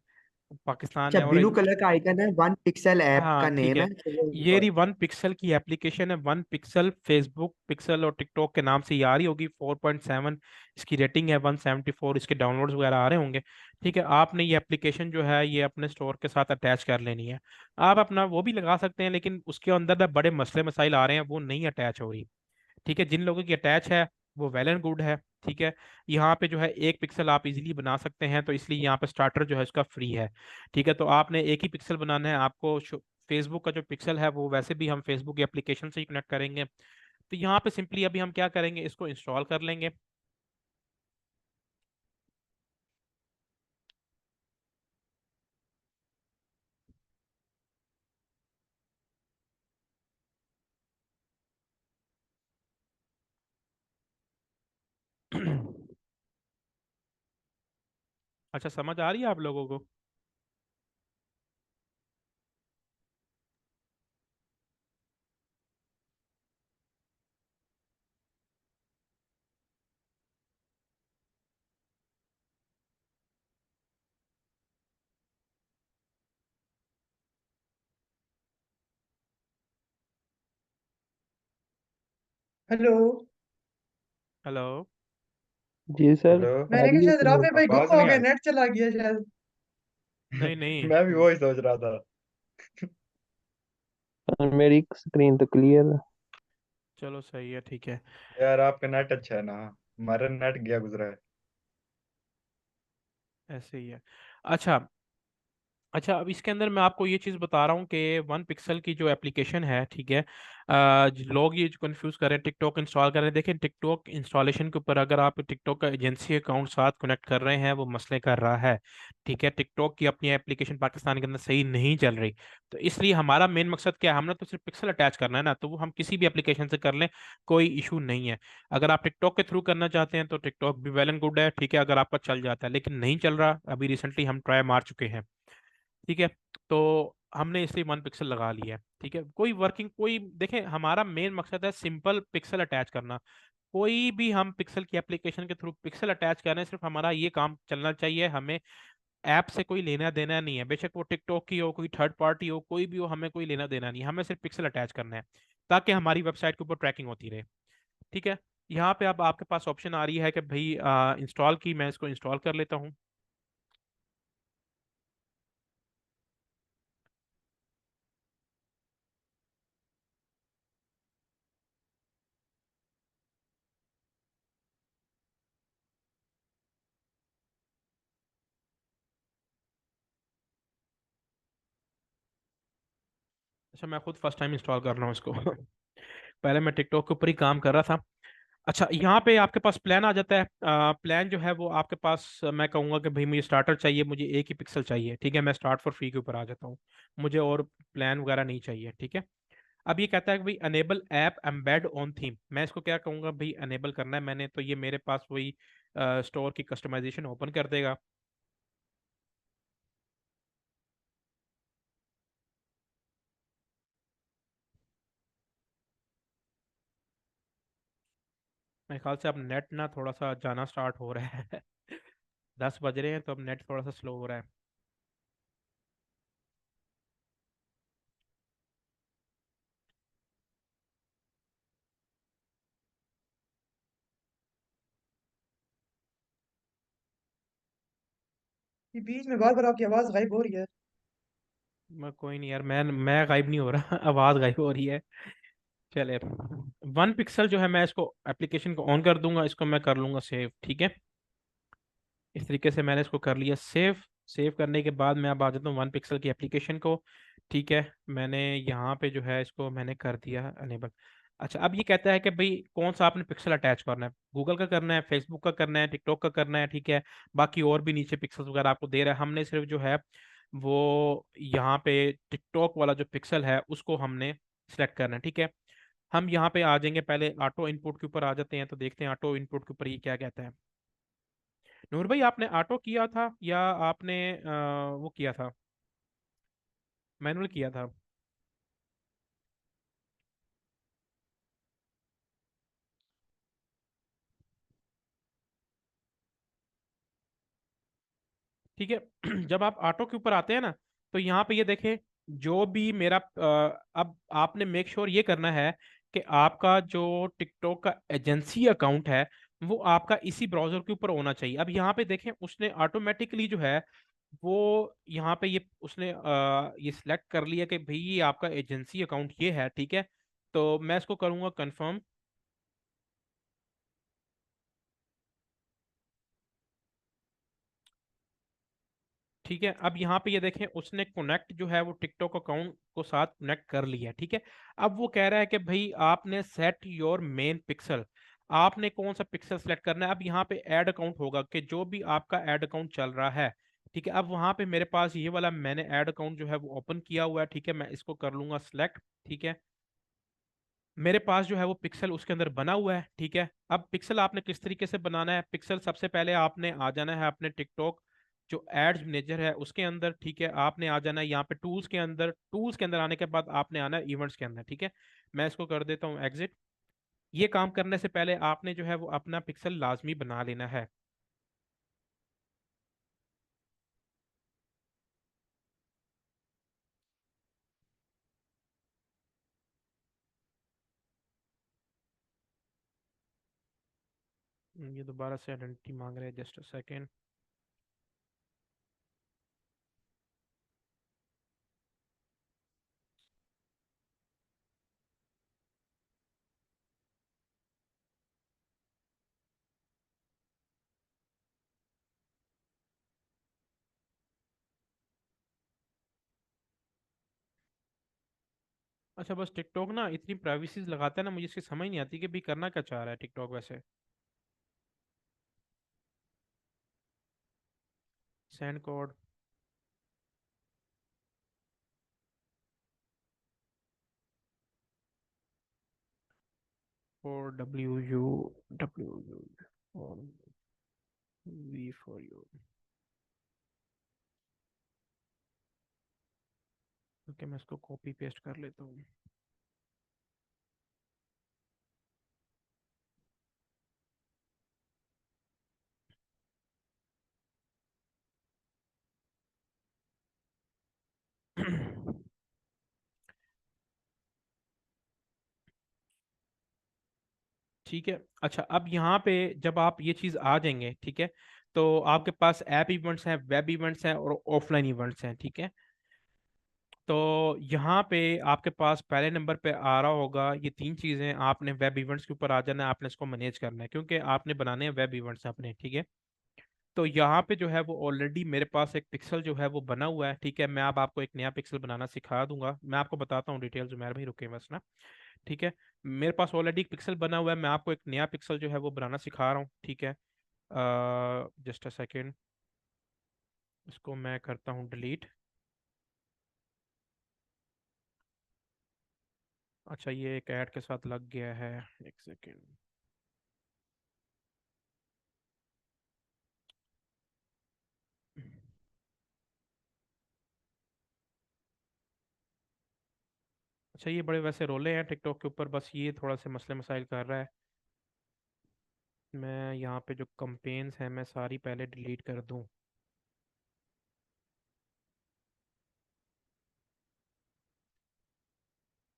पाकिस्तान अच्छा, है। और ब्लू कलर का आइकन है, 1 पिक्सल ऐप हाँ का ठीक नेम है, है, तो वो ये install रही वन पिक्सल की एप्लीकेशन है। वन पिक्सल फेसबुक पिक्सल और टिकटॉक के नाम से ये आ रही होगी। 4.7 इसकी रेटिंग है, 174 इसके डाउनलोड्स वगैरह आ रहे होंगे, ठीक है। आपने ये एप्लीकेशन जो है ये अपने स्टोर के साथ अटैच कर लेनी है। आप अपना वो भी लगा सकते हैं, लेकिन उसके अंदर ना बड़े मसले मसाइल आ रहे हैं, वो नहीं अटैच हो रही, ठीक है। जिन लोगों की अटैच है वो वेल एंड गुड है, ठीक है। यहाँ पे जो है 1 पिक्सल आप इजीली बना सकते हैं, तो इसलिए यहाँ पे स्टार्टर जो है इसका फ्री है, ठीक है। तो आपने एक ही पिक्सल बनाना है। आपको फेसबुक का जो पिक्सल है वो वैसे भी हम फेसबुक एप्लीकेशन से ही कनेक्ट करेंगे, तो यहाँ पे सिंपली अभी हम क्या करेंगे, इसको इंस्टॉल कर लेंगे। अच्छा, समझ आ रही है आप लोगों को? हेलो। हेलो। जी सर, हेलो। आ मैंने कहा रही है शायद क्लियर। राफे भाई आवाज गुम हो नहीं गए, आई। नेट चला गया शायद। नहीं नहीं। मैं भी वही सोच रहा था। और मेरी स्क्रीन तो क्लियर है। चलो सही है, ठीक है। यार आपका नेट अच्छा है ना, हमारा नेट गया गुजरा है। ऐसे ही है। अच्छा। अच्छा, अब इसके अंदर मैं आपको ये चीज़ बता रहा हूँ कि वन पिक्सल की जो एप्लीकेशन है, ठीक है, लोग ये जो कंफ्यूज कर रहे हैं टिकटॉक इंस्टॉल कर रहे हैं, देखें टिकटॉक इंस्टॉलेशन के ऊपर अगर आप टिकटॉक का एजेंसी अकाउंट साथ कनेक्ट कर रहे हैं वो मसले कर रहा है। ठीक है, टिकटॉक की अपनी एप्लीकेशन पाकिस्तान के अंदर सही नहीं चल रही। तो इसलिए हमारा मेन मकसद क्या है, हमने तो सिर्फ पिक्सल अटैच करना है ना, तो वो हम किसी भी एप्लीकेशन से कर लें, कोई इशू नहीं है। अगर आप टिकटॉक के थ्रू करना चाहते हैं तो टिकटॉक भी वेल एंड गुड है, ठीक है, अगर आपका चल जाता है, लेकिन नहीं चल रहा, अभी रिसेंटली हम ट्राई मार चुके हैं। ठीक है, तो हमने इसलिए वन पिक्सल लगा लिया है। ठीक है, कोई वर्किंग, कोई देखें, हमारा मेन मकसद है सिंपल पिक्सल अटैच करना। कोई भी हम पिक्सल की एप्लीकेशन के थ्रू पिक्सल अटैच कर रहे हैं, सिर्फ हमारा ये काम चलना चाहिए, हमें ऐप से कोई लेना देना नहीं है, बेशक वो टिकटॉक की हो, कोई थर्ड पार्टी हो, कोई भी हो, हमें कोई लेना देना नहीं है, हमें सिर्फ पिक्सल अटैच करना है ताकि हमारी वेबसाइट के ऊपर ट्रैकिंग होती रहे। ठीक है, यहाँ पे अब आपके पास ऑप्शन आ रही है कि भाई इंस्टॉल की, मैं इसको इंस्टॉल कर लेता हूँ। अच्छा, मैं खुद फर्स्ट टाइम इंस्टॉल कर रहा हूँ इसको। पहले मैं टिकटॉक के ऊपर ही काम कर रहा था। अच्छा, यहाँ पे आपके पास प्लान आ जाता है। प्लान जो है वो आपके पास, मैं कहूँगा कि भाई मुझे स्टार्टर चाहिए, मुझे एक ही पिक्सल चाहिए, ठीक है, मैं स्टार्ट फॉर फ्री के ऊपर आ जाता हूँ, मुझे और प्लान वगैरह नहीं चाहिए। ठीक है, अब ये कहता है कि भाई enable app embed on theme, मैं इसको क्या कहूँगा भाई, अनेबल करना है मैंने, तो ये मेरे पास वही स्टोर की कस्टमाइजेशन ओपन कर देगा। मेरे ख्याल से अब नेट ना थोड़ा सा जाना स्टार्ट हो रहा है। 10 बज रहे हैं तो अब नेट थोड़ा सा स्लो हो रहा है। ये बीच में बार बार आपकी आवाज गायब हो रही है। मैं कोई नहीं यार, मैं गायब नहीं हो रहा। आवाज़ गायब हो रही है। चले, वन पिक्सल जो है, मैं इसको एप्लीकेशन को ऑन कर दूंगा, इसको मैं कर लूंगा सेव। ठीक है, इस तरीके से मैंने इसको कर लिया सेव। सेव करने के बाद मैं अब आ जाता हूँ वन पिक्सल की एप्लीकेशन को। ठीक है, मैंने यहाँ पे जो है इसको मैंने कर दिया अनेबल। अच्छा, अब ये कहता है कि भाई कौन सा आपने पिक्सल अटैच करना है, गूगल का करना है, फेसबुक का करना है, टिकटॉक का करना है। ठीक है, बाकी और भी नीचे पिक्सल वगैरह आपको दे रहा है, हमने सिर्फ जो है वो यहाँ पे टिकटॉक वाला जो पिक्सल है उसको हमने सेलेक्ट करना है। ठीक है, हम यहाँ पे आ जाएंगे, पहले ऑटो इनपुट के ऊपर आ जाते हैं, तो देखते हैं ऑटो इनपुट के ऊपर ये क्या कहता है। नूर भाई, आपने ऑटो किया था या आपने वो किया था, मैनुअल किया था? ठीक है। जब आप ऑटो के ऊपर आते हैं ना, तो यहाँ पे ये देखें, जो भी मेरा अब आपने मेक श्योर ये करना है कि आपका जो टिकटॉक का एजेंसी अकाउंट है वो आपका इसी ब्राउजर के ऊपर होना चाहिए। अब यहाँ पे देखें, उसने ऑटोमेटिकली जो है वो यहाँ पे ये उसने ये सिलेक्ट कर लिया कि भाई ये आपका एजेंसी अकाउंट ये है। ठीक है, तो मैं इसको करूँगा कंफर्म। ठीक है, अब यहाँ पे ये देखें उसने कनेक्ट जो है वो टिकटॉक अकाउंट को साथ कनेक्ट कर लिया। ठीक है, अब वो कह रहा है कि भाई आपने सेट योर मेन पिक्सल, आपने कौन सा पिक्सल सेलेक्ट करना है। अब यहाँ पे ऐड अकाउंट होगा कि जो भी आपका ऐड अकाउंट चल रहा है। ठीक है, अब वहाँ पे मेरे पास ये वाला मैंने ऐड अकाउंट जो है वो ओपन किया हुआ है। ठीक है, मैं इसको कर लूंगा सिलेक्ट। ठीक है, मेरे पास जो है वो पिक्सल उसके अंदर बना हुआ है। ठीक है, अब पिक्सल आपने किस तरीके से बनाना है, पिक्सल सबसे पहले आपने आ जाना है अपने टिकटॉक जो एड्स मैनेजर है उसके अंदर। ठीक है, आपने आ जाना है यहाँ पे टूल्स के अंदर, टूल्स के अंदर आने के बाद आपने आना है इवेंट्स के अंदर। ठीक है, मैं इसको कर देता हूँ एग्जिट। ये काम करने से पहले आपने जो है वो अपना पिक्सल लाजमी बना लेना है। ये दोबारा से आइडेंटिटी मांग रहे हैं, जस्ट अ सेकेंड। अच्छा, बस टिकटॉक ना इतनी प्राइवेसीज लगाता है ना, मुझे इसकी समझ नहीं आती कि भी करना क्या चाह रहा है टिकटॉक वैसे। सेंड कोड फॉर डब्ल्यू और वी फॉर यू। ओके, मैं इसको कॉपी पेस्ट कर लेता हूँ। ठीक है, अच्छा अब यहाँ पे जब आप ये चीज़ आ जाएंगे, ठीक है, तो आपके पास ऐप इवेंट्स हैं, वेब इवेंट्स हैं और ऑफलाइन इवेंट्स हैं। ठीक है, तो यहाँ पे आपके पास पहले नंबर पे आ रहा होगा ये तीन चीज़ें। आपने वेब इवेंट्स के ऊपर आ जाना है, आपने इसको मैनेज करना है क्योंकि आपने बनाने हैं वेब इवेंट्स अपने। ठीक है, तो यहाँ पे जो है वो ऑलरेडी मेरे पास एक पिक्सल जो है वो बना हुआ है। ठीक है, मैं अब आपको एक नया पिक्सल बनाना सिखा दूंगा, मैं आपको बताता हूँ डिटेल्स में भाई, रुके बस ना। ठीक है, मेरे पास ऑलरेडी एक पिक्सल बना हुआ है, मैं आपको एक नया पिक्सल जो है वो बनाना सिखा रहा हूँ। ठीक है, जस्ट अ सेकेंड, इसको मैं करता हूँ डिलीट। अच्छा, ये एक ऐड के साथ लग गया है, एक सेकेंड। अच्छा, ये बड़े वैसे रोले हैं टिकटॉक के ऊपर, बस ये थोड़ा से मसले मसाइल कर रहा है। मैं यहाँ पे जो कंपेन्स हैं मैं सारी पहले डिलीट कर दूँ।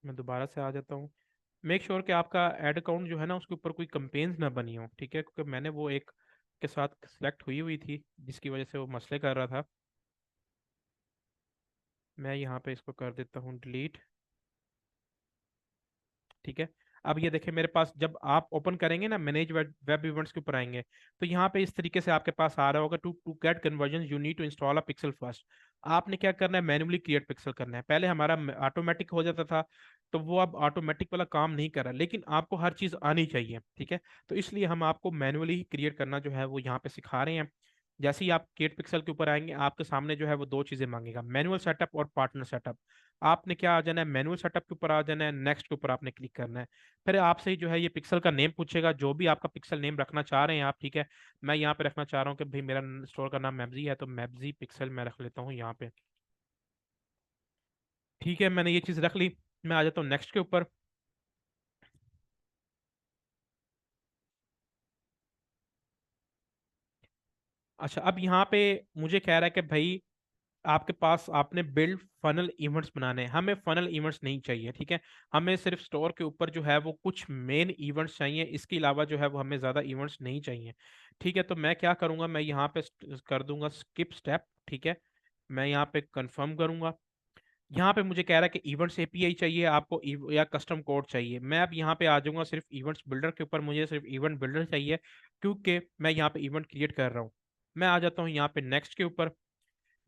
मैं दोबारा से आ जाता हूँ। मेक श्योर कि आपका एड अकाउंट जो है ना उसके ऊपर कोई कंपेन्स ना बनी हो। ठीक है, क्योंकि मैंने वो एक के साथ सेलेक्ट हुई हुई थी जिसकी वजह से वो मसले कर रहा था। मैं यहाँ पे इसको कर देता हूँ डिलीट। ठीक है, अब ये देखें मेरे पास जब आप ओपन करेंगे ना मैनेज वेब इवेंट्स के ऊपर आएंगे, तो यहाँ पे इस तरीके से आपके पास आ रहा होगा to to get conversion you need to install a pixel first. आपने क्या करना है, मैन्युअली क्रिएट पिक्सल करना है। पहले हमारा ऑटोमेटिक हो जाता था, तो वो अब ऑटोमेटिक वाला काम नहीं कर रहा, लेकिन आपको हर चीज़ आनी चाहिए। ठीक है, तो इसलिए हम आपको मैन्युअली क्रिएट करना जो है वो यहाँ पे सिखा रहे हैं। जैसे ही आप क्रिएट पिक्सल के ऊपर आएंगे आपके सामने जो है वो दो चीज़ें मांगेगा, मैनुअल सेटअप और पार्टनर सेटअप। आपने क्या आ जाना है, मैनुअल सेटअप के ऊपर आ जाना है, नेक्स्ट के ऊपर आपने क्लिक करना है। फिर आपसे ही जो है ये पिक्सल का नेम पूछेगा, जो भी आपका पिक्सल नेम रखना चाह रहे हैं आप। ठीक है, मैं यहाँ पे रखना चाह रहा हूँ कि भाई मेरा स्टोर का नाम मैब्जी है, तो मैब्जी पिक्सल मैं रख लेता हूँ यहाँ पे। ठीक है, मैंने ये चीज़ रख ली, मैं आ जाता हूँ नेक्स्ट के ऊपर। अच्छा, अब यहाँ पे मुझे कह रहा है कि भाई आपके पास आपने बिल्ड फनल इवेंट्स बनाने हैं। हमें फनल इवेंट्स नहीं चाहिए। ठीक है, हमें सिर्फ स्टोर के ऊपर जो है वो कुछ मेन इवेंट्स चाहिए, इसके अलावा जो है वो हमें ज़्यादा इवेंट्स नहीं चाहिए। ठीक है, तो मैं क्या करूँगा, मैं यहाँ पे कर दूंगा स्किप स्टेप। ठीक है, मैं यहाँ पे कंफर्म करूँगा। यहाँ पे मुझे कह रहा है कि इवेंट्स एपीआई चाहिए आपको या कस्टम कोड चाहिए। मैं अब यहाँ पे आ जाऊँगा सिर्फ इवेंट्स बिल्डर के ऊपर, मुझे सिर्फ इवेंट बिल्डर चाहिए क्योंकि मैं यहाँ पे इवेंट क्रिएट कर रहा हूँ। मैं आ जाता हूँ यहाँ पे नेक्स्ट के ऊपर।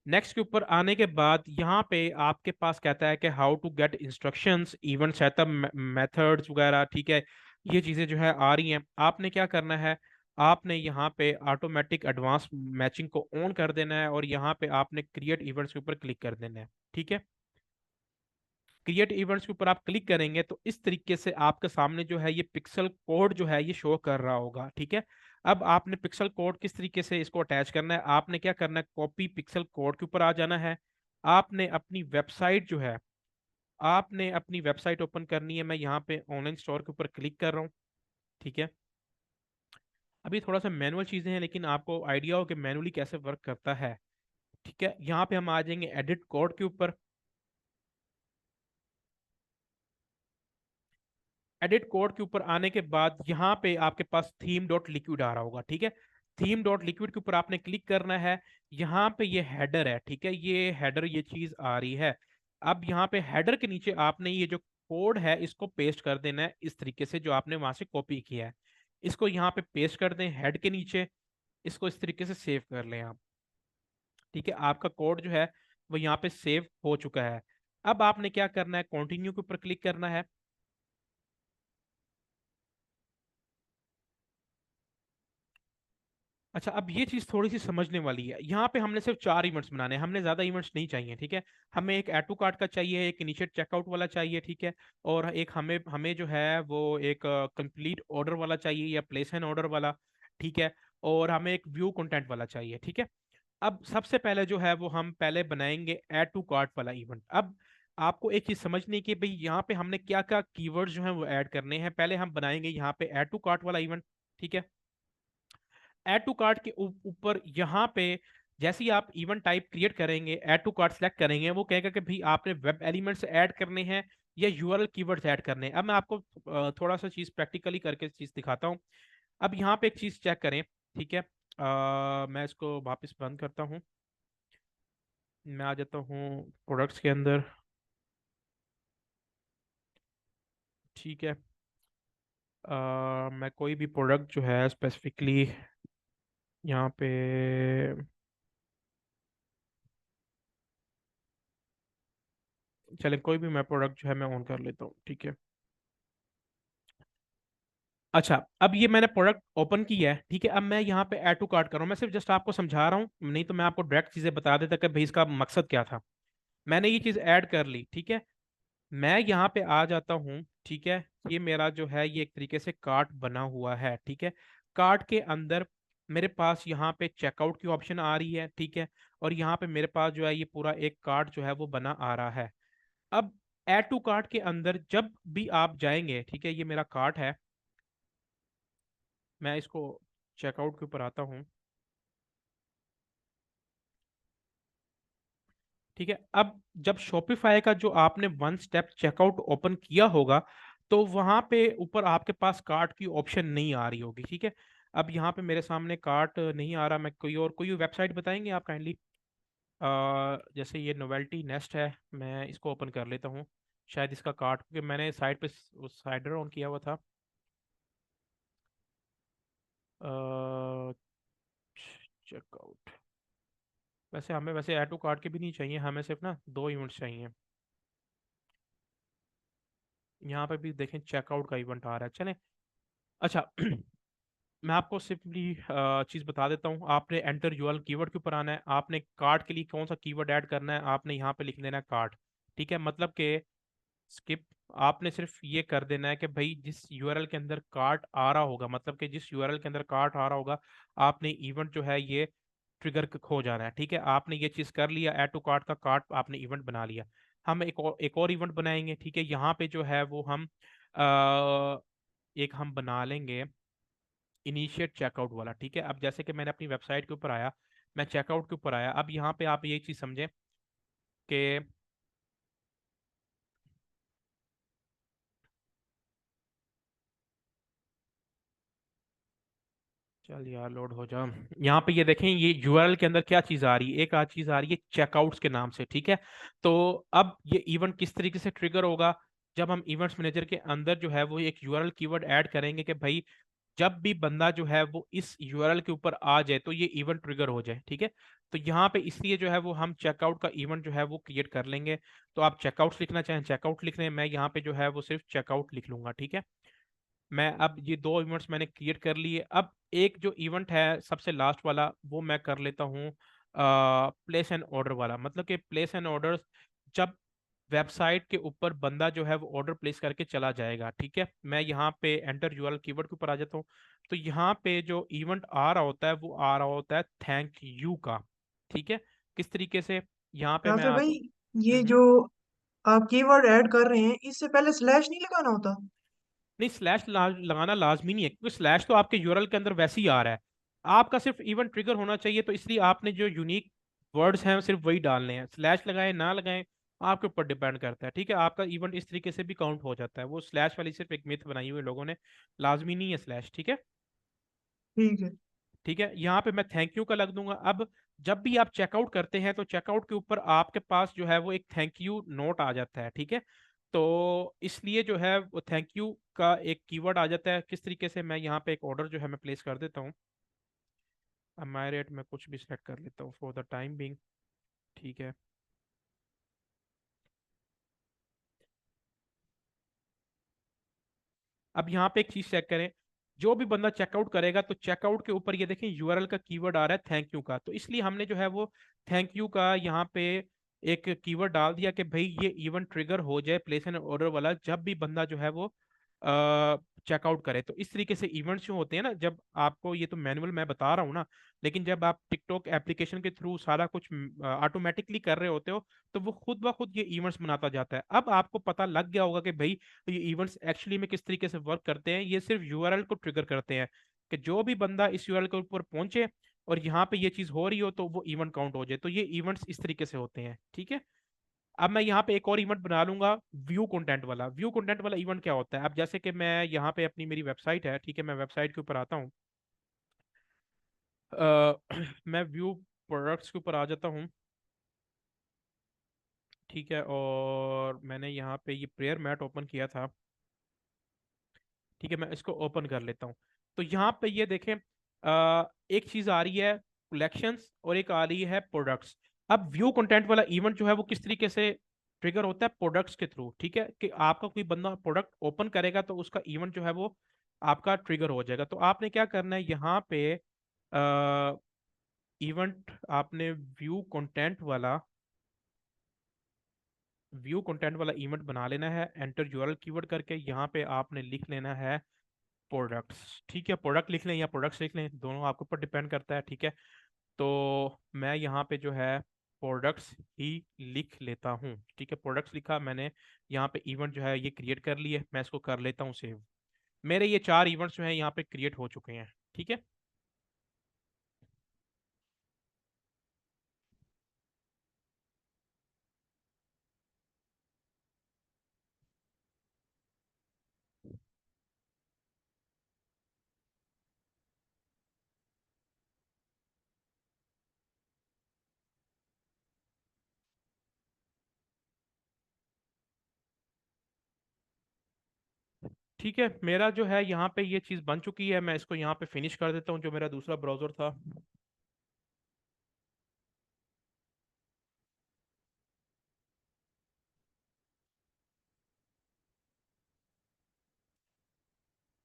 नेक्स्ट के ऊपर आने के बाद यहाँ पे आपके पास कहता है कि how to get instructions, event setup methods वगैरह, ठीक है। ये चीज़ें जो है आ रही हैं। आपने क्या करना है, आपने यहाँ पे ऑटोमेटिक एडवांस मैचिंग को ऑन कर देना है और यहाँ पे आपने क्रिएट इवेंट्स के ऊपर क्लिक कर देना है, ठीक है। क्रिएट इवेंट्स के ऊपर आप क्लिक करेंगे तो इस तरीके से आपके सामने जो है ये पिक्सल कोड जो है ये शो कर रहा होगा, ठीक है। अब आपने पिक्सल कोड किस तरीके से इसको अटैच करना है, आपने क्या करना है, कॉपी पिक्सल कोड के ऊपर आ जाना है। आपने अपनी वेबसाइट जो है, आपने अपनी वेबसाइट ओपन करनी है। मैं यहाँ पे ऑनलाइन स्टोर के ऊपर क्लिक कर रहा हूँ, ठीक है। अभी थोड़ा सा मैनुअल चीज़ें हैं लेकिन आपको आइडिया हो कि मैनुअली कैसे वर्क करता है, ठीक है। यहाँ पे हम आ जाएंगे एडिट कोड के ऊपर। एडिट कोड के ऊपर आने के बाद यहाँ पे आपके पास थीम डॉट लिक्विड आ रहा होगा, ठीक है। थीम डॉट लिक्विड के ऊपर आपने क्लिक करना है। यहाँ पे ये हेडर है, ठीक है, ये हेडर ये चीज आ रही है। अब यहाँ पे हेडर के नीचे आपने ये जो कोड है इसको पेस्ट कर देना है इस तरीके से, जो आपने वहां से कॉपी किया है। इसको यहाँ पे पेस्ट कर दें हेड के नीचे। इसको इस तरीके से सेव कर लें आप, ठीक है। आपका कोड जो है वो यहाँ पे सेव हो चुका है। अब आपने क्या करना है, कंटिन्यू के ऊपर क्लिक करना है। अच्छा, अब ये चीज थोड़ी सी समझने वाली है। यहाँ पे हमने सिर्फ 4 इवेंट्स बनाने हैं, हमने ज्यादा इवेंट्स नहीं चाहिए, ठीक है। हमें एक ऐड टू कार्ट का चाहिए, एक इनिशिएट चेकआउट वाला चाहिए, ठीक है। और एक हमें हमें जो है वो एक कंप्लीट ऑर्डर वाला चाहिए या प्लेस एन ऑर्डर वाला, ठीक है। और हमें एक व्यू कंटेंट वाला चाहिए, ठीक है। अब सबसे पहले जो है वो हम पहले बनाएंगे ऐड टू कार्ट वाला इवेंट। अब आपको एक चीज समझनी है कि भाई यहाँ पे हमने क्या क्या कीवर्ड्स जो है वो ऐड करने हैं। पहले हम बनाएंगे यहाँ पे ऐड टू कार्ट वाला इवेंट, ठीक है। ऐड टू कार्ट के ऊपर यहाँ पे जैसे ही आप इवेंट टाइप क्रिएट करेंगे, ऐड टू कार्ट सेलेक्ट करेंगे, वो कहेगा कि भाई आपने वेब एलिमेंट्स ऐड करने हैं या यूआरएल कीवर्ड्स ऐड करने हैं। अब मैं आपको थोड़ा सा चीज प्रैक्टिकली करके चीज दिखाता हूँ। अब यहाँ पे एक चीज चेक करें, ठीक है। मैं इसको वापस बंद करता हूँ। मैं आ जाता हूँ प्रोडक्ट्स के अंदर, ठीक है। मैं कोई भी प्रोडक्ट जो है स्पेसिफिकली यहाँ पे, चले कोई भी मैं प्रोडक्ट जो है मैं ऑन कर लेता हूँ, ठीक है। अच्छा, अब ये मैंने प्रोडक्ट ओपन किया है, ठीक है। अब मैं यहाँ पे ऐड टू कार्ट कर रहा हूँ। मैं सिर्फ जस्ट आपको समझा रहा हूँ, नहीं तो मैं आपको डायरेक्ट चीजें बता देता कि भाई इसका मकसद क्या था। मैंने ये चीज ऐड कर ली, ठीक है। मैं यहाँ पे आ जाता हूँ, ठीक है। ये मेरा जो है ये एक तरीके से कार्ट बना हुआ है, ठीक है। कार्ट के अंदर मेरे पास यहाँ पे चेकआउट की ऑप्शन आ रही है, ठीक है। और यहाँ पे मेरे पास जो है ये पूरा एक कार्ट जो है वो बना आ रहा है। अब ऐड टू कार्ट के अंदर जब भी आप जाएंगे, ठीक है, ये मेरा कार्ट है। मैं इसको चेकआउट के ऊपर आता हूँ, ठीक है। अब जब शॉपिफाई का जो आपने वन स्टेप चेकआउट ओपन किया होगा तो वहां पे ऊपर आपके पास कार्ट की ऑप्शन नहीं आ रही होगी, ठीक है। अब यहाँ पे मेरे सामने कार्ट नहीं आ रहा। मैं कोई वेबसाइट बताएंगे आप काइंडली। जैसे ये नोवेल्टी नेस्ट है, मैं इसको ओपन कर लेता हूँ। शायद इसका कार्ट, क्योंकि मैंने साइट पे साइडर ऑन किया हुआ था। चेकआउट, वैसे हमें वैसे ऐड टू कार्ट के भी नहीं चाहिए, हमें सिर्फ ना 2 इवेंट्स चाहिए। यहाँ पे भी देखें चेकआउट का इवेंट आ रहा है, चलें। अच्छा, मैं आपको सिंपली चीज़ बता देता हूँ। आपने एंटर यूआरएल कीवर्ड के ऊपर आना है। आपने कार्ट के लिए कौन सा कीवर्ड ऐड करना है, आपने यहाँ पे लिख देना है कार्ट, ठीक है। मतलब कि स्किप, आपने सिर्फ ये कर देना है कि भाई जिस यूआरएल के अंदर कार्ट आ रहा होगा, मतलब कि जिस यूआरएल के अंदर कार्ट आ रहा होगा, आपने इवेंट जो है ये ट्रिगर हो जाना है, ठीक है। आपने ये चीज़ कर लिया, ऐड टू कार्ट का कार्ट आपने इवेंट बना लिया। हम एक और इवेंट बनाएंगे, ठीक है। यहाँ पे जो है वो हम एक हम बना लेंगे इनिशिएट चेकआउट वाला, ठीक है। अब जैसे कि मैंने अपनी वेबसाइट के ऊपर आया, मैं चेकआउट के ऊपर आया। अब यहाँ पे आप ये चीज़ समझें कि चल यार लोड हो जा। यहाँ पे ये देखें, ये यूआरएल के अंदर क्या चीज़ आ रही है, एक आध चीज़ आ रही है चेकआउट्स के नाम से, ठीक है। तो अब ये इवेंट किस तरीके से ट्रिगर होगा, जब हम इवेंट्स मैनेजर के अंदर जो है वो एक यूआरएल कीवर्ड ऐड करेंगे कि भाई जब भी बंदा जो है वो इस यूआरएल के ऊपर आ जाए तो ये इवेंट ट्रिगर हो जाए, ठीक है। तो यहाँ पे इसलिए जो है वो हम चेकआउट का इवेंट जो है वो क्रिएट कर लेंगे। तो आप चेकआउट लिखना चाहें चेकआउट लिख लें, मैं यहाँ पे जो है वो सिर्फ चेकआउट लिख लूंगा, ठीक है। मैं अब ये दो इवेंट्स मैंने क्रिएट कर लिए। अब एक जो इवेंट है सबसे लास्ट वाला वो मैं कर लेता हूँ प्लेस एंड ऑर्डर वाला। मतलब कि प्लेस एंड ऑर्डर जब वेबसाइट के ऊपर बंदा जो है वो ऑर्डर प्लेस करके चला जाएगा, ठीक है। मैं यहाँ पे एंटर यूआरएल कीवर्ड के ऊपर आ जाता हूँ। तो यहाँ पे जो इवेंट आ रहा होता है वो आ रहा होता है थैंक यू का, ठीक है। किस तरीके से, यहाँ पे मैं राफे आता भाई, हूँ। ये जो आप कीवर्ड ऐड कर रहे हैं इससे पहले स्लैश नहीं लगाना होता? नहीं, स्लैश लगाना लाजमी नहीं है, क्योंकि स्लैश तो आपके यूआरएल के अंदर वैसे ही आ रहा है। आपका सिर्फ इवेंट ट्रिगर होना चाहिए, तो इसलिए आपने जो यूनिक वर्ड्स हैं सिर्फ वही डालने हैं। स्लैश लगाएं ना लगाएं आपके ऊपर डिपेंड करता है, ठीक है। आपका इवेंट इस तरीके से भी काउंट हो जाता है। वो स्लैश वाली सिर्फ एक मिथ बनाई हुई है लोगों ने, लाजमी नहीं है स्लैश, ठीक है। ठीक है। ठीक है, यहाँ पे मैं थैंक यू का लग दूंगा। अब जब भी आप चेकआउट करते हैं तो चेकआउट के ऊपर आपके पास जो है वो एक थैंक यू नोट आ जाता है, ठीक है। तो इसलिए जो है वो थैंक यू का एक कीवर्ड आ जाता है। किस तरीके से, मैं यहाँ पे एक ऑर्डर जो है मैं प्लेस कर देता हूँ। अब माई रेट में कुछ भी सेलेक्ट कर लेता हूँ फॉर द टाइम बिंग, ठीक है। अब यहाँ पे एक चीज चेक करें, जो भी बंदा चेकआउट करेगा तो चेकआउट के ऊपर ये देखें यूआरएल का कीवर्ड आ रहा है थैंक यू का। तो इसलिए हमने जो है वो थैंक यू का यहाँ पे एक कीवर्ड डाल दिया कि भाई ये इवेंट ट्रिगर हो जाए प्लेस एन ऑर्डर वाला, जब भी बंदा जो है वो चेकआउट करे। तो इस तरीके से इवेंट्स जो होते हैं ना, जब आपको ये तो मैनुअल मैं बता रहा हूँ ना, लेकिन जब आप टिकटॉक एप्लीकेशन के थ्रू सारा कुछ ऑटोमेटिकली कर रहे होते हो तो वो खुद ब खुद ये इवेंट्स बनाता जाता है। अब आपको पता लग गया होगा कि भाई तो ये इवेंट्स एक्चुअली में किस तरीके से वर्क करते हैं। ये सिर्फ यूआरएल को ट्रिगर करते हैं कि जो भी बंदा इस यूआरएल के ऊपर पहुंचे और यहाँ पे ये चीज हो रही हो तो वो इवेंट काउंट हो जाए। तो ये इवेंट्स इस तरीके से होते हैं, ठीक है। अब मैं यहाँ पे एक और इवेंट बना लूंगा व्यू कंटेंट वाला। व्यू कंटेंट वाला इवेंट क्या होता है, अब जैसे कि मैं यहाँ पे अपनी मेरी वेबसाइट है, ठीक है, मैं वेबसाइट के ऊपर आता हूँ। मैं व्यू प्रोडक्ट्स के ऊपर आ जाता हूँ, ठीक है। और मैंने यहाँ पे ये प्रेयर मैट ओपन किया था, ठीक है। मैं इसको ओपन कर लेता हूँ। तो यहाँ पे ये देखें एक चीज आ रही है कलेक्शंस और एक आ रही है प्रोडक्ट्स। अब व्यू कंटेंट वाला इवेंट जो है वो किस तरीके से ट्रिगर होता है, प्रोडक्ट्स के थ्रू, ठीक है। कि आपका कोई बंदा प्रोडक्ट ओपन करेगा तो उसका इवेंट जो है वो आपका ट्रिगर हो जाएगा। तो आपने क्या करना है, यहाँ पे इवेंट आपने व्यू कंटेंट वाला इवेंट बना लेना है। एंटर यूआरएल कीवर्ड करके यहाँ पे आपने लिख लेना है प्रोडक्ट्स, ठीक है। प्रोडक्ट लिख लें या प्रोडक्ट्स लिख लें, दोनों आपके ऊपर डिपेंड करता है, ठीक है। तो मैं यहाँ पे जो है प्रोडक्ट्स ही लिख लेता हूँ, ठीक है। प्रोडक्ट्स लिखा मैंने, यहाँ पे इवेंट जो है ये क्रिएट कर लिए। मैं इसको कर लेता हूँ सेव। मेरे ये 4 इवेंट्स जो हैं यहाँ पे क्रिएट हो चुके हैं, ठीक है। ठीक है, मेरा जो है यहाँ पे ये चीज़ बन चुकी है। मैं इसको यहाँ पे फिनिश कर देता हूँ, जो मेरा दूसरा ब्राउज़र था।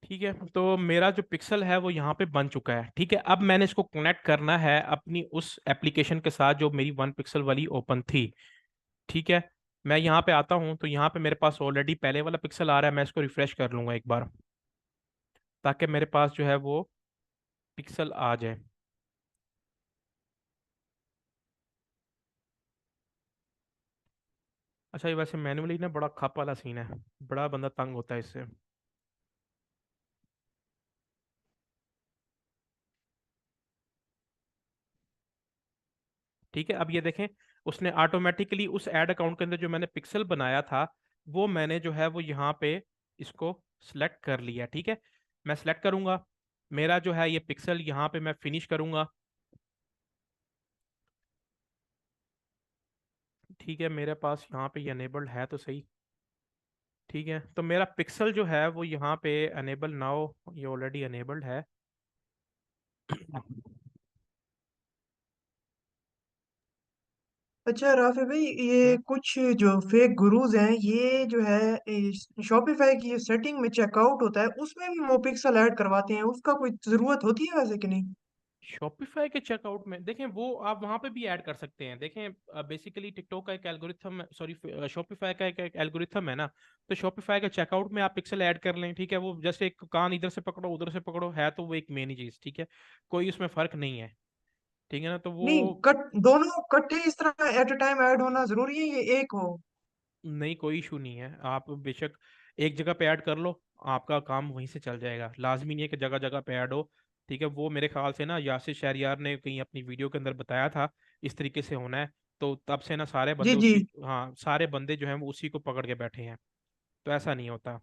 ठीक है, तो मेरा जो पिक्सल है वो यहाँ पे बन चुका है, ठीक है। अब मैंने इसको कनेक्ट करना है अपनी उस एप्लीकेशन के साथ जो मेरी 1 पिक्सल वाली ओपन थी, ठीक है। मैं यहाँ पे आता हूँ तो यहाँ पे मेरे पास ऑलरेडी पहले वाला पिक्सल आ रहा है। मैं इसको रिफ्रेश कर लूंगा एक बार, ताकि मेरे पास जो है वो पिक्सल आ जाए। अच्छा, ये वैसे मैनुअली ना बड़ा खप वाला सीन है, बड़ा बंदा तंग होता है इससे। ठीक है, अब ये देखें, उसने ऑटोमेटिकली उस ऐड अकाउंट के अंदर जो मैंने पिक्सल बनाया था वो मैंने जो है वो यहाँ पे इसको सिलेक्ट कर लिया, ठीक है। मैं सिलेक्ट करूंगा, मेरा जो है ये पिक्सल यहाँ पे मैं फिनिश करूंगा, ठीक है। मेरे पास यहाँ पे ये अनेबल्ड है तो सही, ठीक है, तो मेरा पिक्सल जो है वो यहाँ पे अनेबल नाउ, ये ऑलरेडी अनेबल्ड है। अच्छा राफी भाई, ये कुछ जो फेक गुरुज हैं, ये जो है शॉपिफाई की जो सेटिंग में चेकआउट होता है उसमें भी वो पिक्सल ऐड करवाते हैं, उसका कोई जरूरत होती है वैसे कि नहीं? शॉपिफाई के चेकआउट में देखें, वो आप वहां पे भी ऐड कर सकते हैं। देखें बेसिकली टिकटॉक का एक एल्गोरिथम, सॉरी शॉपिफाई का एक एल्गोरिथम है ना, तो शॉपिफाई के चेकआउट में आप पिक्सल ऐड कर लें, ठीक है। वो जैसे एक कान इधर से पकड़ो उधर से पकड़ो है, तो वो एक मेन ही चीज, ठीक है, कोई उसमें फर्क नहीं है, ठीक है ना। तो वो नहीं, दोनों इकट्ठे इस तरह एट अ टाइम ऐड होना जरूरी है, ये एक हो? नहीं, कोई इशू नहीं है, आप बेशक एक जगह पे ऐड कर लो, आपका काम वहीं से चल जाएगा, लाजमी नहीं है कि जगह जगह पे ऐड हो, ठीक है। वो मेरे ख्याल से ना यासिर शहरियार ने कहीं अपनी वीडियो के अंदर बताया था इस तरीके से होना है, तो तब से ना सारे जी बंदे जी। उसी, हाँ सारे बंदे जो हैं वो उसी को पकड़ के बैठे हैं, तो ऐसा नहीं होता,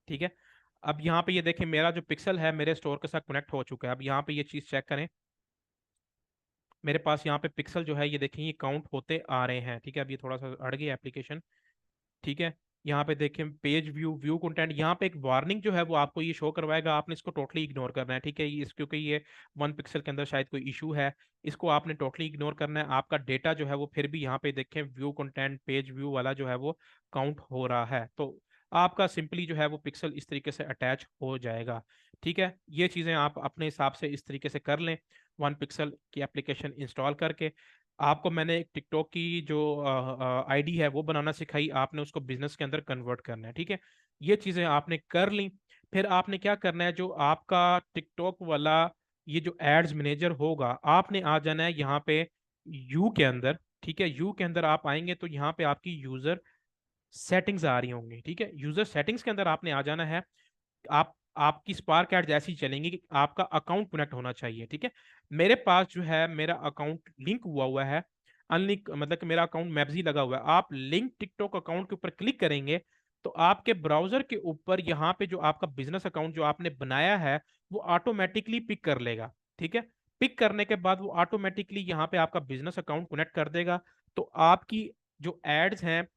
ठीक है। अब यहाँ पे ये देखें, मेरा जो पिक्सल है मेरे स्टोर के साथ कनेक्ट हो चुका है। अब यहाँ पे ये चीज़ चेक करें, मेरे पास यहाँ पे पिक्सल जो है ये देखें ये काउंट होते आ रहे हैं, ठीक है। अब ये थोड़ा सा अड़ गई एप्लीकेशन, ठीक है। यहाँ पे देखें पेज व्यू, व्यू कंटेंट, यहाँ पे एक वार्निंग जो है वो आपको ये शो करवाएगा, आपने इसको टोटली इग्नोर करना है, ठीक है। ये क्योंकि ये 1 पिक्सल के अंदर शायद कोई इशू है, इसको आपने टोटली इग्नोर करना है। आपका डेटा जो है वो फिर भी यहाँ पे देखें व्यू कंटेंट पेज व्यू वाला जो है वो काउंट हो रहा है, तो आपका सिंपली जो है वो पिक्सल इस तरीके से अटैच हो जाएगा, ठीक है। ये चीज़ें आप अपने हिसाब से इस तरीके से कर लें 1 पिक्सल की एप्लीकेशन इंस्टॉल करके। आपको मैंने एक टिकटॉक की जो आईडी है वो बनाना सिखाई, आपने उसको बिजनेस के अंदर कन्वर्ट करना है, ठीक है। ये चीज़ें आपने कर ली, फिर आपने क्या करना है, जो आपका टिकटॉक वाला ये जो एड्स मैनेजर होगा, आपने आ जाना है यहाँ पे यू के अंदर, ठीक है। यू के अंदर आप आएंगे तो यहाँ पे आपकी यूजर सेटिंग्स आ रही होंगी, ठीक है। यूजर सेटिंग्स के अंदर आपने आ जाना है। आप आपकी स्पार्क ऐड जैसी चलेंगी कि आपका अकाउंट कनेक्ट होना चाहिए, ठीक है। मेरे पास जो है मेरा अकाउंट लिंक हुआ हुआ है, अनलिंक मतलब कि मेरा अकाउंट मैप्सी लगा हुआ है। आप लिंक टिकटॉक अकाउंट के ऊपर क्लिक करेंगे तो आपके ब्राउजर के ऊपर यहाँ पे जो आपका बिजनेस अकाउंट जो आपने बनाया है वो ऑटोमेटिकली पिक कर लेगा, ठीक है। पिक करने के बाद वो ऑटोमेटिकली यहाँ पे आपका बिजनेस अकाउंट कनेक्ट कर देगा, तो आपकी जो एड्स हैं,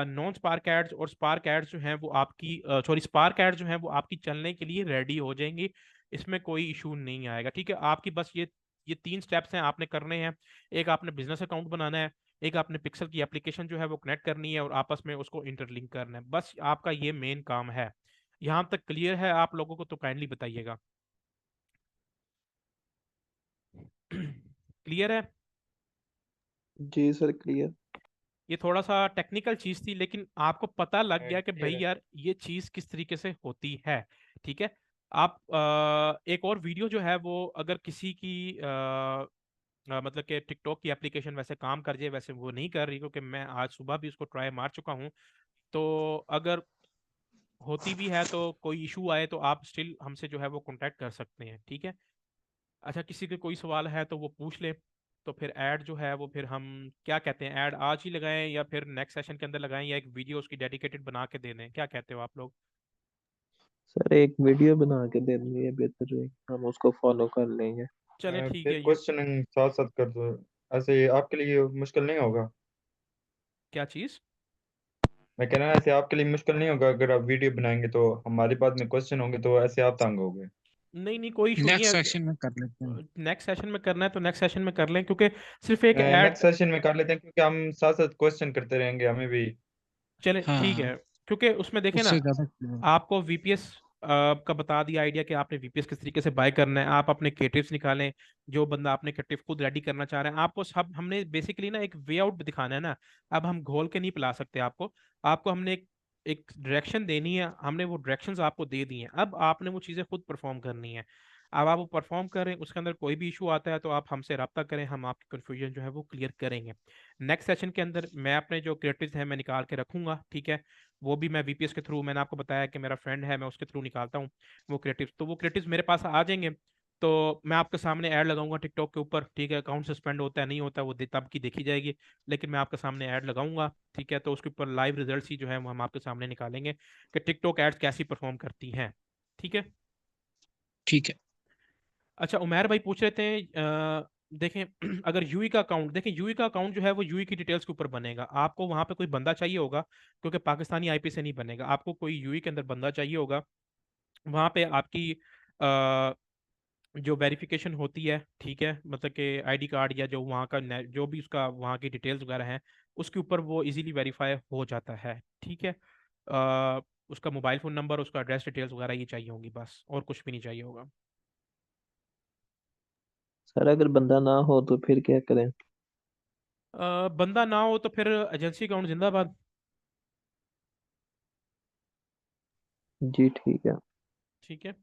नॉन स्पार्क एड्स और स्पार्क एड्स जो हैं वो आपकी, सॉरी स्पार्क एड्स जो हैं वो आपकी चलने के लिए रेडी हो जाएंगी, इसमें कोई इशू नहीं आएगा, ठीक है। आपकी बस ये 3 स्टेप्स हैं आपने करने हैं। एक आपने बिजनेस अकाउंट बनाना है, एक आपने पिक्सल की एप्लीकेशन जो है वो कनेक्ट करनी है और आपस में उसको इंटरलिंक करना है, बस आपका ये मेन काम है। यहाँ तक क्लियर है आप लोगों को? तो काइंडली बताइएगा। क्लियर है? जी सर, क्लियर। ये थोड़ा सा टेक्निकल चीज थी, लेकिन आपको पता लग गया कि भाई क्लियर है। यार ये चीज किस तरीके से होती है, ठीक है। आप एक और वीडियो जो है वो अगर किसी की मतलब कि टिकटॉक की एप्लीकेशन वैसे काम कर जाए, वैसे वो नहीं कर रही क्योंकि मैं आज सुबह भी उसको ट्राई मार चुका हूँ, तो अगर होती भी है तो कोई इशू आए तो आप स्टिल हमसे जो है वो कांटेक्ट कर सकते हैं, ठीक है। अच्छा, किसी के कोई सवाल है तो वो पूछ ले, तो फिर ऐड जो है वो फिर हम क्या कहते हैं, ऐड आज ही लगाएं या फिर नेक्स्ट सेशन के अंदर लगाएं, या एक वीडियो उसकी डेडिकेटेड बना के दे दें, क्या कहते हो आप लोग? सर एक वीडियो बना के दे देंगे, बेहतर है, हम उसको फॉलो कर लेंगे। चलें ठीक फिर है ये। क्वेश्चनिंग साथ साथ कर दो, ऐसे आपके लिए मुश्किल नहीं होगा? क्या चीज़? मैं कह रहा हूँ ऐसे आपके लिए मुश्किल नहीं होगा अगर आप वीडियो बनाएंगे तो हमारे बाद में क्वेश्चन होंगे तो ऐसे आप तंग होगे। नहीं नहीं, कोई इशू नहीं नेक्स्ट है। सेक्शन में कर लेते हैं। नेक्स्ट सेशन में करना है तो नेक्स्ट सेशन में कर लें, क्योंकि सिर्फ एक नेक्स्ट ऐड। सेशन में कर लेते हैं क्योंकि हम साथ साथ क्वेश्चन करते रहेंगे, हमें भी। चले हाँ ठीक हाँ, है, क्योंकि उसमें देखें ना, उससे ज्यादा clear। आपको वीपीएस का बता दिया आइडिया कि आपने वीपीएस किस तरीके से बाय करना है। आप अपने क्रिएटिव्स निकालें, जो बंदा आपने क्रिएटिव खुद रेडी करना चाह रहे हैं, आपको सब हमने बेसिकली ना एक वे आउट दिखाना है ना। अब हम घोल के नहीं पिला सकते आपको, आपको हमने एक डायरेक्शन देनी है, हमने वो डायरेक्शंस आपको दे दी हैं, अब आपने वो चीज़ें खुद परफॉर्म करनी है। अब आप वो परफॉर्म करें, उसके अंदर कोई भी इशू आता है तो आप हमसे रब्ता करें, हम आपकी कन्फ्यूजन जो है वो क्लियर करेंगे। नेक्स्ट सेशन के अंदर मैं अपने जो क्रिएटिव्स हैं मैं निकाल के रखूंगा, ठीक है। वो भी मैं वीपीएस के थ्रू, मैंने आपको बताया कि मेरा फ्रेंड है, मैं उसके थ्रू निकालता हूँ वो क्रिएटिव्स, तो वो क्रिएटिव्स मेरे पास आ जाएंगे, तो मैं आपके सामने ऐड लगाऊंगा टिकटॉक के ऊपर, ठीक है। अकाउंट सस्पेंड होता है नहीं होता वो तब की देखी जाएगी, लेकिन मैं आपके सामने ऐड लगाऊंगा, ठीक है। तो उसके ऊपर लाइव रिजल्ट्स ही जो है वो हम आपके सामने निकालेंगे कि टिकटॉक एड्स कैसी परफॉर्म करती हैं, ठीक है। ठीक है। अच्छा, उमेर भाई पूछ रहे थे देखें अगर यूई का अकाउंट देखें, यूई का अकाउंट जो है वो यूई की डिटेल्स के ऊपर बनेगा। आपको वहां पे कोई बंदा चाहिए होगा, क्योंकि पाकिस्तानी आईपी से नहीं बनेगा। आपको कोई यूई के अंदर बंदा चाहिए होगा। वहां पे आपकी जो वेरिफिकेशन होती है, ठीक है, मतलब कि आईडी कार्ड या जो वहाँ का जो भी उसका वहाँ की डिटेल्स वगैरह हैं, उसके ऊपर वो इजीली वेरीफाई हो जाता है, ठीक है। उसका मोबाइल फ़ोन नंबर, उसका एड्रेस डिटेल्स वगैरह ये चाहिए होंगी बस, और कुछ भी नहीं चाहिए होगा। सर अगर बंदा ना हो तो फिर क्या करें? बंदा ना हो तो फिर एजेंसी अकाउंट जिंदाबाद। जी ठीक है। ठीक है।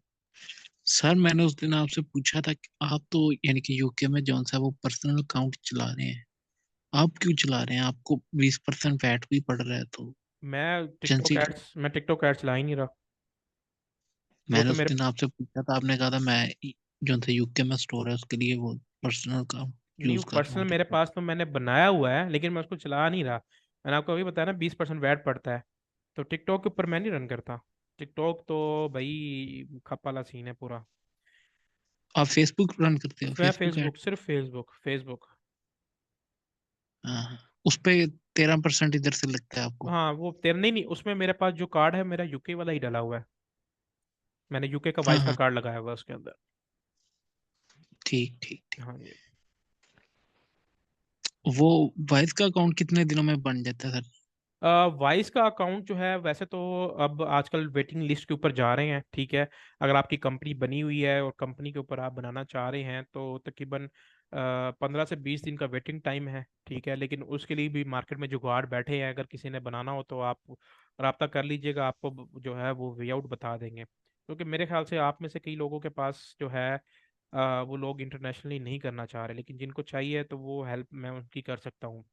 सर मैंने उस दिन आपसे पूछा था कि आप तो यानी कि यूके में जौन सा वो पर्सनल अकाउंट चला रहे हैं, आप क्यों चला रहे हैं? आपको 20% वैट भी पड़ रहा है तो एजेंसी। मैं टिकटॉक एड्स ला ही नहीं रहा। वो मैंने तो उस मेरे दिन आपसे पूछा था, आपने कहा था मैं जौन सा यूके में स्टोर है उसके लिए वो पर्सनल अकाउंट नहीं, वो यूज कर रहा पर्सनल हूँ मेरे टिकटॉक। पास तो मैंने बनाया हुआ है, लेकिन मैं उसको चला नहीं रहा। मैंने आपको अभी बताया ना, 20% वैट पड़ता है। तो टिकटॉक के ऊपर मैं नहीं रन करता। टिकटॉक तो भाई खप वाला सीन है पूरा। आप फेसबुक रन करते हो? मैं फेसबुक ऐड? फेसबुक, सिर्फ फेसबुक फेसबुक। हाँ, उस पे 13% इधर से लगता है आपको? हाँ, वो तेरा नहीं नहीं, उसमें मेरे पास जो कार्ड है मेरा यूके वाला ही डला हुआ है। मैंने यूके का हाँ वाइस का हाँ, कार्ड लगाया हुआ है उसके अंदर। ठीक ठीक ठीक। हाँ जी। वो वाइफ का अकाउंट कितने दिनों में बन जाता है सर? वाइस का अकाउंट जो है वैसे तो अब आजकल वेटिंग लिस्ट के ऊपर जा रहे हैं, ठीक है। अगर आपकी कंपनी बनी हुई है और कंपनी के ऊपर आप बनाना चाह रहे हैं तो तकरीबन 15 से 20 दिन का वेटिंग टाइम है, ठीक है। लेकिन उसके लिए भी मार्केट में जुगाड़ बैठे हैं। अगर किसी ने बनाना हो तो आप रब्ता कर लीजिएगा, आपको जो है वो वे आउट बता देंगे। क्योंकि मेरे ख्याल से आप में से कई लोगों के पास जो है वो लोग इंटरनेशनली नहीं करना चाह रहे, लेकिन जिनको चाहिए तो वो हेल्प मैं उनकी कर सकता हूँ।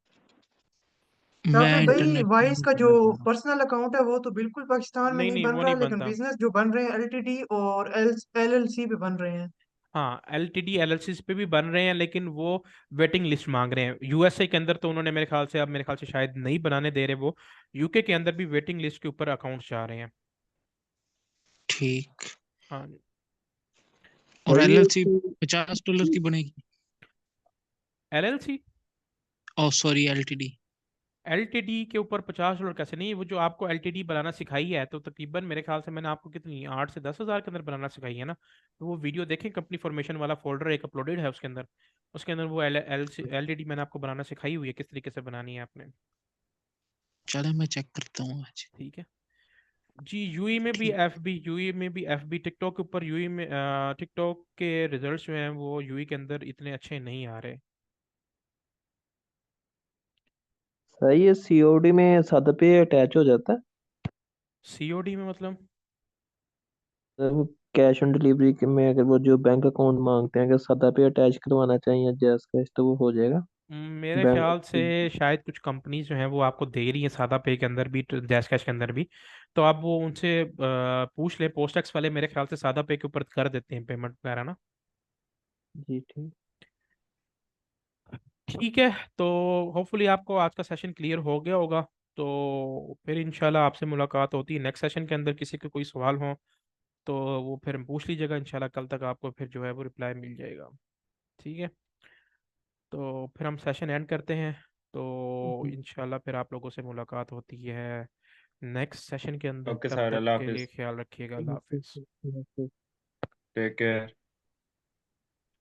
काफिर मैं भाई, इंटरनेट वाइस नहीं का जो करना चाह रहा। पर्सनल अकाउंट है वो तो बिल्कुल पाकिस्तान में नहीं नहीं नहीं, बन वो रहा, नहीं लेकिन बनता। बिजनेस जो बन रहे हैं एलटीडी और एलएलसी पे बन रहे हैं। हाँ, एलटीडी एलएलसी पे भी बन रहे हैं, लेकिन वो वेटिंग लिस्ट मांग रहे हैं। यूएसए के अंदर तो उन्होंने मेरे ख्याल से, अब मेरे ख्याल से शायद नहीं बनाने दे रहे वो। यूके के अंदर भी वेटिंग लिस्ट के ऊपर अकाउंट चाह रहे हैं। ठीक। हाँ। और भाई एलएलसी ये $50 की बनेगी? एलएलसी, ओ सॉरी, एलटीडी। एलटीडी के ऊपर $50 कैसे? नहीं, वो जो आपको एलटीडी बनाना सिखाई है तो तकरीबन मेरे ख्याल से मैंने आपको कितनी 8 से 10 हज़ार के अंदर बनाना सिखाई है ना। तो वो वीडियो देखें, कंपनी फॉर्मेशन वाला फोल्डर एक अपलोडेड है उसके अंदर। उसके अंदर वो एलटीडी मैंने आपको बनाना सिखाई हुई है, किस तरीके से बनानी है आपने। चले मैं चेक करता हूँ आज। ठीक है जी। यूई में भी ठीक। एफबी, यूई में भी एफबी, टिकटॉक के ऊपर यूई में टिकटॉक के रिजल्ट्स जो हैं वो यूई के अंदर इतने अच्छे नहीं आ रहे। सही है, सीओडी में सादा पे अटैच हो जाता है? सीओडी में मतलब? कैश ऑन डिलीवरी में अगर वो जो बैंक अकाउंट मांगते हैं, अगर सादा पे अटैच करवाना चाहिए जैस कैश, तो वो हो जाएगा मेरे बैंक? ख्याल से शायद कुछ कंपनीज जो हैं वो आपको दे रही हैं सादा पे के अंदर भी, जैश कैश के अंदर भी। तो आप वो उनसे पूछ लें, पोस्ट टैक्स वाले मेरे ख्याल से सादा पे के ऊपर कर देते हैं पेमेंट वगैरह ना। जी ठीक। ठीक है। तो होपफुली आपको आज का सेशन क्लियर हो गया होगा। तो फिर इंशाल्लाह आपसे मुलाकात होती है नेक्स्ट सेशन के अंदर। किसी के कोई सवाल हो तो वो फिर पूछ लीजिएगा, इंशाल्लाह कल तक आपको फिर जो है वो रिप्लाई मिल जाएगा। ठीक है। तो फिर हम सेशन एंड करते हैं। तो इंशाल्लाह फिर आप लोगों से मुलाकात होती है नेक्स्ट सेशन के अंदर। ओके तब सर, तक अल्लाह के लिए हाफिज। ख्याल रखिएगा। अल्लाह हाफिज़। Take care.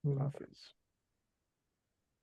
अल्लाह हाफिज़।